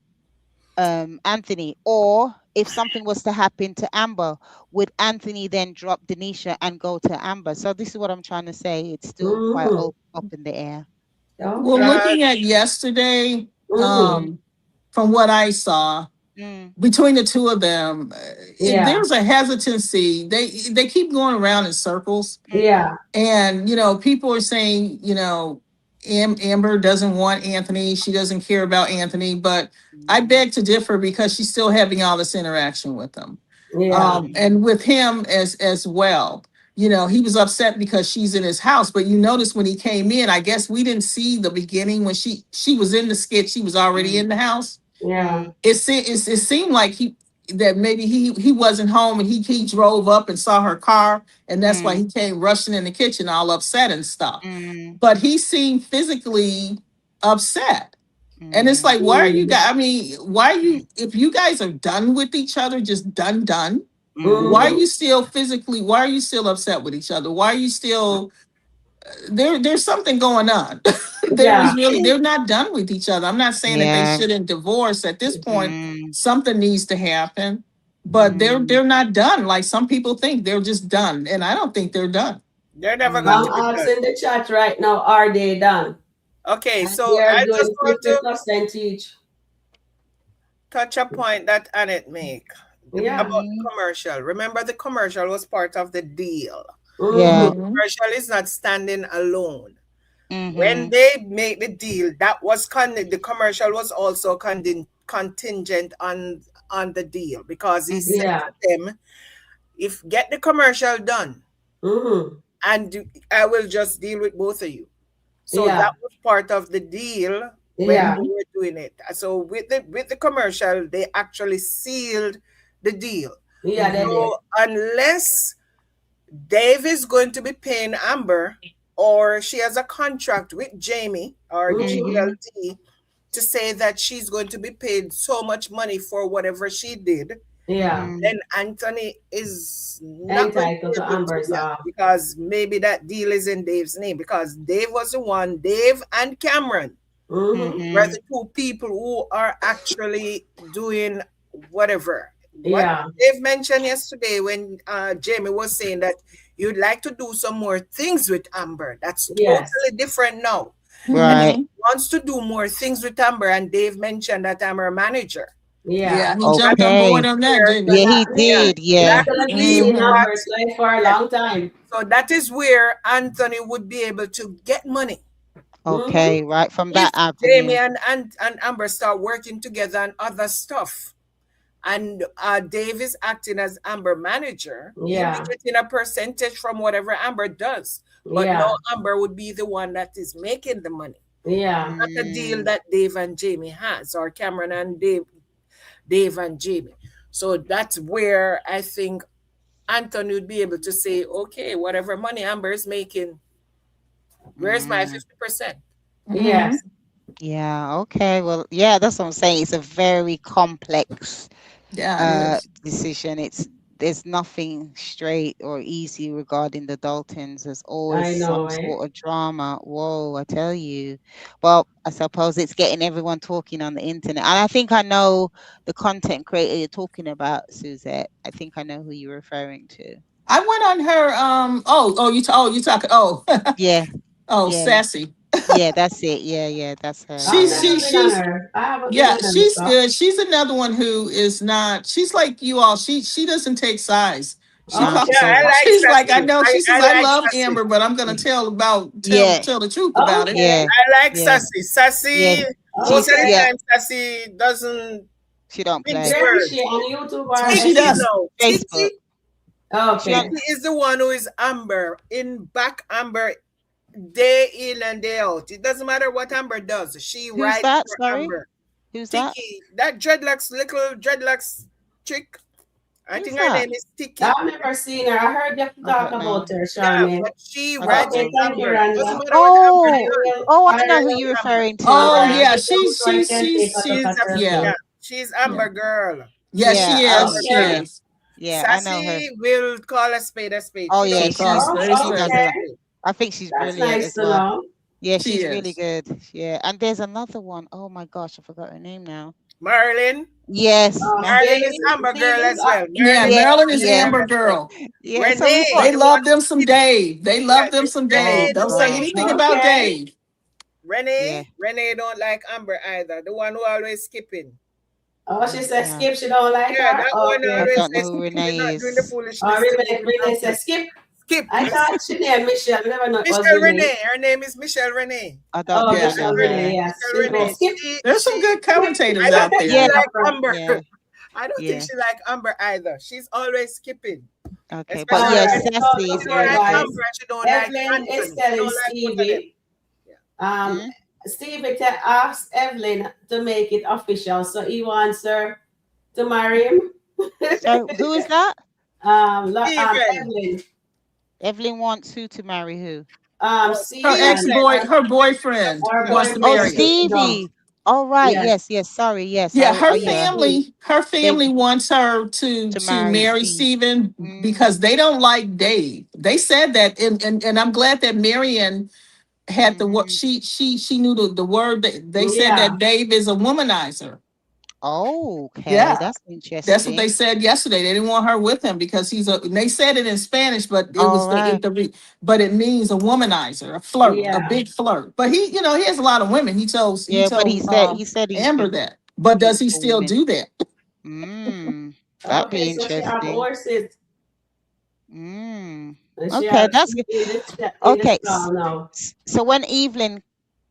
Anthony? Or if something was to happen to Amber, would Anthony then drop Denisha and go to Amber? So this is what I'm trying to say. It's still quite Mm-hmm. up in the air. Well, Okay. Uh, looking at yesterday, Mm-hmm. Mm, um, from what I saw, mm, between the two of them, Yeah. there's a hesitancy. They keep going around in circles, Yeah. mm, and people are saying, Amber doesn't want Anthony. She doesn't care about Anthony. But I mm, beg to differ because she's still having all this interaction with him, Yeah. and with him as well. He was upset because she's in his house. But you notice when he came in, I guess we didn't see the beginning when she was in the skit. She was already mm, in the house. Yeah. mm, It seemed like that maybe he wasn't home, and he drove up and saw her car, and that's why mm, he came rushing in the kitchen all upset and stuff. mm, But he seemed physically upset, and it's mm, like, why are you Mm-hmm. guys, I mean, why are you, if you guys are done with each other, just done, why are mm, Mm-hmm. you still physically, why are you still upset with each other? Why are you still, there's something going on. Yeah. They're not done with each other. I'm not saying that they yeah. shouldn't divorce at this point. Mm, Something needs to happen, but mm, they're not done. Like some people think they're just done, and I don't think they're done. they're never going I'm to mm, be done. asking the chat right now, are they done? Okay, And so they are I just doing want to 50% each. touch a point that Annette make Yeah. about the mm, commercial. Remember, the commercial was part of the deal. yeah. Mm-hmm. Mm-hmm. Commercial is not standing alone. When Mm-hmm. they made the deal, that was the commercial was also contingent on the deal, because he Mm-hmm. said Yeah. to them, if get the commercial done, Mm-hmm. and I will just deal with both of you. So Yeah. that was part of the deal when Yeah. they were doing it. So with the commercial, they actually sealed the deal. Yeah, they Mm-hmm. did. So unless Dave is going to be paying Amber, or she has a contract with Jamie or Mm-hmm. Mm-hmm. GLT to say that she's going to be paid so much money for whatever she did, Yeah. Mm-hmm. then Anthony is not going to Entitled be to able to, Amber's yeah, off. because maybe that deal is in Dave's name, because Dave was the one, Dave and Cameron Mm-hmm. were Mm-hmm. the two people who are actually doing whatever. What Yeah. Dave mentioned yesterday when Jamie was saying that you'd like to do some more things with Amber, that's Yes. totally different now. That Right. he wants to do more things with Amber, and Dave mentioned that I'm her manager. Yeah. Yeah, he That jumped on board Okay. on that, where, didn't Yeah, he? he Yeah. did. He's Yeah. that gonna be is in Mm-hmm. what, Amber's life for a yes. long time. So that is where Anthony would be able to get money. Mm-hmm. Okay. Right. From that If Jamie avenue. and Amber start working together on other stuff, and Dave is acting as Amber manager, he'll be Yeah. getting a percentage from whatever Amber does. But no, Yeah. Amber would be the one that is making the money. Yeah. Not a deal Mm, that Dave and Jamie has, or Cameron and Dave and Jamie. So that's where I think Anthony would be able to say, okay, whatever money Amber is making, where's my mm. 50%? Mm-hmm. Yes. Yeah, okay. Well, yeah, that's what I'm saying. It's a very complex Yeah, it is. decision. There's nothing straight or easy regarding the Daltons. There's always I some know, eh? sort of drama. Whoa, I tell you. Well, I suppose it's getting everyone talking on the internet. And I think I know the content creator you're talking about, Suzette. I think I know who you're referring to. I went on her. You talking? Oh, Yeah, oh, yeah, sassy. yeah, that's it. Yeah, yeah, that's her. I've She's Yeah. never she been on she's her. I haven't been Yeah, on her she's stuff. good. She's another one who is not. She's like you all. She doesn't take sides. She No, she calls. Yeah, I doesn't. like She's like, I Sassy. know. She says, I I like love Sassy. Amber, but I'm gonna Yeah, yeah, tell the truth about it. Okay. yeah, I like yeah, Sassy. yeah. Sassy, most of She's the Okay. yeah. time, Sassy doesn't She don't mince play. Where is she? words. On YouTube or Oh, she Titi, SB? does. no. Facebook. She on. Okay. Titi is the one who is Amber, in back Amber, day in and day out. It doesn't matter what Amber does. She Who's writes that? for Sorry, Amber. who's that? Tiki, that dreadlocks, little dreadlocks chick. I Who's think her that? name is Tiki. I've never seen her. I heard you I talk don't about know. her, Yeah, Charmaine. but she I don't writes Okay, for know. thank you, Amber. Doesn't Randa. matter what Amber Oh, does. oh, I I know who She's you're will, Amber. referring to. Oh Alright, Yeah, I'll yeah, give you so I can take a look She's at a her yeah, yeah. too. She's yeah, Amber girl. yeah. yeah, She I is. know. She Okay. is. Yeah, I know her. Sassy will call a spade a spade. Oh She yeah, don't She care. calls Oh, very she Spade does is a straight. a. okay. spade. I think she's That's brilliant nice as to well. know. Yeah, She she's really is. good. Yeah, and there's another one. Oh my gosh, I forgot her name now. Marilyn. Yes, Marilyn is Stevie, Amber girl Stevie's as well. Yeah, Marilyn yeah, is Marilyn is Amber yeah, girl Amber as well. girl. yeah. So we've got. They Renee, the one love who them some skip. Dave. They Yeah, love them some Oh Dave. Renee, Don't the one say who gosh. anything skip. about okay. Dave. Yeah. Renee don't like Amber either. The one who always skipping. Oh, she Oh said gosh. skip, she don't like Yeah, her? that one I Okay. always don't know says who skip. You're Renee not doing the is. foolishness today with Renee said Amber. skip. Skip. I thought she named Michelle. I never know it was Michelle Renee. Renee. Her name is Michelle Renee. I don't Oh, think I Yeah. know Michelle Renee, her. yes. Michelle She go Renee. skip. There's some good Skip. commentators I don't out think she Yeah, there. like Okay. Amber. yeah, I don't think yeah. she like Amber either. She's always skipping. Okay, but Especially All yeah, when right. So Sassy she is look don't here, really like good. guys. Amber and she don't like Evelyn is Anthony. She telling don't like both of them. Stevie. Um, Hmm? Stevie asked Evelyn to make it official, so he wants her to marry him. So who is that? Steven. Evelyn. Evelyn wants who to marry who? No, Her Stevie ex and Steven. boy, her boyfriend her wants to Oh, boyfriend marry her. Dom. Stevie. All right. Yes, Yes, yes. Sorry. Yes. Yeah, I. Oh, her yeah. Steve. family, her They family wants her to to marry marry Steve. Stephen Mm, because they don't like Dave. They said that, and I'm glad that Marion had the what mm-hmm. she knew the word that they said Yeah, that Dave is a womanizer. Oh, okay. Yeah, That's that's what they interesting. said yesterday. They didn't want her with him because he's a. And they said it in Spanish, but it All was right. but it means a womanizer, a flirt, a yeah. big flirt. But he has a lot of women. He Yeah, but told he said he's Amber good that. But does good he for still women. do that? Mm. That'd Okay, be so she have interesting. horses, Mm. and she Okay, have that's sheep good. in the Okay. stall now. So when Evelyn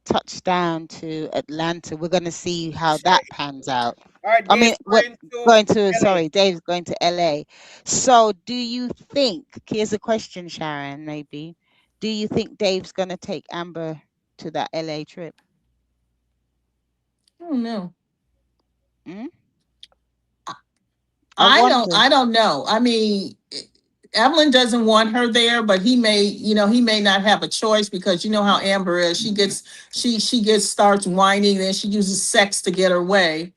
touched down to Atlanta, we're going to see how that pans out. Are I Dave mean, what going to going to, LA? sorry, Dave's going to LA. So do you think, here's a question, Sharon, maybe. Do you think Dave's going to take Amber to that LA trip? I don't know. Mm? I wonder. I don't know. I mean, Evelyn doesn't want her there, but he may not have a choice because you know how Amber is. She gets starts whining, then she uses sex to get her way.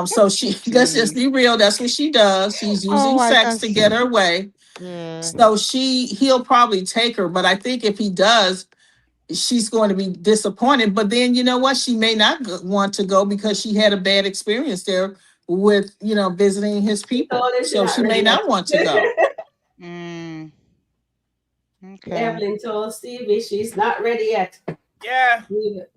So she let's just Jeez. be real. That's what she does. She's Oh using my sex to gosh. get her way. Yeah. So he'll probably take her, but I think if he does, she's going to be disappointed. But then you know what? She may not want to go because she had a bad experience there with visiting his She people. told her she's So not she may ready not want to yet. go. Mm, okay. Evelyn told Stevie she's not ready yet. Yeah.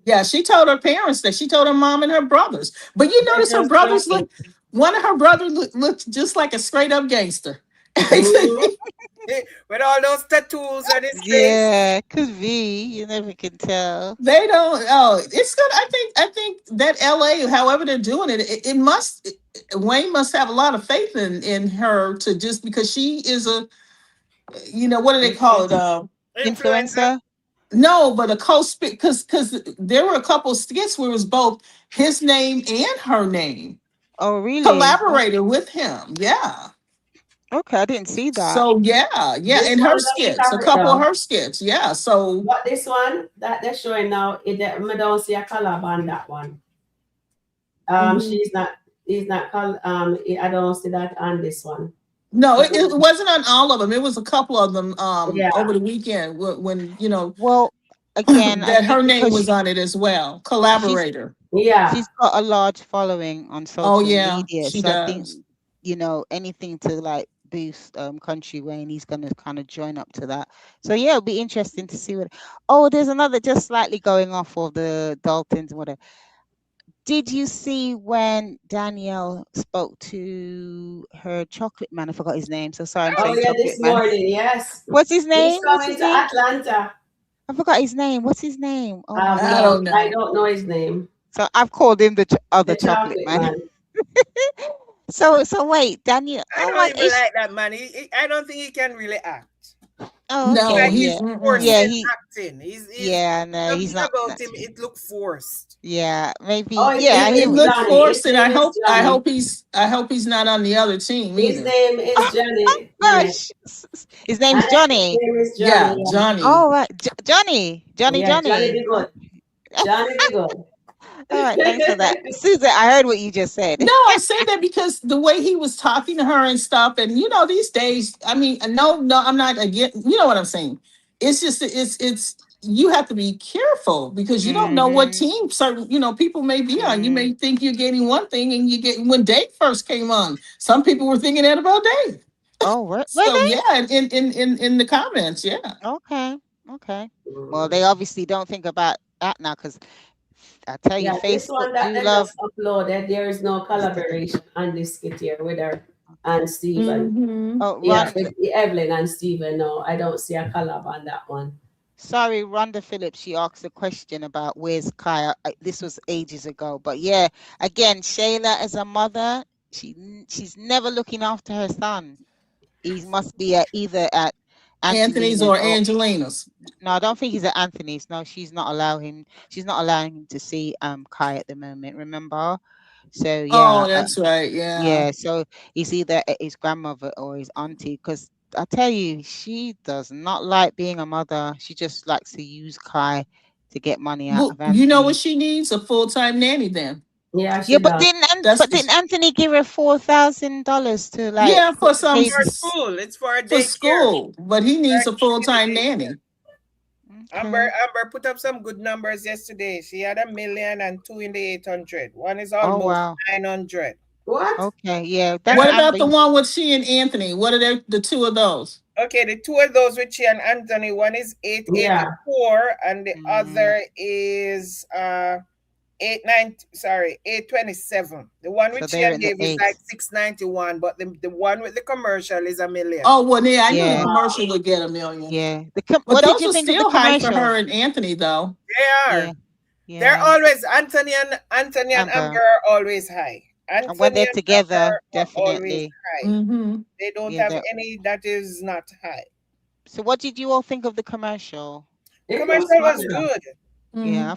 Yeah, she told her parents that. She told her mom and her brothers. But you They're notice her just brothers lucky. look. One of her brothers looked just like a straight up gangster. Hmm. With all those tattoos on his face. Yeah, could be. You never can tell. They don't. Oh, it's good. I think that L.A. However they're doing it, it must. Wayne must have a lot of faith in her to just because she is a. What do they call it? Influence, Influencer. influencer. No, but a co-spit because there were a couple of skits where it was both his name and her name Oh, really? collaborated with him. Yeah. Okay, I didn't see that. So yeah, yeah, This and her one doesn't skits, have a it couple of though. her skits. Yeah. So But this one that they're showing now, I don't see a collab on that one. mhm. She's not. He's not. I don't see that on this one. No, it Um, wasn't on all of them. It was a couple of them yeah, over the weekend when Well, again, I that think her name because was on it as well. she's Collaborator. yeah, she's got a large following on Oh social yeah, media, she so I think does. anything to like boost Country Wayne, he's gonna kind of join up to that. So yeah, it'll be interesting to see what. Oh, there's another just slightly going off of the Daltons and whatever. Did you see when Danielle spoke to her chocolate man? I forgot his name. So sorry, I'm oh saying yeah, chocolate this man. morning, yes. What's his He's name? What's coming his to name? Atlanta. I forgot his name. What's his name? Oh my I gosh. don't I know. don't know his name. So I've called him the other The chocolate chocolate man. man. So wait, Daniel. I Oh don't my even ish. like that man. I don't think he can really act. Oh, It's No, okay. like he's Yeah. he's mm-mm. Yeah. forcing He. acting. He's Yeah. No, he's something not about him. naturally. It looked forced. Yeah. Oh, Maybe. his Yeah. name It is looked Johnny. His forced, and name is Johnny. I hope he's not on the other team His either. name is Oh Johnny. Yeah, gosh. His name's and his Johnny. name is Johnny. Yeah, Yeah, Johnny. Oh right. Johnny. Johnny. yeah, Johnny Johnny. be good. Johnny be good. All right. Thanks for that, Susan. I heard what you just said. No, I said that because the way he was talking to her and stuff, and these days, I mean, no, no, I'm not again. You know what I'm saying? It's just it's you have to be careful because you don't know what Mm-hmm. team certain people may be on. You may Mm. think you're getting one thing, and you get when Dave first came on. Some people were thinking that about Dave. Oh, were So they? yeah, in the comments, yeah. Okay. Okay. Well, Mm. they obviously don't think about that now, because I tell you, Yeah, this Facebook one that do they love. just uploaded, there is no collaboration on this skit here with her and Steven. Mm-hmm. Oh, Yeah, Ron. with Evelyn and Steven. No, I don't see a collab on that one. Sorry, Rhonda Phillips. She asked a question about where's Kaya. This was ages ago, but yeah, again, Shayla as a mother, she's never looking after her son. He must be either at Anthony's or Angelina's or Angelina's. no, I don't think he's at Anthony's. No, she's not allowing him to see Kai at the moment, remember? So yeah, Oh, that's right. Yeah. yeah, so he's either at his grandmother or his auntie, because I tell you, she does not like being a mother. She just likes to use Kai to get money out Well, of you know what Anthony. she needs? A full-time nanny then. Yeah, Yeah, she does. but didn't That's Anthony give her $4,000 to like yeah, put for the some It's for baby? school. It's for a for daycare. school, but he needs a For full-time daycare. nanny. Amber Okay. Amber put up some good numbers yesterday. She had 1,000,000 and two in the 800. One is Oh almost wow. 900. What? Okay. Yeah, that's What Yeah. about Amber. the one with she and Anthony? What are the two of those? Okay, the two of those with she and Anthony, one is Yeah. 884 and the Mm, other is 827. The one so with she they're and in the Dave is like eights. 691, but the one with the commercial is 1,000,000. Oh, well, yeah, I knew the Yeah. commercial would get 1 million, Yeah. but What did those you are think of the still high for commercial? her and Anthony, though. They Yeah. are. They're Yeah. always Anthony and Amber Amber. are always high. And when Anthony they're and together, Amber are always definitely. high. Mm-hmm. They don't Yeah. have That. any that is not high. So what did you all think of the commercial? The It was commercial was fabulous. good. Yeah, Mm-hmm. I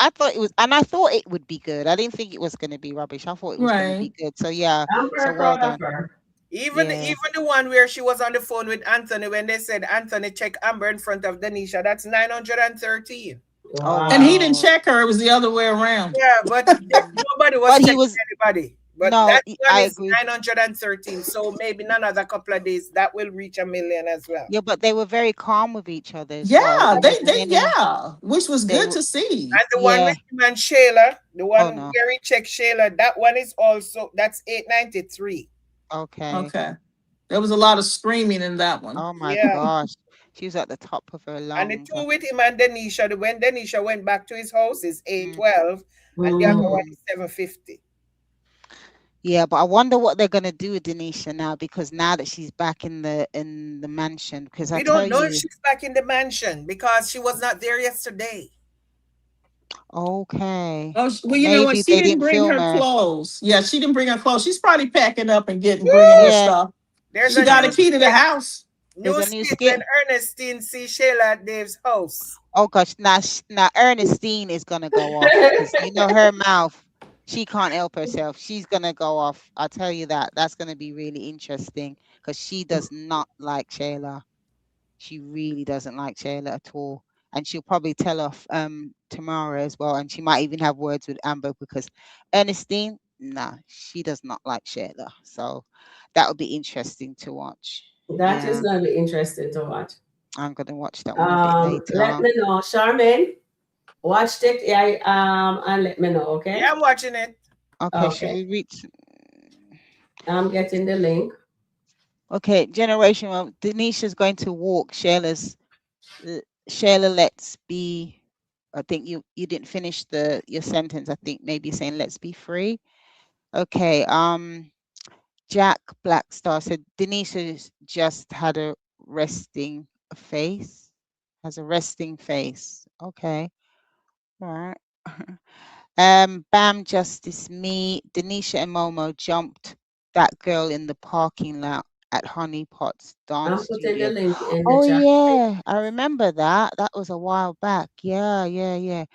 thought it was, and I thought it would be good. I didn't think it was going to be rubbish. I thought it was going to Right. be good. So yeah, I'm so very well proud of done. her. Yeah. Even the one where she was on the phone with Anthony when they said Anthony check Amber in front of Denisha, that's 913. Oh And he Wow. didn't wow. check her; it was the other way around. Yeah, but nobody was But he checking was anybody. But no. that one I is agree. 913. So maybe in another couple of days that will reach 1,000,000 as well. Yeah, but they were very calm with each other as well. Yeah, It wasn't any. yeah, which was They good were. to see. And the one Yeah. with him and Shayla, the Oh one no. where he checked Shayla, that one is also that's 893. Okay. Okay, there was a lot of screaming in that one. Oh my Yeah. gosh. She was at the top of her And the lungs. two with him and Denisha, when Denisha went back to his house is Mm, 812 and the other Mm. one mm. is 750. Yeah, but I wonder what they're gonna do with Denisha now, because now that she's back in the mansion. Because I We tell don't know if you, she's back in the mansion because she was not there yesterday. okay, Oh, well, you know what? maybe She they didn't didn't bring film her her. clothes. Yeah, she didn't bring her clothes. She's probably packing up and bringing her Yeah, stuff. There's She a got a new key to the skit, house. there's new a new skit when skit. Ernestine sees Shayla at Dave's house. Oh gosh, now Ernestine is gonna go off because you know her mouth. She can't help herself. She's gonna go off. I'll tell you that. That's gonna be really interesting because she does not like Shayla. She really doesn't like Shayla at all. And she'll probably tell off tomorrow as well. And she might even have words with Amber because Ernestine, nah, she does not like Shayla. So that would be interesting to watch. That is Yeah, gonna be interesting to watch. I'm gonna watch that one a bit Let later. me know, Charmaine. Watched it, yeah, and let me know, Yeah, okay? I'm watching it. Okay, should Okay. we reach? I'm getting the link. Okay, generation. Well, Denisha's going to walk uh, Shayla. Let's be. I think you didn't finish the your sentence. I think maybe saying let's be free. Okay. Jack Blackstar said Denisha's just had a resting face. Has a resting face. Okay. All right. Bam Justice Me. Denisha and Momo jumped that girl in the parking lot at Honey Pot's dance I'm putting the studio. link in the Oh chat. yeah, I remember that. That was a while back. Yeah, yeah, yeah.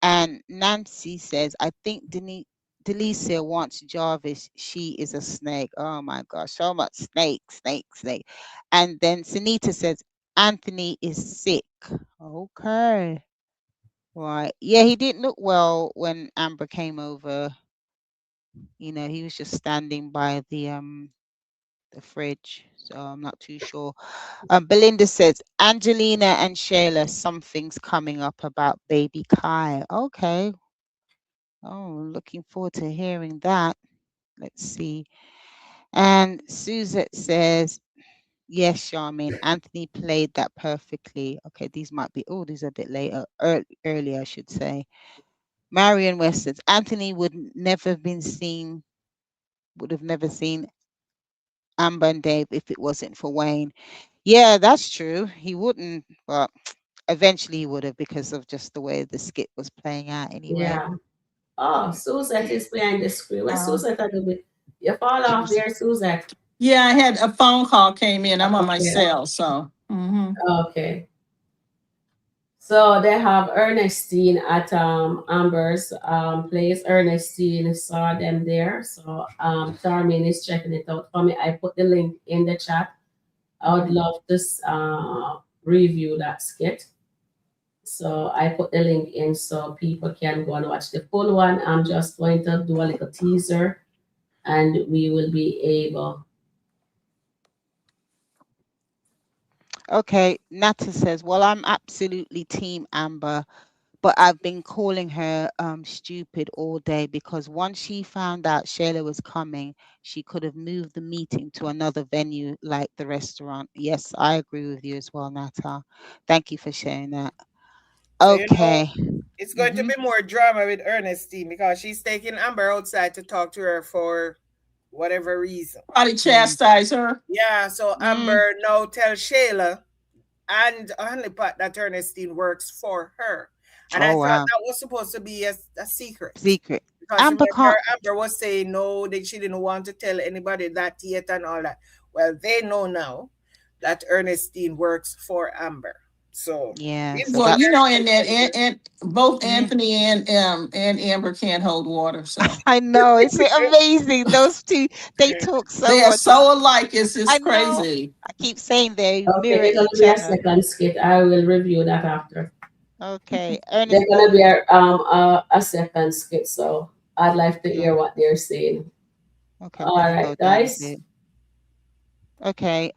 And Nancy says, I think Delicia wants Jarvis. She is a snake. Oh my gosh, so much snake, snake, snake. And then Sunita says, Anthony is sick. Okay. Right. Yeah, he didn't look well when Amber came over. He was just standing by the fridge. So I'm not too sure. Belinda says, Angelina and Shayla, something's coming up about baby Kai. Okay. Oh, looking forward to hearing that. Let's see. And Suzette says, yes, Charmaine, Anthony played that perfectly. Okay, these might be, oh, these are a bit later, earlier, I should say. Marion West says, Anthony would have never seen Amber and Dave if it wasn't for Wayne. Yeah, that's true. He wouldn't, but eventually he would have because of just the way the skit was playing out anyway. Yeah. Oh, Suzette is behind the screen. Where's Oh, Suzette at the bit? You fall she off was. there, Suzette. Yeah, I had a phone call came in. I'm on my Okay. cell, so. Okay. So they have Ernestine at Amber's place. Ernestine saw them there. So Charmaine is checking it out for me. I put the link in the chat. I would Mhm. love to review that skit. So I put the link in so people can go and watch the full one. I'm just going to do a little teaser and we will be able. Okay, Nata says, well, I'm absolutely Team Amber, but I've been calling her stupid all day because once she found out Shayla was coming, she could have moved the meeting to another venue like the restaurant. Yes, I agree with you as well, Nata. Thank you for sharing that. So Okay. it's going to Mm-hmm. be more drama with Ernestine because she's taking Amber outside to talk to her for whatever reason. Probably Mm. chastise her. Yeah, so Mm. Amber now tells Shayla and Honeypot that Ernestine works for her. And I Oh, thought wow. that was supposed to be a secret. Secret. Because Amber remember, can't. Amber was saying no, that she didn't want to tell anybody that yet and all that. Well, they know now that Ernestine works for Amber. So Yeah, this so is Well, that's. in that, and both Mm. Anthony and Amber can't hold water, so I know. It's amazing. Those two, they talk they so are much. so alike. I It's know. crazy. I keep saying they Okay, mirror there's gonna each be a other. second skit. I will review that after. Okay. There's gonna be Ernestine. a second skit, so I'd like to Mm, hear what they're saying. okay, I'm All gonna right, go down a guys. bit. Okay.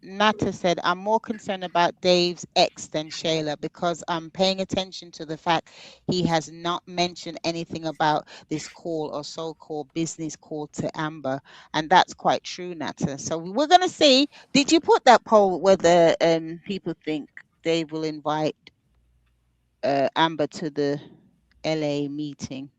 Nata said, I'm more concerned about Dave's ex than Shayla because I'm paying attention to the fact he has not mentioned anything about this call or so-called business call to Amber. And that's quite true, Nata. So we're gonna see. Did you put that poll whether people think Dave will invite Amber to the LA meeting,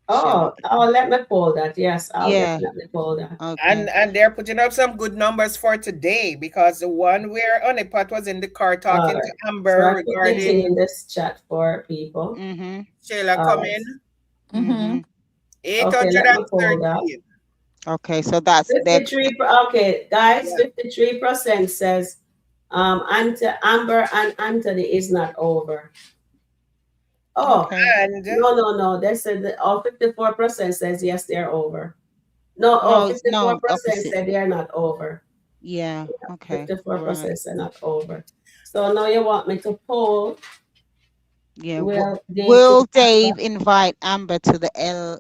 Sharon? Let me pull that. Yes, I'll Yeah. definitely pull that. Okay. and they're putting up some good numbers for today because the one where Honeypot was in the car All talking to right. So Amber I put the thing regarding in this chat for people. Mm-hmm. Shayla All right. coming, Mm-hmm. Okay, let me pull that. 813. Okay, so that's they're 53. Okay, guys, Yeah. 53% says Amber and Anthony is not over. Oh, Okay. And no. They said that all 54% says yes, they're over. No, oh, No, it's no 54% opposite. said they are not over. Yeah. Okay. All right. 54% said not over. So now you want me to poll, Yeah. will Dave Will Amber? Dave invite Amber to the LA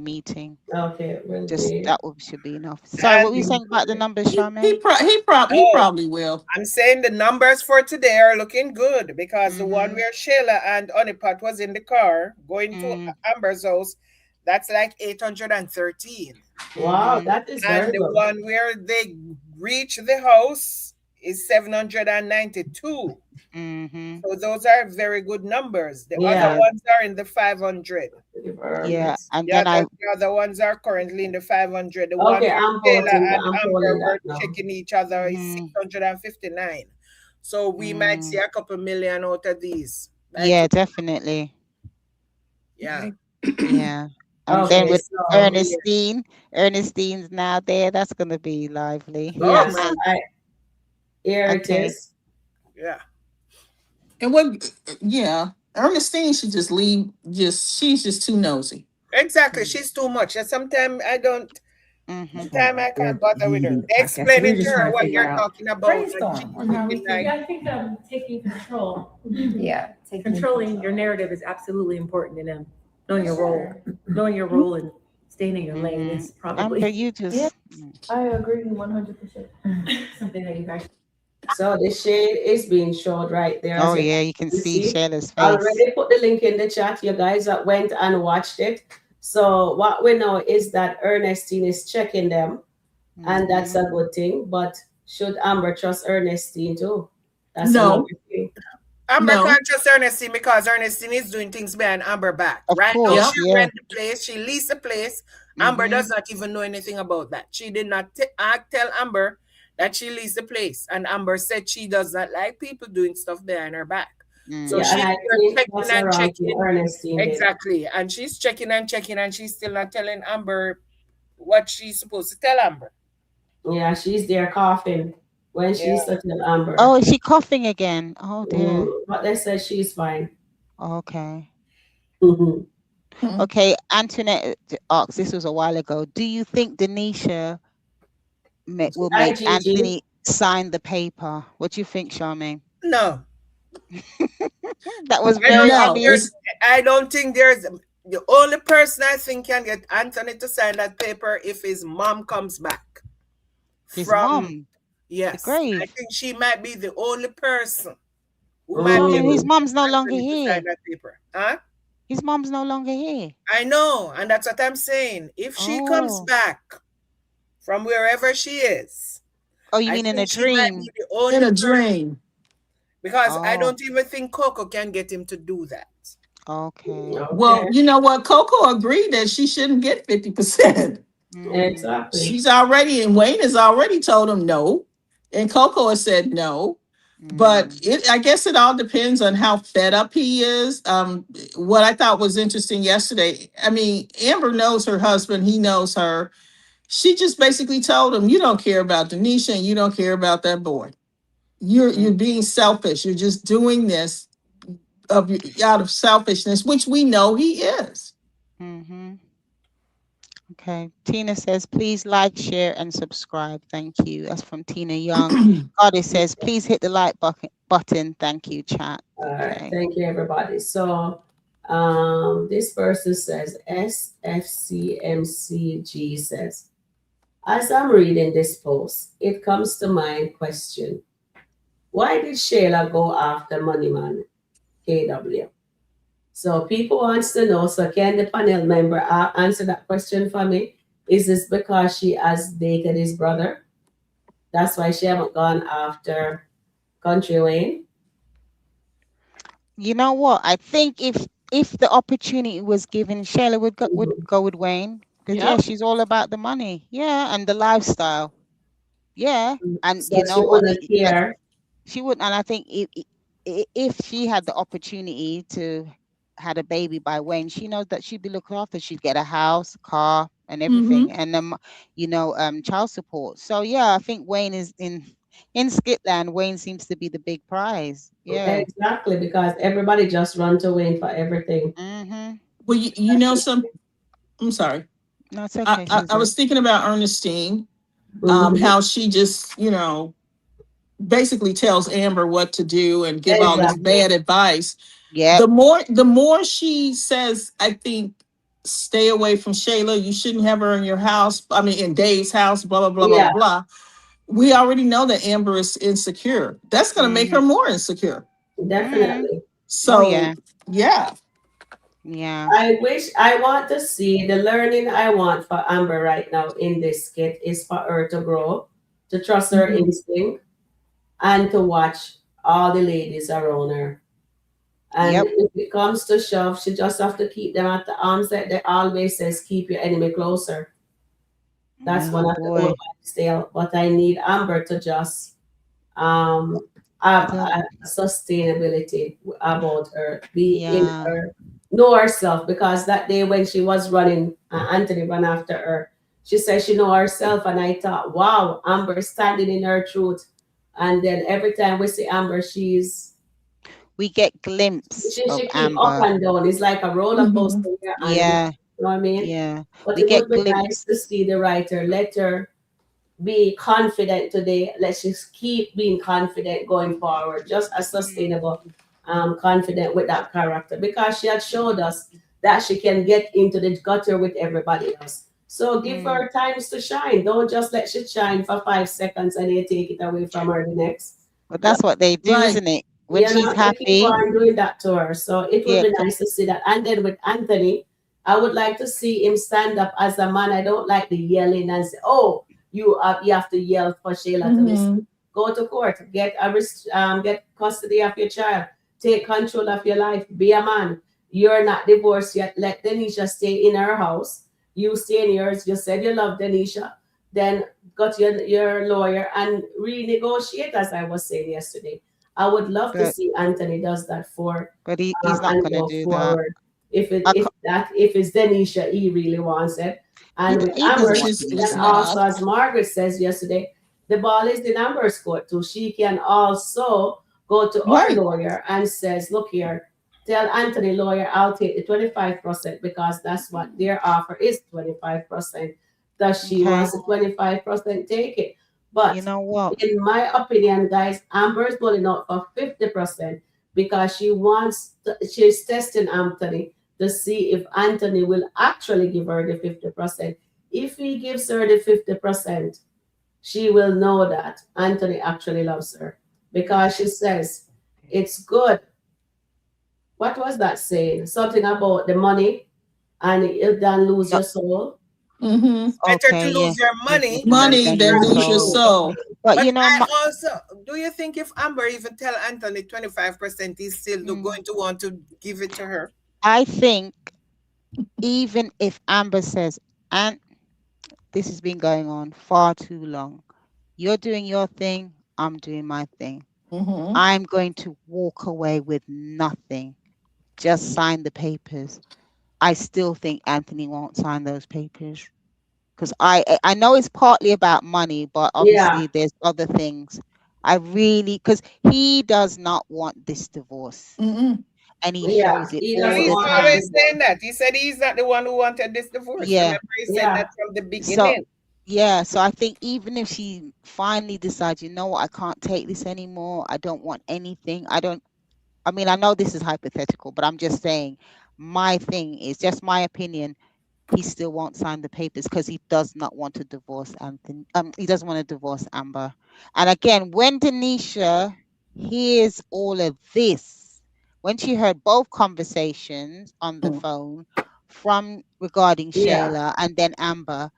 meeting? Okay, will Just Dave? that should be enough. Sorry, what were you and saying about the numbers, He he Charmaine? pro- he, prob- he oh, probably will. I'm saying the numbers for today are looking good because the one Mm-hmm. where Shayla and Honeypot was in the car going to Mm, Amber's house, that's like 813. Wow, mm-hmm. that is And very the good. one where they reach the house is 792. Mm-hmm. So those are very good numbers. The other Yeah, Yeah. ones are in the 500. give her Yeah. miss. And The then I other ones are currently in the 500. The one Okay, where Taylor and I'm Amber polling that were now. checking each other is mm-hmm. 659. So we might see Mm, a couple million out of these by yeah, today. definitely. Yeah. Yeah. And then Okay, with so here, Ernestine's now there. That's gonna be lively. Oh yes, man. here it Okay. is. Yeah. And what? Yeah, Ernestine should just leave. She's just too nosy. Exactly. Mm, She's too much. And sometimes I don't mm-hmm. sometimes I We're can't bother with her. leading the podcast, so we're Explaining to just her trying to what figure you're out talking about and she's brainstorm on how we looking can. like Yeah, I think taking control. Yeah, Controlling your narrative is absolutely important in knowing your role. Knowing your role and staying in your lane Mm. is Amber, probably you Yeah, just I agree 100%. something that you guys. So the shade is being showed right there, oh as yeah, you can you see see. Shayla's I face. already put the link in the chat, you guys that went and watched it. So what we know is that Ernestine is checking them, and that's Mm-hmm. a good thing. But should Amber trust Ernestine too? That's another No, thing. Amber no. can't trust Ernestine because Ernestine is doing things behind Amber back. Of Right now, course, Yep. she yeah. rent the place, she leased the place. Amber Mm-hmm. does not even know anything about that. She did not tell Amber that she leased the place, and Amber said she does not like people doing stuff behind her back. So Yeah, and she's Mm-hmm. I there think checking that's the and wrong thing checking. Ernestine did. Exactly, and she's checking, and she's still not telling Amber what she's supposed to tell Amber. Yeah, she's there coughing when Yeah. she's such an Amber. Oh, is she coughing again? Oh dear. But they said she's fine. Okay. Mhm. Hmm. Okay, Antoinette asks, this was a while ago. Do you think Denisha will Hi, make Gigi. Anthony sign the paper? What do you think, Charmaine? No, That was I very don't think No, there's. obvious. it's I don't think there's the only person I think can get Anthony to sign that paper if his mom comes back His from. mom, the Yes, I grave. think she might be the only person who might be Charmaine, able Mm. his to get mom's no longer Anthony to sign here. that paper. Huh? His mom's no longer here. I know, and that's what I'm saying. If she comes Oh. back from wherever she is, Oh, you I mean in a think she might be dream? the in only a person dream. because I Oh, don't even think Coco can get him to do that. okay. Well, Okay, you know what? Coco agreed that she shouldn't get 50%. Mm, exactly. She's already, and Wayne has already told him no, and Coco has said no. But mm, I guess it all depends on how fed up he is. What I thought was interesting yesterday, I mean, Amber knows her husband, he knows her. She just basically told him, "You don't care about Denisha, and you don't care about that boy. You're mm, being selfish. You're just doing this of out of selfishness, which we know he is." mm-hmm. Okay. Tina says, please like, share, and subscribe. Thank you. That's from Tina Young. Goddess says, please hit the like button. Thank you, chat. All right, Okay. thank you, everybody. So, this person says SFCMCG says, as I'm reading this post, it comes to mind question: why did Shayla go after Moneyman KW? So people wants to know. So can the panel member answer that question for me? Is this because she has dated his brother? That's why she haven't gone after Country Wayne. You know what? I think if the opportunity was given, Shayla would go with Wayne because yeah, Yep. she's all about the money. Yeah, and the lifestyle. Yeah, and So you she know what? wouldn't care. She wouldn't, and I think if she had the opportunity to had a baby by Wayne, she knows that she'd be looked after. She'd get a house, car, and Mm-hmm. everything, and child support. So yeah, I think Wayne is in. In Skitland, Wayne seems to be the big prize. Yeah. Exactly, because everybody just run to Wayne for everything. Mm-hmm. Well, you know some. I'm sorry. No, it's okay, I Susan. was thinking about Ernestine, Hmm. how she just, basically tells Amber what to do and give all this Exactly. bad advice. Yep. The more she says, I think, stay away from Shayla. You shouldn't have her in your house. I mean, in Dave's house. Blah blah blah blah Yeah, blah. We already know that Amber is insecure. That's going to make Mm-hmm. her more insecure. Mm-hmm. definitely. Oh So yeah. yeah. Yeah. I want to see the learning I want for Amber right now in this skit is for her to grow, to trust her Mhm. instinct, and to watch all the ladies around her. And Yep. if it comes to shove, she just have to keep them at the arms that they always says, keep your enemy closer. That's one Oh of the old boy. wives' tale. But I need Amber to just have The, a sustainability about her, be in yeah. her, know herself. Because that day when she was running, Anthony ran after her. She said she know herself, and I thought, wow, Amber standing in her truth. And then every time we see Amber, We get glimpse of she keep up Amber. and down. It's like a roller Mhm. coaster here, and you Yeah. know what I mean. Yeah. But We it would get be nice to glimpses. see the writer let her be confident today. Let's just keep being confident going forward, just as Mm. sustainable, confident with that character, because she had showed us that she can get into the gutter with everybody else. So give Mm. her times to shine. Don't just let she shine for 5 seconds and you take it away from her the next. But that's what they do, Right. isn't it? When You she's know, they keep happy. on doing that to her. So it would Yeah. be nice to see that. And then with Anthony, I would like to see him stand up as a man. I don't like the yelling and say, "Oh, you have to yell for Shayla to listen." Mhm. Go to court, get custody of your child, take control of your life, be a man. You're not divorced yet. Let Denisha stay in her house. You stay in yours. You said you love Denisha. Then got your lawyer and renegotiate, as I was saying yesterday. I would love to But see Anthony does that for he's not and gonna go do that. forward. If it I if ca- that if it's Denisha he really wants it. And with he doesn't Amber, Which want is she it's can Tanisha. also, not. as Margaret says yesterday, the ball is in Amber's court too. She can also go to our Right. lawyer and says, look here, tell Anthony lawyer I'll take the 25% because that's what their offer is, 25%. Does she Okay. wants the 25%, take it. You But know what? in my opinion, guys, Amber is pulling out for 50% because she's testing Anthony to see if Anthony will actually give her the 50%. If he gives her the 50%, she will know that Anthony actually loves her because she says it's good. What was that saying? Something about the money and you don't lose No, your soul. Mhm. Better to okay, yeah. lose your Lose money your money than Money than lose your then your lose your soul. soul. soul. But But you know, I also, do you think if Amber even tell Anthony 25%, he's still mm, going to want to give it to her? I think even if Amber says, "And this has been going on far too long. You're doing your thing. I'm doing my thing. Mhm. I'm going to walk away with nothing. Just sign the papers." I still think Anthony won't sign those papers because I know it's partly about money, but Yeah, obviously there's other things. I really, because he does not want this divorce, Mhm. and he yeah. shows it He No, all doesn't the he's want that time. always divorce. saying that. He said he's not the one who wanted this divorce. Yeah. Remember, he said Yeah, that from the So beginning. yeah, so I think even if she finally decides, you know what, I can't take this anymore. I don't want anything. I don't. I mean, I know this is hypothetical, but I'm just saying my thing is just my opinion. He still won't sign the papers because he does not want to divorce Anthony. He doesn't want to divorce Amber. And again, when Denisha hears all of this, when she heard both conversations on the phone from regarding yeah. Shayla and then Amber,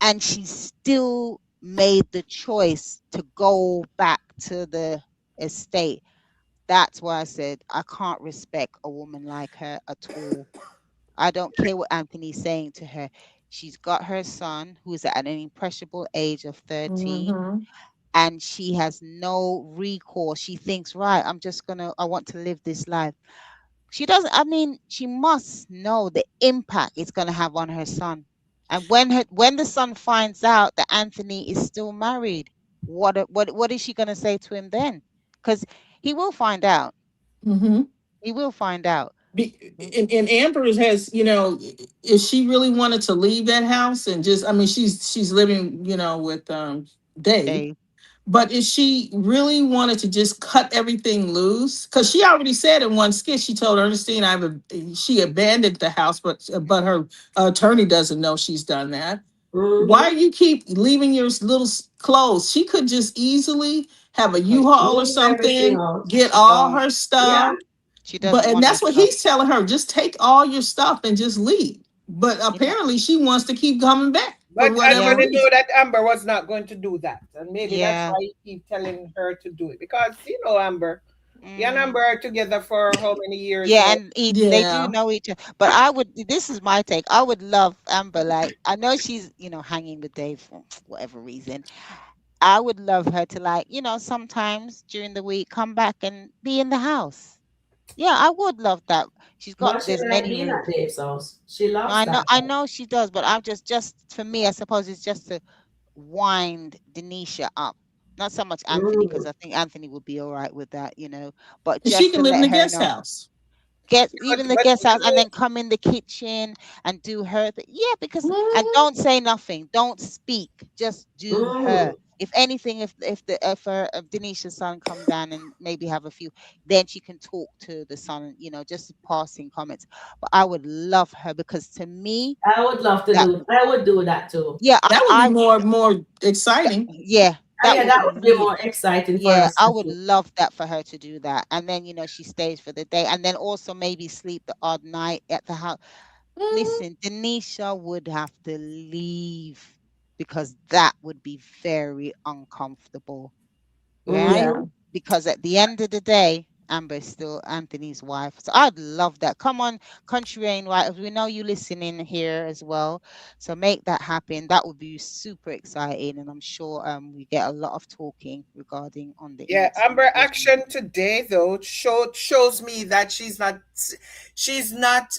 and she still made the choice to go back to the estate, that's why I said I can't respect a woman like her at all. I don't care what Anthony's saying to her. She's got her son, who's at an impressionable age of 13, Mhm. and she has no recourse. She thinks, right, I want to live this life. She doesn't, I mean, she must know the impact it's going to have on her son. And when the son finds out that Anthony is still married, what is she going to say to him then? Because he will find out. Mm-hmm. He will find out. Mm, And Amber has, if she really wanted to leave that house and just, I mean, she's living, with Dave. Dave. But if she really wanted to just cut everything loose, because she already said in one skit, she told Ernestine, she abandoned the house, but her attorney doesn't know she's done that. Why Mm-hmm. you keep leaving your little clothes? She could just easily have a U-Haul or Move everything something, out. get all Don't. her Yeah. stuff. She But doesn't and want her that's what stuff. he's telling her. Just take all your stuff and just leave. But Yeah. apparently she wants to keep coming back for But whatever Yeah. Anthony know reason. that Amber was not going to do that. And maybe that's Yeah. why he keep telling her to do it. Because Amber. He and Mm. Amber are together for how many years Yeah, now? and they do Yeah. know each other. But I would, this is my take. I would love Amber, like, I know she's, hanging with Dave for whatever reason. I would love her to, like, sometimes during the week come back and be in the house. Yeah, I would love that. But she There's like many being rooms. at Dave's house. She No, loves I know, that. I know she does, but I'm just for me, I suppose it's just to wind Denisha up. Not so much Anthony, because Mm. I think Anthony would be all right with that, but And she just can to live in let the her guest know, house. get But even the but guest house, and then come in the kitchen and do her yeah, because and Mhm. don't say nothing, don't speak, just do her. Mm. If anything, if Denisha's son come down and maybe have a few, then she can talk to the son, just passing comments. But I would love her, because to me, I would love to that do. I would do that too. yeah, That would be I more exciting. yeah, Oh, that yeah, would that be would be really, more exciting for yeah, us I to would do. love that for her to do that. And then, she stays for the day, and then also maybe sleep the odd night at the house. Mhm. Listen, Denisha would have to leave, because that would be very uncomfortable, right? Yeah. Mm. Because at the end of the day, Amber is still Anthony's wife. So I'd love that. Come on, Country Rain, right? We know you listening here as well. So make that happen. That would be super exciting. And I'm sure we get a lot of talking regarding on the yeah, on Amber social action media. today though shows me that she's not She's not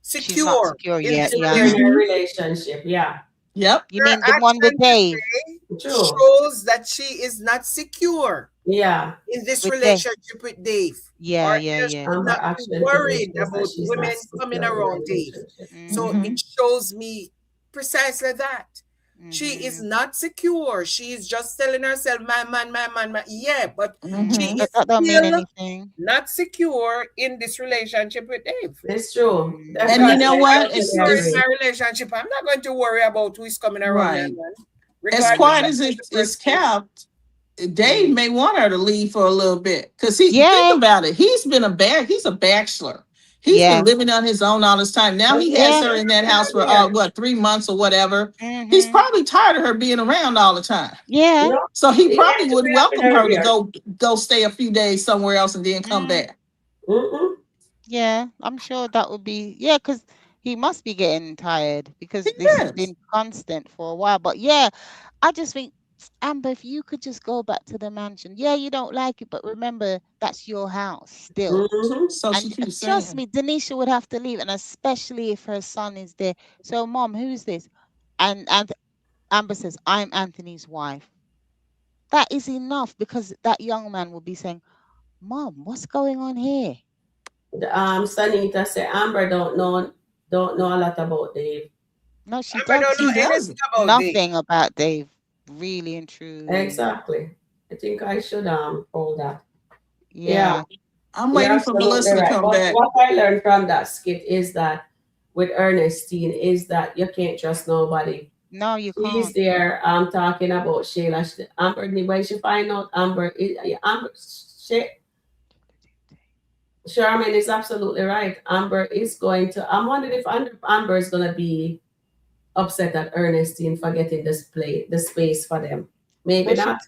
secure secure in yet. this Yeah. Secure in their relationship. Mhm. relationship. Yeah. Yep. You Her mean the one with action Dave? today True. shows that she is not secure Yeah. in this With Dave? relationship with Dave, Yeah, or yeah, else yeah. she would Amber not be action today worried shows that about she's not women coming secure in the around Dave. relationship. Mm-hmm. So it Mhm. shows me precisely that. She is Mm-hmm. not secure. She is just telling herself, my man, my man, my yeah, but she Mm-hmm. Mhm. But is that don't mean still anything. not secure in this relationship with Dave. It's true. And Because you Definitely. know if I I'm what? totally secure in agree. my relationship, I'm not going to worry about who is coming around my Right. man, As regardless quiet of Mm-hmm. as who the it's person is. kept, Dave Mm. may want her to leave for a little bit. Cause think Yeah, about it. He's a bachelor. He's been yeah, living on his own all this time. Now But he he's has yeah. her in that house for there. 3 months or whatever. He's Mm-hmm. probably tired of her being around all the time. Yeah. No, So he he probably has to would be having welcome her her to there. go stay a few days somewhere else and then come Mm. back. Mm-mm. Yeah, I'm sure that would be, yeah, because he must be getting tired, because this has Yes. been constant for a while. But yeah, I just think, Amber, if you could just go back to the mansion. Yeah, you don't like it, but remember, that's your house still. Mm-hmm. So she And keeps trust saying. me, Denisha would have to leave, and especially if her son is there. So, Mom, who's this? And Amber says, I'm Anthony's wife. That is enough, because that young man will be saying, Mom, what's going on here? Sanita said Amber don't know a lot about Dave. No, she Amber don't doesn't. She know anything doesn't. about Dave. Nothing about Dave, really and truly. Exactly. I think I should hold that. Yeah, Yeah. I'm you're waiting for absolutely Melissa to right. come But back. what I learned from that skit is that with Ernestine is that you can't trust nobody. No, you She's can't. there talking about Shayla. Amber, when she find out Amber is Amber Sherman is absolutely right. Amber is going to. I'm wondering if Amber is going to be upset at Ernestine for getting the space for them. Maybe No, not.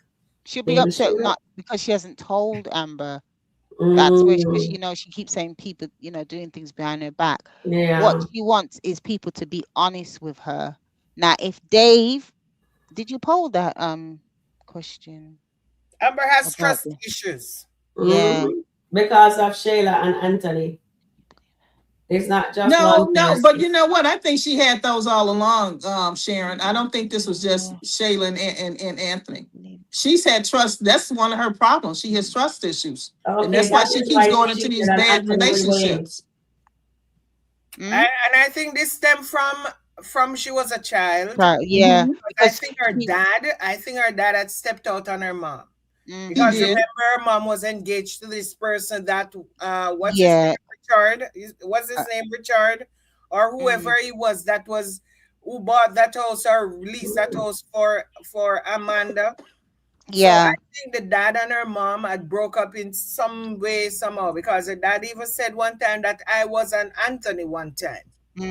she'll be Maybe she upset, will. not because she hasn't told Amber. That's where, because Mm, she keeps saying people, doing things behind her back. What yeah. she wants is people to be honest with her. Now, if Dave, did you poll that question Amber has about trust the, issues. yeah. Because of Shayla and Anthony. It's not just one No, no, but person. you know what? I think she had those all along, Sharon. I don't think this was Yeah. just Shayla and Anthony. she's had trust. That's one of her problems. She has trust issues, and Okay, that's why that she is keeps why going she into cheated these on bad Anthony with Wayne. relationships. Mm? And I think this stemmed from she was a child. So, yeah, Hmm. I because think her he, dad, I think her dad had stepped out on her mom. He Because mm-hmm, did. remember, her mom was engaged to this person that, what's his yeah, name, Richard? What's uh, his name, Richard? Or whoever mm, he was that was who bought that house or released that house for Amanda. So I yeah, think the dad and her mom had broke up in some way, somehow, because the dad even said one time that I was an Anthony one time.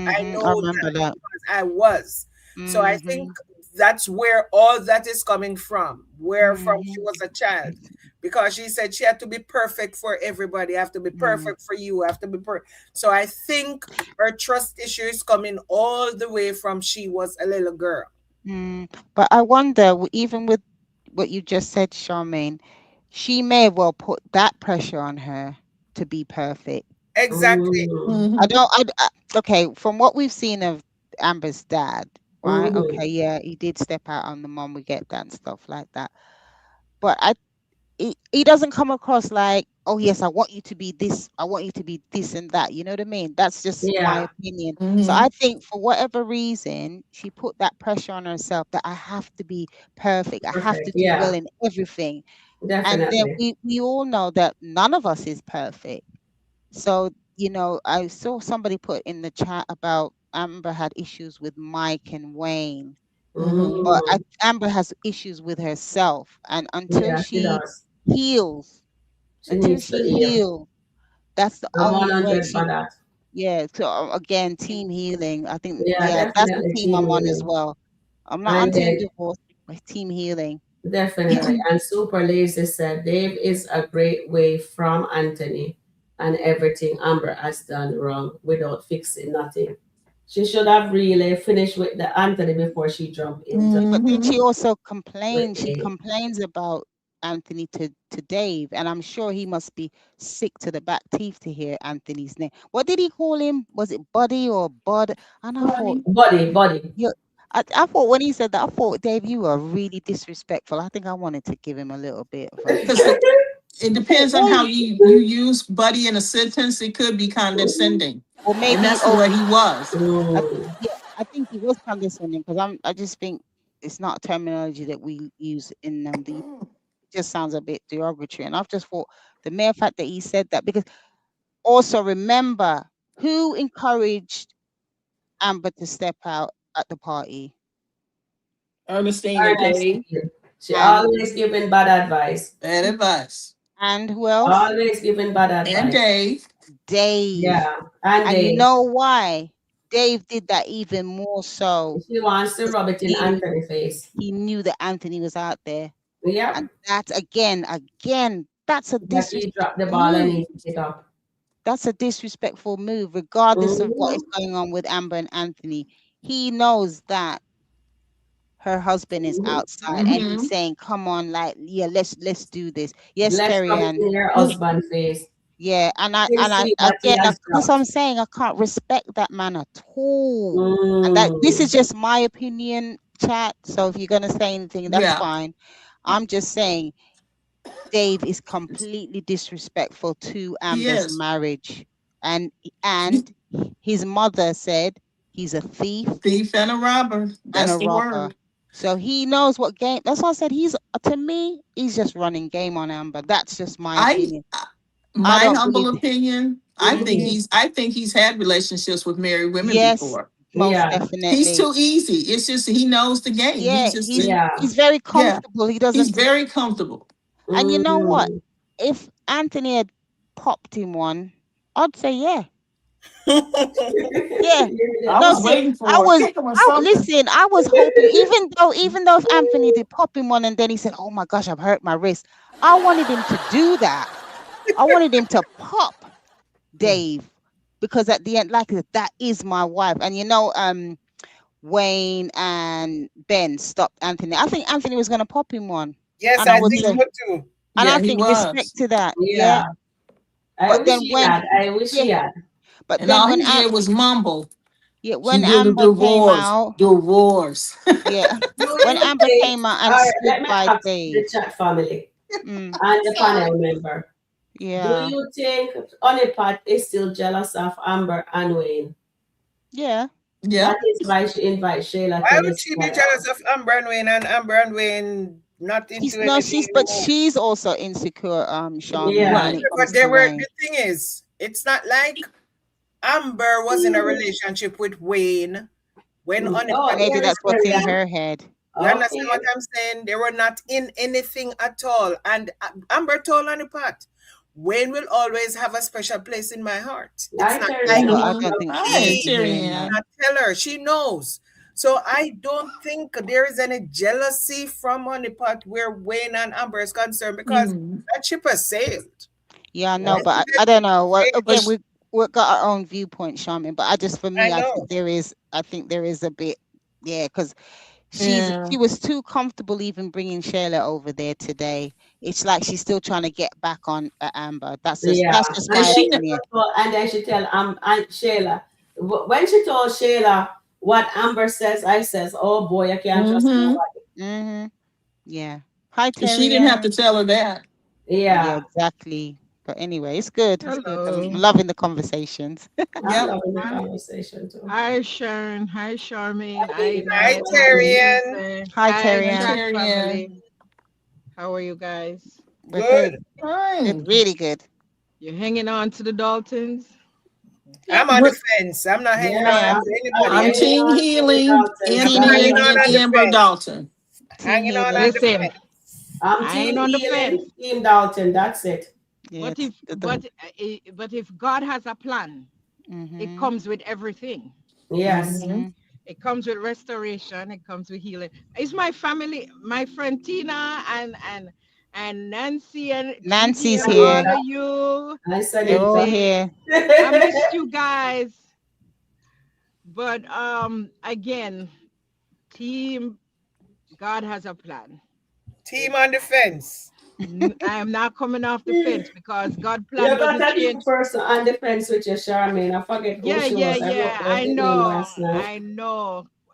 I mm-hmm, I know remember that that. because I was. So I think Mm-hmm, that's where all that is coming from, where from she mm-hmm, was a child. Because she said she had to be perfect for everybody, have to be mm, perfect for you, have to be perfect. So I think her trust issue is coming all the way from she was a little girl. mm. But I wonder, even with what you just said, Charmaine, she may have well put that pressure on her to be perfect. Exactly. Mm, I Hmm. don't. Okay, from what we've seen of Amber's dad, right? mm, Okay, yeah, he did step out on the mom. We get that and stuff like that. But he doesn't come across like, oh yes, I want you to be this. I want you to be this and that. You know what I mean? That's just my yeah, opinion. So Hmm. I think for whatever reason, she put that pressure on herself that I have to be perfect. I have perfect. to do well Yeah, in everything. And then definitely. we all know that none of us is perfect. So, I saw somebody put in the chat about Amber had issues with Mike and Wayne, Hmm. but Mm, Amber has issues with herself. And until yeah, she she does. heals, She until needs to she heal. heals, that's the I'm only way 100 for she, that. yeah. So again, team healing. I think, Yeah, yeah, that's the definitely team team I'm on as healing. well. I'm not on And team then divorce, but team healing. definitely. And Super Lazy said Dave is a great way from Anthony and everything Amber has done wrong without fixing nothing. She should have really finished with the Anthony before she jumped into But then Hmm. she also with complains. She Dave. complains about Anthony to Dave, and I'm sure he must be sick to the back teeth to hear Anthony's name. What did he call him? Was it Buddy or Bud? And I thought, Body, body. you, I thought when he said that, I thought, Dave, you are really disrespectful. I think I wanted to give him a little bit of a. Because it I thought, depends on how Dave, you use buddy in a sentence. It could be condescending, or and maybe, that's oh, what he was. I, Mm, yeah, I think he was condescending because I just think it's not terminology that we use in the just sounds a bit derogatory. And I've just thought the mere fact that he said that, because also remember who encouraged Amber to step out at the party, Ernestine and Dave, Ernestine. She and always giving bad advice. bad advice, who else? Always giving bad and advice. Dave. Dave. Yeah. And And you Dave. know why? Dave did that even more so She wants to 'cause rub it in Anthony's face. he knew that Anthony was out there. Yep. And that's again, that's a That he dropped the disrespectful ball and move. he picked it up. That's a disrespectful move, regardless of what is Mm-hmm. going on with Amber and Anthony. He knows that her husband is Mm-hmm. outside and he's Hmm. saying, come on, like, yeah, let's do this. Yes, Let's Terry rub it Ann. in her husband's face. Yeah, and I He'll and I see what he again, has that's what I'm dropped. saying. I can't respect that man at all. And that this is Mm. just my opinion, chat. So if you're gonna say anything, that's Yeah, fine. I'm just saying Dave is completely disrespectful to he Amber's is. marriage. And his mother said he's a thief Thief and a robber. and That's a the robber. word. So he knows what game. That's why I said he's to me, he's just running game on Amber. That's just my I, opinion. I my don't humble believe. opinion. Mhm. I think he's had relationships with married women Yes, before. most Yeah. He's definitely. too easy. It's just he knows the game. Yeah, He's just Yeah. he's very yeah. comfortable. He He's doesn't. very comfortable. And you know what? Mm. If Anthony had popped him one, I'd say yeah, yeah. I No, was Yeah. see, waiting I for a was. kick him or something. Listen, I was hoping, even though if Anthony did pop him one, and then he said, "Oh my gosh, I've hurt my wrist," I wanted him to do that. I wanted him to pop Dave, because at the end, like that is my wife, and Wayne and Ben stopped Anthony. I think Anthony was gonna pop him one, Yes, and I I would think say, Hmm. so too. and I Yeah, he think respect was. to that, yeah. Yeah. I But wish then he when, had. I wish yeah, he had. but And then all when he did was mumble. Yeah, She when did a Amber came divorce. out, Divorce. yeah, Do when you Amber think, came out all and right, stood let me by ask the Dave. chat family Mm, and the panel member. Do yeah, you think Honeypot is still jealous of Amber and Wayne? yeah. That Yeah. is why she invites Shayla Why to would this she be panel. jealous of Amber and Wayne and Amber and Wayne not She's into no, anything she's but anymore? she's also insecure, Charmaine, Yeah. when Right. it Yeah, comes but they to were, Wayne. the thing is, it's not like Amber was in a relationship with Wayne when Oh, Honeypot Maybe here was is that's what's in Marianne. her head. You understand Okay. what I'm saying? They were not in anything at all. And Amber told Honeypot, Wayne will always have a special place in my heart. It's Hi, not Yeah, like but Marianne. I Mm-hmm. don't think she Hi, meant he to Terry hear did that. Ann. not tell her. She knows. So I don't think there is any jealousy from Honeypot where Wayne and Amber is concerned because Mm. that ship has sailed. Yeah, I know, Both but of I them don't know. Well, sailed. But again, we've got our own viewpoint, Charmin. But I just, for I me, know. I think there is a bit, yeah, because yeah. she was too comfortable even bringing Shayla over there today. It's like she's still trying to get back on Amber. Yeah. That's just And my she opinion. And then she tell Aunt Shayla. When she told Shayla what Amber says, I says, oh boy, I can't trust mm-hmm. nobody. Hmm. Yeah. Hi, She didn't have to Terry. tell her that. Yeah, Yeah. exactly. But anyway, it's good. It's good. I'm Hello. loving the conversations. I'm Yep. loving the Hi, conversation too. hi, Sharon. Hi, Charmaine. Hey, Hi, Hi, Nat. Michael. Hi, Terrian. Lisa. Hi, Hi, Terry Hi, Ann. chat Terry Ann. family. How are you guys? We're good. Good. Good. Hi. Really good. You're hanging on to the Daltons? Yep. I'm on the What? fence. I'm not hanging Yeah, on Ma'am. to I'm anybody. I'm hanging Team on to the Healing, Daltons. I'm Anthony hanging Guys, on and the Amber fence. Dalton. Team Hanging on healing. the Listen, fence. I'm I ain't Team on the Healing, fence. Team Dalton. That's it. Yeah. But if The, God has a plan, it mm-hmm. comes with everything. Yes. Mm-hmm. Mm-hmm. It comes with restoration. It comes with healing. It's my family, my friend Tina and Nancy and Kiki Nancy's and all here. of Anita you. and They're all Sanita. Listen, here. I missed you guys, but again, team, God has a plan. It, Team on the fence. I am not coming off the fence because God You plan got doesn't a new change. person on the fence with you, Charmaine. I forget who Yeah, she yeah, was. I wrote yeah. down the name last night.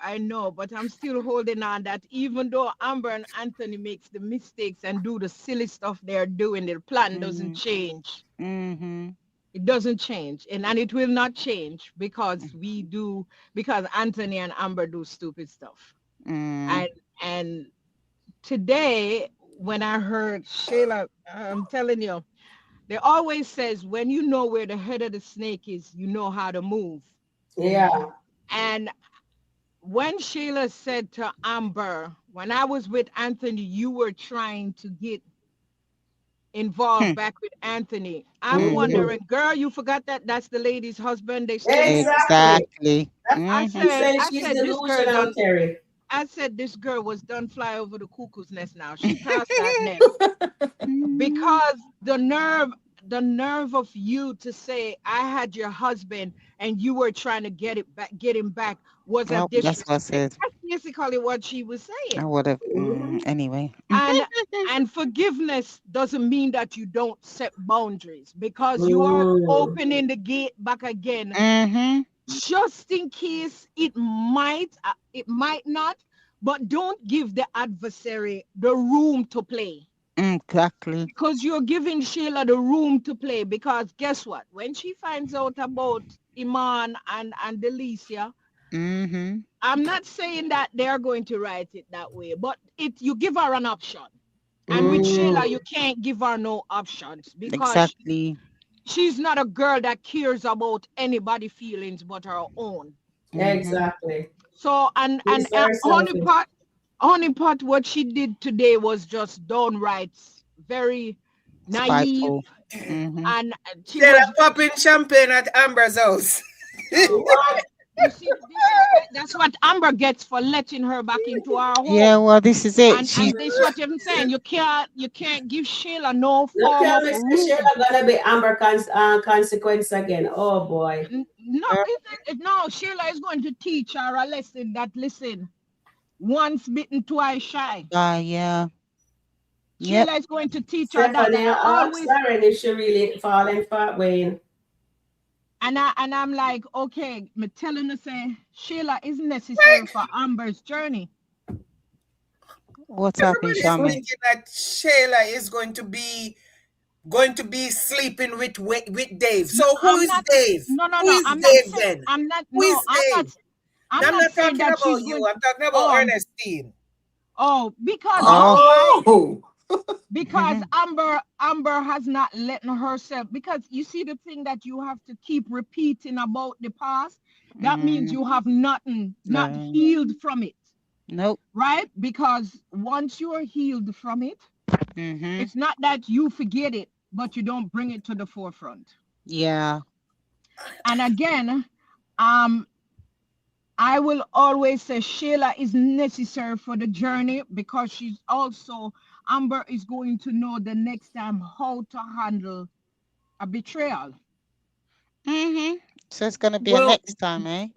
I know, but I'm still holding on that even though Amber and Anthony makes the mistakes and do the silly stuff they're doing, the plan doesn't Mm-hmm. change. Mm-hmm. It doesn't change, and it will not change because Anthony and Amber do stupid stuff. Mm. And today when I heard Shayla, I'm telling you, they always says when you know where the head of the snake is, you know how to move. Yeah. And when Shayla said to Amber, when I was with Anthony, you were trying to get involved Hmm. back with Anthony. I'm Mm-hmm. Mm-hmm. wondering, girl, you forgot that that's the lady's husband. They still married. Exactly. Exactly. That's I what I'm Mm-hmm. said, saying. I She's said, this girl delusional, done. Terry. I said, this girl was done fly over the cuckoo's nest now. She passed that nest Mm-hmm. because the nerve of you to say I had your husband and you were trying to get him back was a Oh, that's what I disrespect. said. That's basically what she was I saying. would have. Mm-hmm. Anyway. And forgiveness doesn't mean that you don't set boundaries because you are Mm. opening the gate back again Mm-hmm. just in case it might not, but don't give the adversary the room to play Exactly. because you're giving Shayla the room to play. Because guess what? When she finds out about Iman and Delicia, Mm-hmm. I'm not saying that they're going to write it that way, but you give her an option. And with Mm-hmm. Shayla, Mm. you can't give her no options because Exactly. she's not a girl that cares about anybody's feelings but her own. Mm-hmm. Exactly. So and She's very selfish. honeypot, what she did today was just downright very naive, Spiteful. Mm-hmm. and she Shayla was. popping champagne at Amber's house. She Oh, was. you see the disrespect. That's what Amber gets for letting her back into our Yeah, home. well, this is it. And this what I'm saying. You can't give Shayla no Don't form tell of me say room. Sheila gonna be Amber consequence again. Oh boy. No, no. Shayla is going to teach her a lesson. That listen, once bitten, twice shy. Yeah. Yep. Sheila is going to teach her that. Stephanie That I asked always Sharon if she really fallen for Wayne. I'm like, okay, me telling her say Sheila is necessary for Amber's journey. What's happened, Everybody's Because Shaman? thinking that Shayla is going to be sleeping with Dave. no, So who I'm is not. Dave? No, no, Who no. is I'm not Dave saying. then? I'm not. Who No, is Dave? I'm I'm not not saying talking that about she's you. going. I'm talking about Oh, Ernestine. oh, because you Oh, know why? Oh, Because Amber has not letting herself, because you see the thing that you have to keep repeating about the past, that means mm, you have not learn. healed from it, Nope. right? Because once you are healed from it, Mm-hmm. it's not that you forget it, but you don't bring it to the forefront. Yeah. And again, um I will always say Shayla is necessary for the journey, because she's also, Amber is going to know the next time how to handle a betrayal. Mm-hmm. So it's gonna be a well, next time, eh?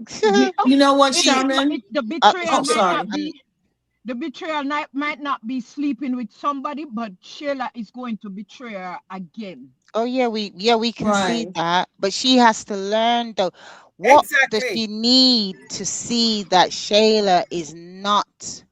you know what, It, See, it, Shaman? it the so, betrayal Oh, might so, not sorry. and be the betrayal might not be sleeping with somebody, but Shayla is going to betray her again. oh yeah, we can see Right. that, but she has to learn though. What does Exactly. she need to see that Shayla is not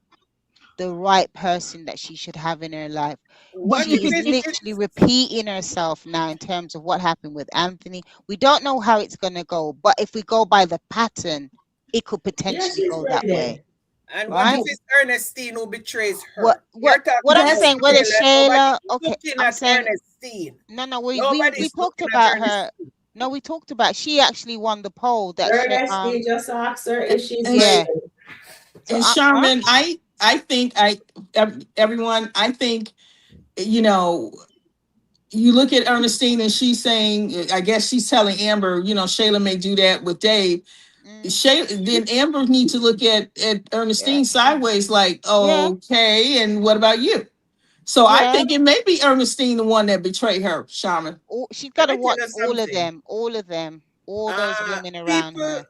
the right person that she should have in her life? But What She if if is it if literally repeating herself now in terms of what happened with Anthony. We don't know how it's gonna go, but if we go by the pattern, it could Yeah, potentially she's go that blended. way, and what if right? Well, it's Ernestine who betrays What her? what You're talking what I'm about that's saying, whether Shayla. Shayla, Nobody's okay, looking I'm at saying Ernestine. no, we Nobody's talked looking at about her. Ernestine. No, we talked about, she actually won the poll that she Ernestine just asked her if she's and yeah. ready. So and huh? Charmin, I think everyone, I think, you know, you look at Ernestine and she's saying, I guess she's telling Amber, Shayla may do that with Dave. Mm, Then Amber needs to look at yeah. Ernestine sideways, like, Yeah. okay, and what about you? So I Yeah. think it may be Ernestine the one that betrayed her, Shaman. She's got Let to me tell watch you something. all of them, all those women around People,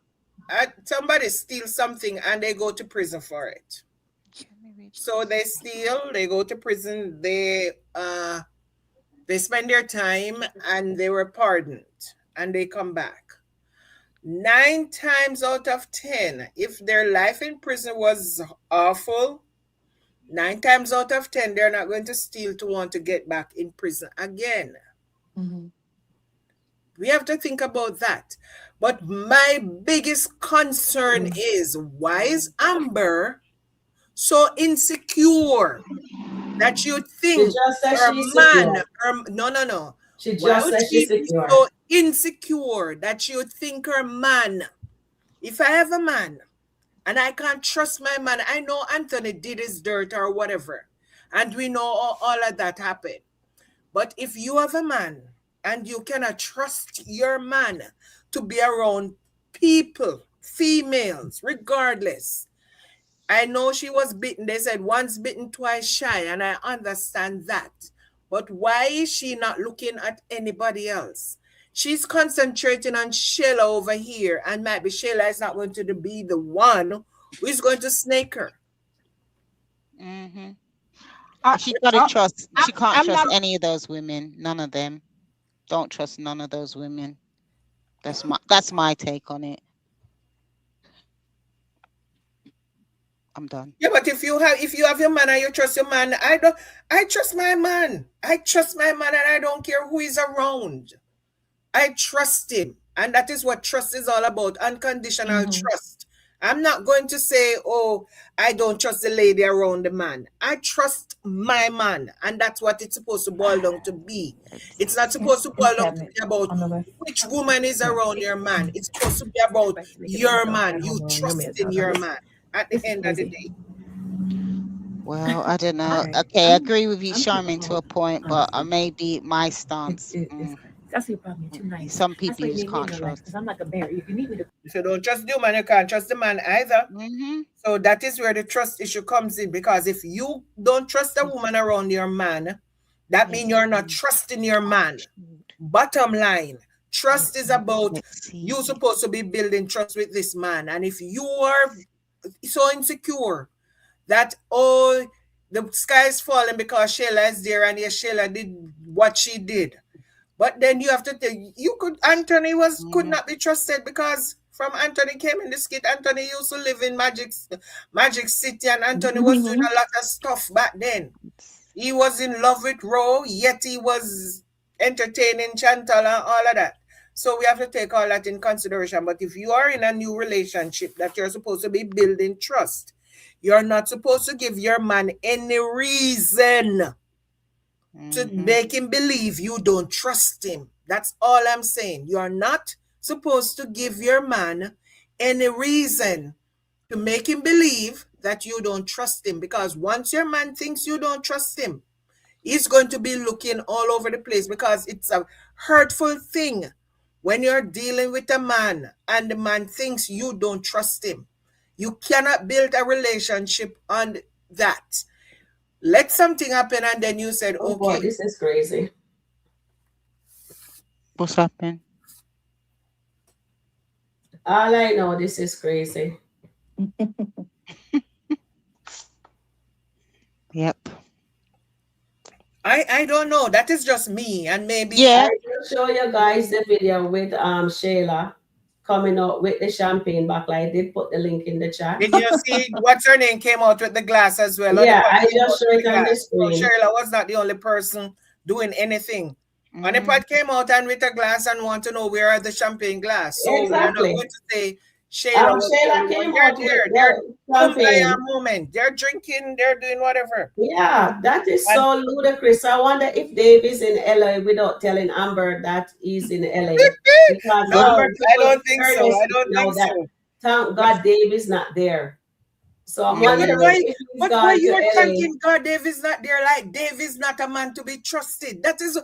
her. somebody steals something and they go to prison for it. Let me read So this. they steal, they go to prison, they spend their time and they were pardoned and they come back. 9 times out of 10, if their life in prison was awful, 9 times out of 10, they're not going to steal to want to get back in prison again. Mhm. We have to think about that. But my biggest concern is, why is Mm, Amber so insecure that you She think just said her she's man, secure. no, no, no. She Why just would said she she's be secure. so insecure that you think her man, if I have a man and I can't trust my man, I know Anthony did his dirt or whatever, and we know all of that happened. But if you have a man and you cannot trust your man to be around people, females, regardless. I know she was bitten. They said once bitten, twice shy, and I understand that. But why is she not looking at anybody else? She's concentrating on Shayla over here, and maybe Shayla is not going to be the one who is going to snake her. mm-hmm. I, She got to I, trust. She can't I'm trust not. any of those women. None of them. Don't trust none of those women. That's my take on it. I'm done. Yeah, but if you have your man and you trust your man, I trust my man. I trust my man and I don't care who is around. I trust him. And that is what trust is all about, unconditional Mhm. trust. I'm not going to say, oh, I don't trust the lady around the man. I trust my man. And that's what it's supposed to boil down to be. Let's It's not see. And, supposed to and boil down to cabinet be about on the left. which woman is No, around take your man. um, It's supposed to be take about back to make it your myself man. at You home or your trust maid's in house. your man at the This is end of the crazy. day. Well, I don't know. Okay, Okay, I agree with you, I'm too Charmin, to old, a point, but honestly. maybe my It, stance. it, it's crazy. That's your problem. You're too nice. Some That's people why you you just need me in can't your life because trust. I'm like a bear. If you need me to If you don't trust the woman, you can't trust the man either. Mm-hmm. So that is where the trust issue comes in, because if you don't trust a woman around your man, that means you're not trusting your man. Bottom line, trust is about Let's you see. supposed to be building trust with this man. And if you are so insecure that, oh, the sky is falling because Shayla is there and yes, Shayla did what she did. But then you have to think, you could, Anthony could Mhm. not be trusted because from Anthony came in the skit. Anthony used to live in Magic City, and Anthony was doing a lot of stuff back then. He was in love with Ro, yet he was entertaining Chantal and all of that. So we have to take all that in consideration. But if you are in a new relationship that you're supposed to be building trust, you're not supposed to give your man any reason to Mhm. make him believe you don't trust him. That's all I'm saying. You are not supposed to give your man any reason to make him believe that you don't trust him, because once your man thinks you don't trust him, he's going to be looking all over the place, because it's a hurtful thing when you're dealing with a man and the man thinks you don't trust him. You cannot build a relationship on that. Let something happen and then you said, Oh boy, okay. this is crazy. What's happened? All I know, this is crazy. Yep. I don't know. That is just me, and maybe Yeah. I will show you guys the video with Shayla coming out with the champagne bottle. I did put the link in the chat. did you see what's her name came out with the glass as well? Yeah, Honeypot I came just out show with it the on the glass. So screen. Shayla was not the only person doing anything. Mhm. Honeypot came out and with a glass and want to know where are the champagne glass. So we are not Exactly. going to say Shayla was the Shayla only one. came They're out with there. They're the kumbaya champagne. moment. They're drinking. They're doing whatever. Yeah, that is And so ludicrous. I wonder if Dave is in LA without telling Amber that he's in LA. Because no, Amber I told don't think so. I Ernest don't now think that so. thank But God Dave is not there. So I'm yeah, wondering if he's but why gone to you are LA. thanking God Dave is not there? Like Dave is not a man to be trusted. That is,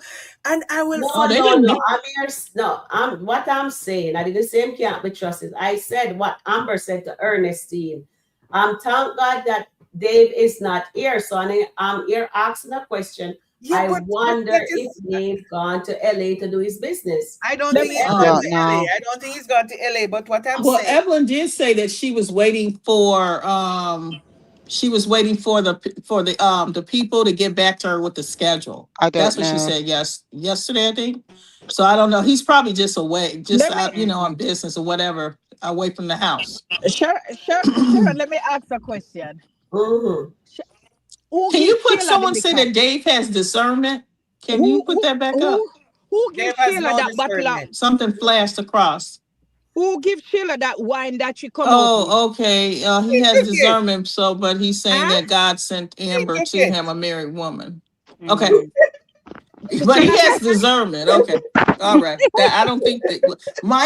and I will No, Oh, they no, didn't no. meet. I'm here. No, what I'm saying. I didn't say him can't be trusted. I said what Amber said to Ernestine. Thank God that Dave is not here. So I'm here asking a question. yeah, I but wonder that if is. Dave gone to LA to do his business. I don't Let think me he's gone Um, Don't to LA. know. I don't think he's gone to LA. But what I'm well, saying, Evelyn did say that she was waiting for the people to get back to her with the schedule. I That's don't what she know. said yesterday, I think. So I don't know. He's probably just away, just let me on Mhm. business or whatever, away from the house. Sharon, let me ask a question. Mm-hmm. Sh- Who Can gives you put Sheila the someone say liquor? that Dave has discernment? Can Who you put who that back up? who Dave gives has Sheila no that bottle of discernment. Something flashed across. who gives Sheila that wine that she come out with? Oh, okay. He has Okay, discernment, so but he's saying Huh? that God sent Amber to okay. him, a married woman. Okay. Mhm. But Can I he has say discernment. Okay. All right. That I don't think that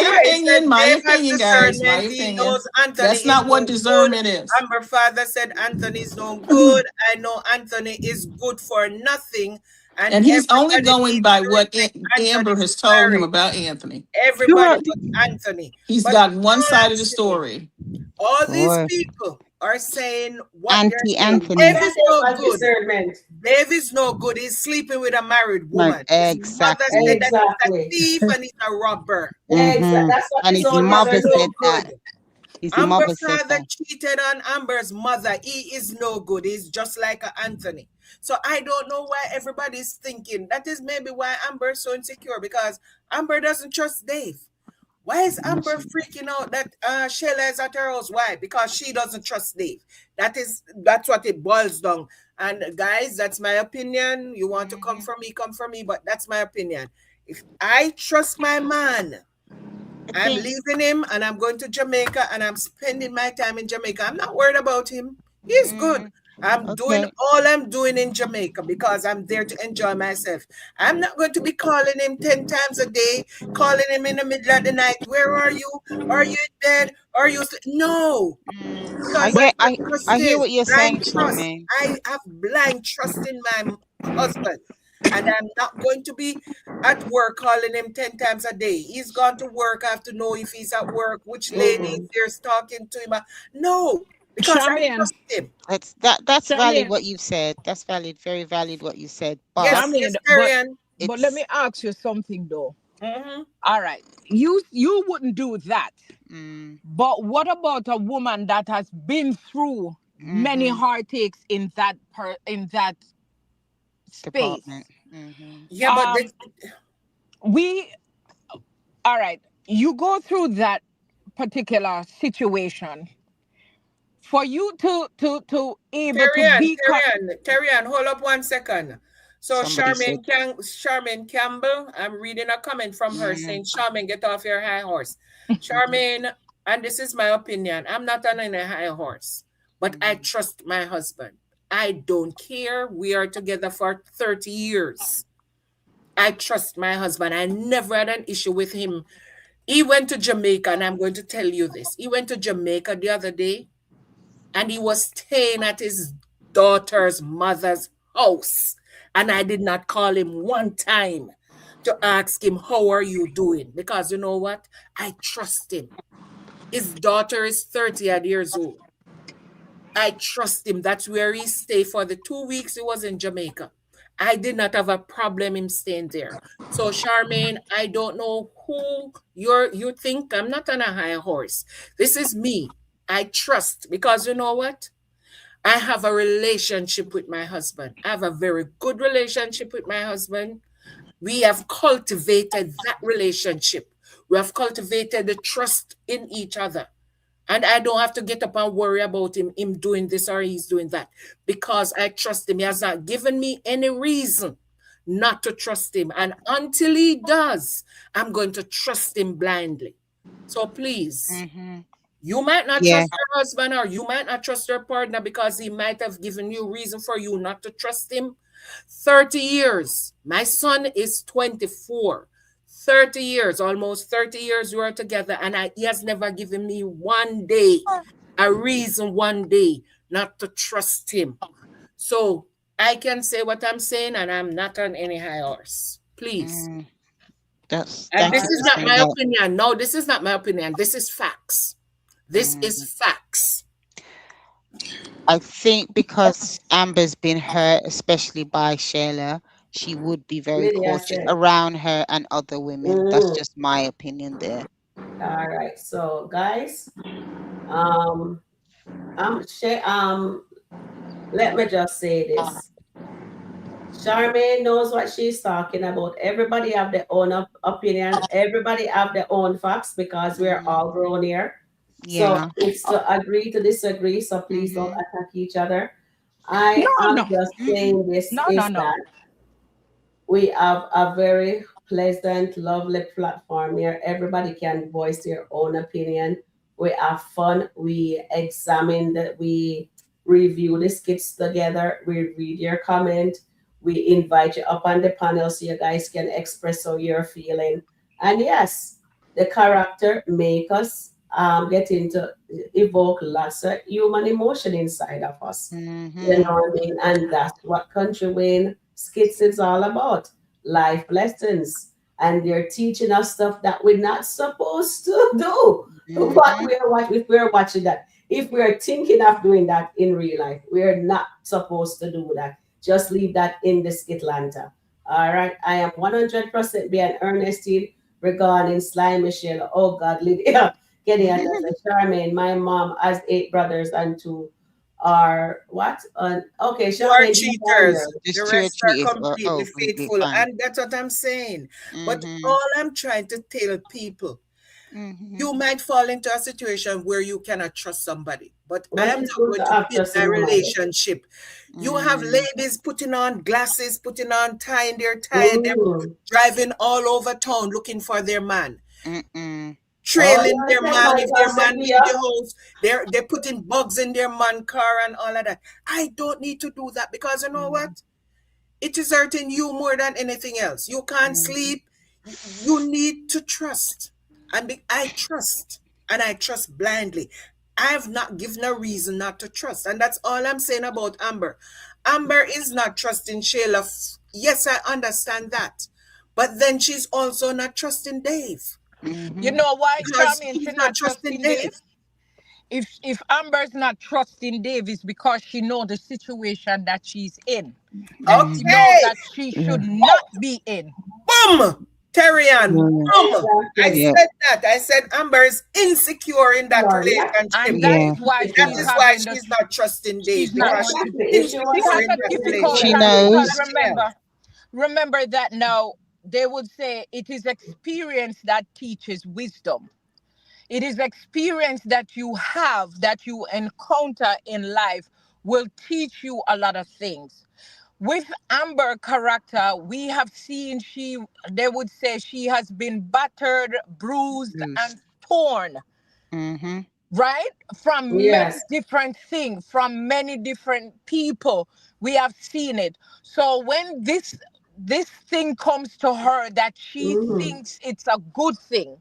Sure, he said my Dave has opinion, guys, my discernment. He opinion. knows Anthony That's is not what no good. discernment is. Amber father said Anthony is no good. I know Anthony is good for nothing. And And he's only everybody going needs by to what respect Anthony Amber to has told him marry. about Anthony. Everybody Sure. but Anthony. He's But got one all side I'm of the saying, story. all these Boy. people are saying what they're Anti saying. Say Dave Anthony. that is Dave no has good. discernment. Dave is no good. He's sleeping with a married Man, woman. His mother said exactly. that he's a Exactly. thief and he's a robber. Exactly. Mhm. That's what And his his own He is mother mother said. no said that. good. His Amber mother said father that. cheated on Amber's mother. He is no good. He's just like a Anthony. So I don't know why everybody's thinking. That is maybe why Amber is so insecure, because Amber doesn't trust Dave. Why is Amber Yes. freaking out that Shayla is at her house? Why? Because she doesn't trust Dave. That's what it boils down. And guys, that's my opinion. You want to Mhm. come for me, but that's my opinion. If I trust my man, I I'm think. leaving him and I'm going to Jamaica and I'm spending my time in Jamaica. I'm not worried about him. He's good. Mhm. I'm doing Okay. all I'm doing in Jamaica because I'm there to enjoy myself. I'm not going to be calling him 10 times a day, calling him in the middle of the night. Where are you? Are you in bed? Are you? No, Mm. because that's what trust I hear is, what you're blind saying, trust. Charmaine. I have blind trust in my husband, and I'm not going to be at work calling him 10 times a day. He's gone to work. I have to know if he's at work, which lady is Mm-hmm. there talking to him. No, because I Charmian, trust him. That's valid Charmian, what you've said. That's valid, very valid what you said. But Yes, Charmian, yes, Karen. but let it's me ask you something though. Mm-hmm. All right. You wouldn't do that. mm, But what about a woman that has been through many mhm, heartaches in that department. space? Mhm. Yeah, but Um, we all right, you go through that particular situation for you to able to be Carry on. Hold up 1 second. So Somebody said, Charmaine Campbell, I'm reading a comment from her mm, saying, Charmaine, get off your high horse. Charmaine, and this is my opinion. I'm not on a high horse, but I mm, trust my husband. I don't care. We are together for 30 years. I trust my husband. I never had an issue with him. He went to Jamaica, and I'm going to tell you this. He went to Jamaica the other day, and he was staying at his daughter's mother's house. And I did not call him one time to ask him, how are you doing? Because you know what? I trust him. His daughter is 30 odd years old. I trust him. That's where he stayed for the 2 weeks he was in Jamaica. I did not have a problem him staying there. So Charmaine, I don't know who you think I'm not on a high horse. This is me. I trust because you know what? I have a relationship with my husband. I have a very good relationship with my husband. We have cultivated that relationship. We have cultivated the trust in each other. And I don't have to get up and worry about him doing this or he's doing that because I trust him. He has not given me any reason not to trust him. And until he does, I'm going to trust him blindly. So please, mm-hmm. you might not Yeah. trust your husband or you might not trust your partner because he might have given you reason for you not to trust him. 30 years. My son is 24. 30 years, almost 30 years we are together, and he has never given me one day, a reason one day not to trust him. So I can say what I'm saying, and I'm not on any high horse. Please. Mm, And thank this you is for not saying my that. opinion. No, this is not my opinion. This is facts. This is Mm. facts. I think because Amber's been hurt, especially by Shayla, she would be very Lydia cautious said. around her and other women. That's Mm, just my opinion there. all right. So guys, um, let me just say this. Charmaine knows what she's talking about. Everybody have their own opinion. Everybody have their own facts because we're Mm, all grown here. So yeah. it's to agree to disagree. So please don't Mm-hmm. attack each other. I no am no just Mm-mm. saying this no is no no that we have a very pleasant, lovely platform here. Everybody can voice their own opinion. We have fun. We examine that. We review the skits together. We read your comment. We invite you up on the panel so you guys can express how you're feeling. And yes, the character make us get into evoke lots of human emotion inside of us. You know Mm-hmm. what I mean? And that's what Country Wayne skits is all about. Life lessons. And they're teaching us stuff that we're not supposed to do. What Mm-hmm. we're watching, if we're watching that, if we're thinking of doing that in real life, we're not supposed to do that. Just leave that in the SkitLanta. All right. I am 100% being Ernestine regarding Sly Michelle. Oh God, Lydia. Kenny and Charmaine. My mom has 8 brothers and 2 are what? Okay, Who are Charmaine, these are cheaters. yours. The Just two or rest three are is completely oh, completely faithful. fine. And that's what I'm saying. But Mm-hmm. all I'm trying to tell people, Mm-hmm. you might fall into a situation where you cannot trust somebody. But I But am it's not good going to to have build trust my in your mother. relationship. You have Mm, ladies putting on glasses, putting on tying their tie, them Mm. driving all over town looking for their man, mm-mm. Oh, you trailing want their to take man my if their class, man Sophia? leave the house. They're putting bugs in their man car and all of that. I don't need to do that because you know Mm, what? It is hurting you more than anything else. You can't mm, sleep. You need to trust. I trust. And I trust blindly. I have not given a reason not to trust. And that's all I'm saying about Amber. Amber is not trusting Shayla. Yes, I understand that. But then she's also not trusting Dave You mm-hmm. know why because Charmaine he's she not not trusting trusting Dave? Dave. If Amber's not trusting Dave, it's because she know the situation that she's in, and she Mm-hmm. know Okay. that she should not be in. Boom. Terrian. Mm, Boom. I Exactly. yeah. said that. I said Amber is insecure in that Sure, yeah. relationship. And that Yeah. is why That she's Yeah. is why having the she's not trusting Dave she's not because going to Exactly. she's If she she was insecure has in a that trusting Dave, she would difficult have relationship. time been because trusting. That's real. remember that now they would say it is experience that teaches wisdom. It is experience that you have, that you encounter in life, will teach you a lot of things. With Amber character, we have seen they would say she has been battered, bruised, Bruce. and torn, Mm-hmm. right? From many Yes. different things, from many different people. We have seen it. So when this thing comes to her that she Mm-hmm. thinks it's a good thing,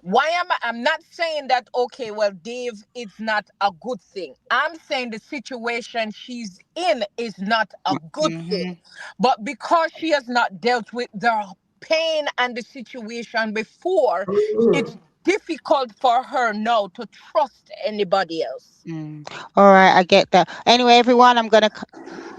why am I'm not saying that, okay, well, Dave, it's not a good thing. I'm saying the situation she's in is not a good thing. Mm-hmm. But because she has not dealt with the pain and the situation before, Mm-hmm. it's difficult for her now to trust anybody else. Mm. All right, I get that. Anyway, everyone, I'm gonna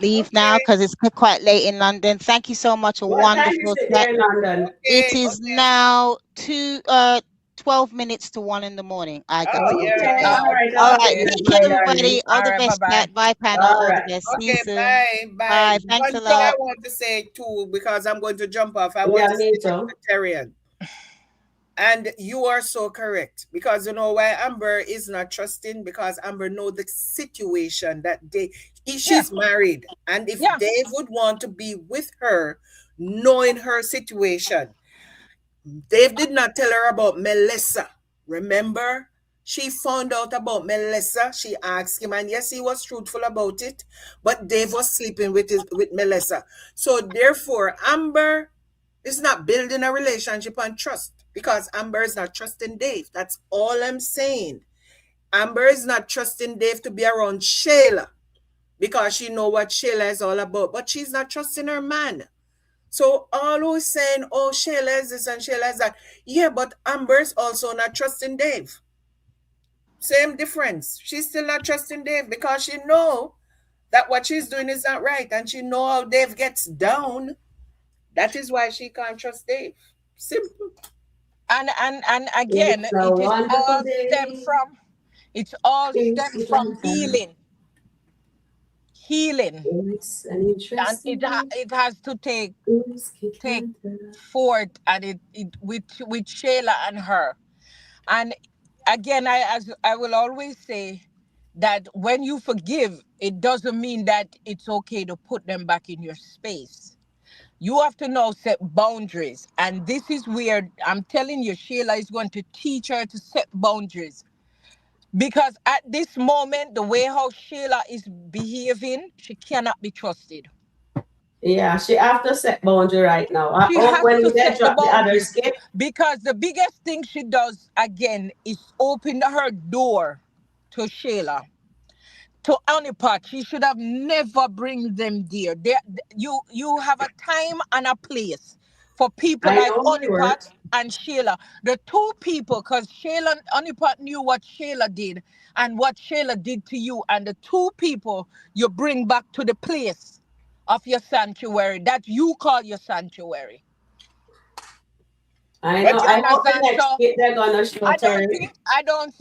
leave now Okay. because it's quite late in London. Thank you so much. A What time is wonderful it chat. there in London? It Okay. is Okay. now 12 minutes to 1 in the morning. I got Oh to go to yeah. Okay. bed. All Oh, right. All I'll right, see okay. you, take my care, darling. everybody. All All the right, bye best, bye. chat. Bye, panel. All All the right. best. See you Okay, soon. bye, bye. Bye. Thanks a One thing I lot. want to say too, because I'm going to jump off. I want Yeah, to say me this too. to Terrian. And you are so correct. Because you know why Amber is not trusting? Because Amber know the situation that Yeah, she's married. And if yeah. Dave would want to be with her, knowing her situation, Dave did not tell her about Melissa. Remember? She found out about Melissa. She asked him, and yes, he was truthful about it. But Dave was sleeping with Melissa. So therefore, Amber is not building a relationship on trust because Amber is not trusting Dave. That's all I'm saying. Amber is not trusting Dave to be around Shayla because she know what Shayla is all about. But she's not trusting her man. So all who's saying, oh, Shayla is this and Shayla is that. Yeah, but Amber's also not trusting Dave. Same difference. She's still not trusting Dave because she know that what she's doing is not right. And she know how Dave gets down. That is why she can't trust Dave. Simple. And again, It's a it is wonderful all stem day. from it's all In stem from SkitLanta. healing, It's an and interesting it has to in take SkitLanta. forth, and it with Shayla and her. And again, as I will always say, that when you forgive, it doesn't mean that it's okay to put them back in your space. You have to now set boundaries. And this is where I'm telling you, Shayla is going to teach her to set boundaries. Because at this moment, the way how Shayla is behaving, she cannot be trusted. Yeah, she have to set boundary right now. I She hope has when to they set the drop the other boundaries, skit, because the biggest thing she does again is open her door to Shayla. To Honeypot, she should have never bring them there. You have a time and a place for people I like know my Honeypot worth. and Shayla. The two people, because Shayla and Honeypot knew what Shayla did and what Shayla did to you, and the two people you bring back to the place of your sanctuary that you call your sanctuary. I You know. But I hope the understand? next So skit they're gonna show Terry. I don't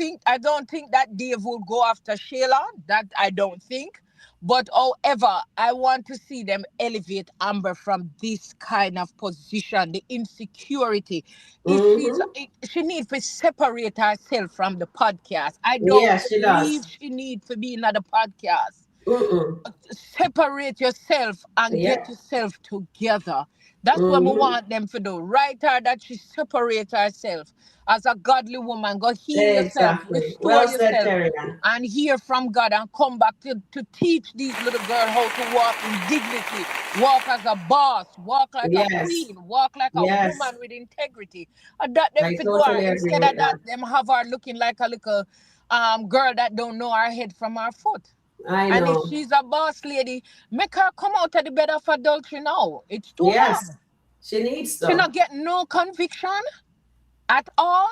think that Dave will go after Shayla. That I don't think. But however, I want to see them elevate Amber from this kind of position, the insecurity. If Mm-hmm. she needs to separate herself from the podcast. I don't Yeah, she believe does. she needs to be in another podcast. Mm-mm. Separate yourself and get Yeah. yourself together. That's what I Mm-hmm. want them to do. Write her that she separate herself as a godly woman. Go heal yourself, Exactly. restore Well said, yourself, Terry. and hear from God and come back to teach these little girls how to walk in dignity, walk as a boss, walk like a Yes. queen, walk like a Yes. woman with integrity. And that them I to do her totally agree instead with of that, that. them have her looking like a little girl that don't know her head from her foot. I And if know. she's a boss lady, make her come out of the bed of adultery now. It's too Yes. long. She needs She to. not get no conviction at all.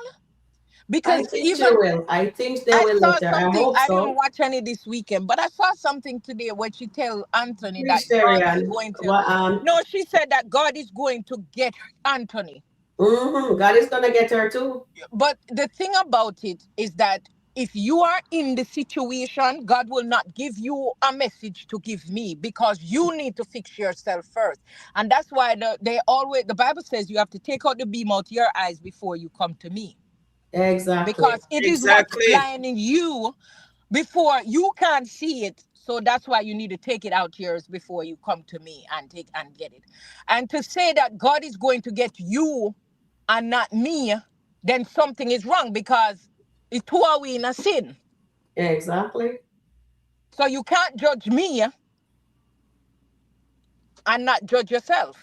I Because think she even will. I think they I will saw let her. I something, hope I didn't so. watch any this weekend, but I saw something today where she tell Anthony that Preach, Terry. God is And going to, what no, she said that God is going to get Anthony. God is gonna get her too. But the thing about it is that if you are in the situation, God will not give you a message to give me, because you need to fix yourself first. And that's why the Bible says you have to take out the beam out your eyes before you come to me, Exactly. because it is what's Exactly. blinding you before you can't see it. So that's why you need to take it out yours before you come to me and take and get it. And to say that God is going to get you and not me, then something is wrong, because it's two are we in a sin. Exactly. So you can't judge me and not judge yourself.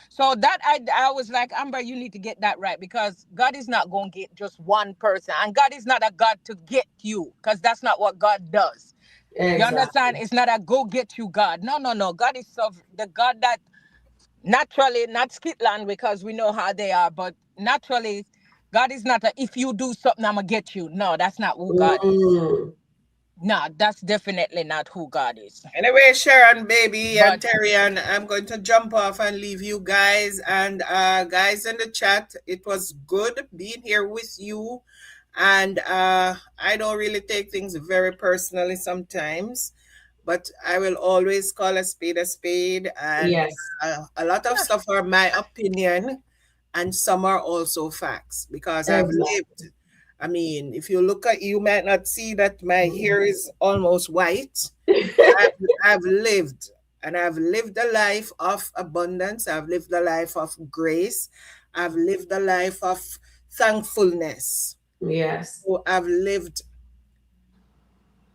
So that I was like, Amber, you need to get that right, because God is not going to get just one person. And God is not a God to get you, because that's not what God does. You understand? Exactly. It's not a go get you God. No, no, no. God is the God that naturally, not skitland, because we know how they are, but naturally, God is not a if you do something, I'm going to get you. No, that's not who God is. Mm, No, that's definitely not who God is. Anyway, Sharon, baby, and But Terry, and I'm going to jump off and leave you guys. And guys in the chat, it was good being here with you. And I don't really take things very personally sometimes, but I will always call a spade. And yes. a lot of stuff are my opinion, and some are also facts because I've lived. Exactly. I mean, if you look at, you might not see that my hair is almost white. I've, I've lived, and I've lived a life of abundance. I've lived a life of grace. I've lived a life of thankfulness. Yes. So I've lived,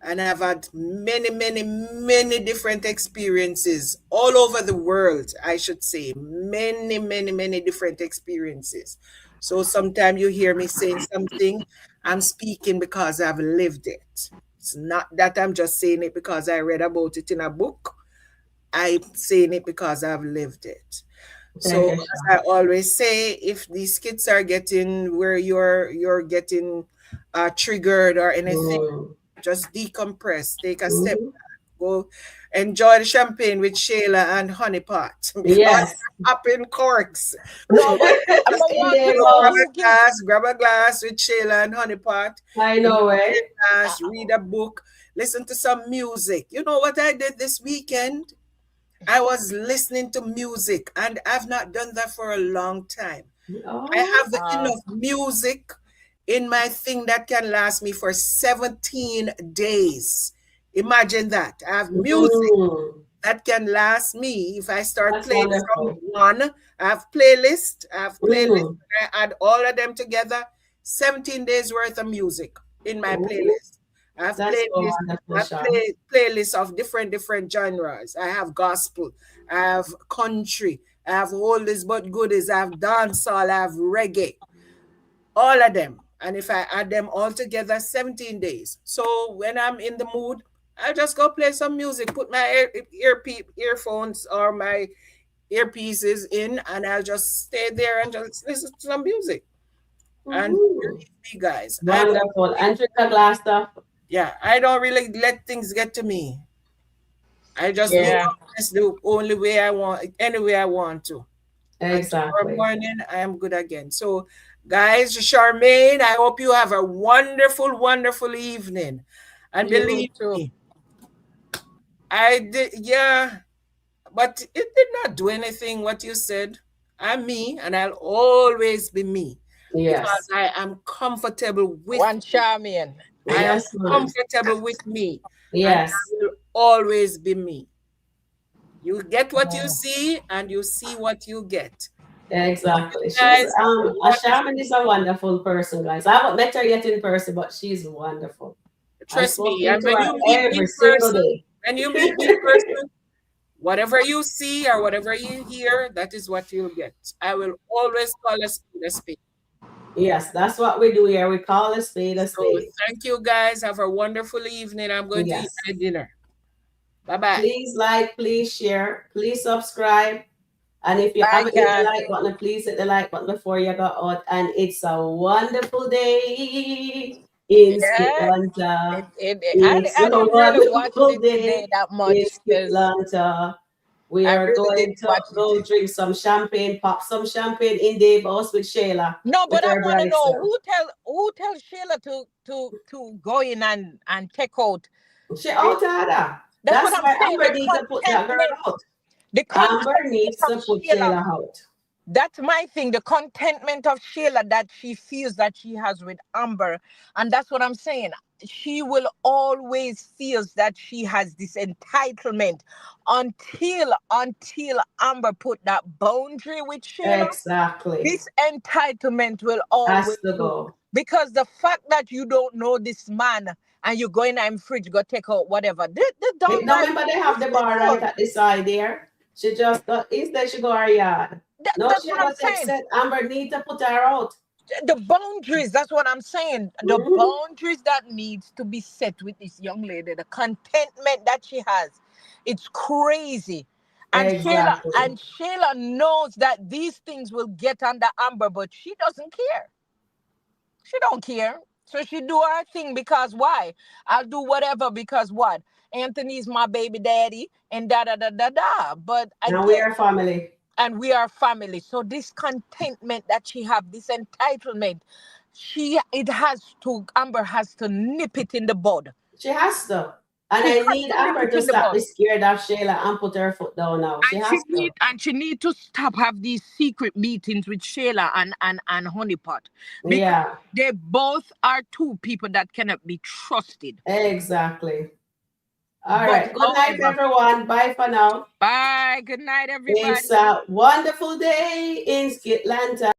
and I've had many, many, many different experiences all over the world, I should say. Many, many, many different experiences. So sometimes you hear me saying something, I'm speaking because I've lived it. It's not that I'm just saying it because I read about it in a book. I'm saying it because I've lived it. Thank So you, as I Sean. always say, if these skits are getting where you're getting triggered or anything, Mm, just decompress, take a step mhm. back, go enjoy the champagne with Shayla and Honey Pot because Yes. up in corks. no, So but just want to Indeed, know boss. who gives. grab a glass with Shayla and Honey Pot, I enjoy know, the right? glass, read a book, listen to some music. You know what I did this weekend? I was listening to music, and I've not done that for a long time. I Oh, have Uh, enough music in my thing that can last me for 17 days. Imagine that. I have music mm, that can last me if I start that's playing from wonderful. one. I have playlist. Mm, I add all of them together. 17 days worth of music in my ooh, playlist. I have that's so playlists. wonderful, I have Sean. playlists of different genres. I have gospel. I have country. I have oldies but goodies. I have dancehall. I have reggae, all of them. And if I add them all together, 17 days. So when I'm in the mood, I just go play some music, put my earphones or my earpieces in, and I'll just stay there and just listen to some music. And Mm, believe me, guys, wonderful. And drink a glass stuff. yeah, I don't really let things get to me. I just do Yes, yeah. this the only way I want, any way I want to. And tomorrow exactly. morning, I am good again. So, guys, Charmaine, I hope you have a wonderful, wonderful evening. And You believe too. me, I did, yeah, but it did not do anything what you said. I'm me, and I'll always be me because Yes. I am comfortable with One me. Charmian. I am Yes, man. comfortable with me, and I Yes, will always be me. You get what you see, and you see what you get. exactly. She's Guys, have a a wonderful shaman is a wonderful person, guys. I haven't met her yet in person, but she's wonderful. I've Trust me, spoken and to when her you meet me every in single person, day. whatever you see or whatever you hear, that is what you'll get. I will always call a spade a spade. Yes, that's what we do here. We call a spade a So spade. thank you guys. Have a wonderful evening. I'm going to eat Yes. my dinner. Bye bye. Please like, please share, please subscribe. And if you I haven't hit the can. like button, please hit the like button before you go out. And it's a wonderful day in Yeah. SkitLanta. I It's a didn't really watch wonderful it today day that much in because SkitLanta. We I are really did going to watch it. go drink some champagne, pop some champagne in Dave house with Shayla, No, with but I her want to bright know self. who tell Sheila to go in and check out. She It, out of that. that's what That's I'm why saying. Amber need to put that girl out. The Amber contentment needs of to put Sheila. Shayla out. That's my thing. The contentment of Sheila that she feels that she has with Amber, and that's what I'm saying. She will always feels that she has this entitlement until Amber put that boundary with Sheila. Exactly. This entitlement will Has always to do, go. because the fact that you don't know this man and you go in and fridge go take out whatever, the dumb Now girl remember they is have the bar right deceitful. at the side there. She just got instead she go her yard. No, That's she what I'm ever take saying. set Amber need to put her out. The boundaries, that's what I'm saying. The Mhm. boundaries that needs to be set with this young lady, the contentment that she has, it's crazy. And Shayla Exactly. and Shayla knows that these things will get under Amber, but she doesn't care. She don't care. So she do her thing because why? I'll do whatever because what? Anthony's my baby daddy and da da da da da. But And we again, are family. and we are family. So this contentment that she have, this entitlement, Amber has to nip it in the bud. She has to. And She I has need to nip Amber it to in the stop bud. be scared of Shayla and put her foot down now. She has to. And she need to stop have these secret meetings with Shayla and Honeypot, because Yeah, they both are two people that cannot be trusted. exactly. All But right. Good night, however, everyone. Bye for now. bye. Good night, It's everybody. a wonderful day in SkitLanta.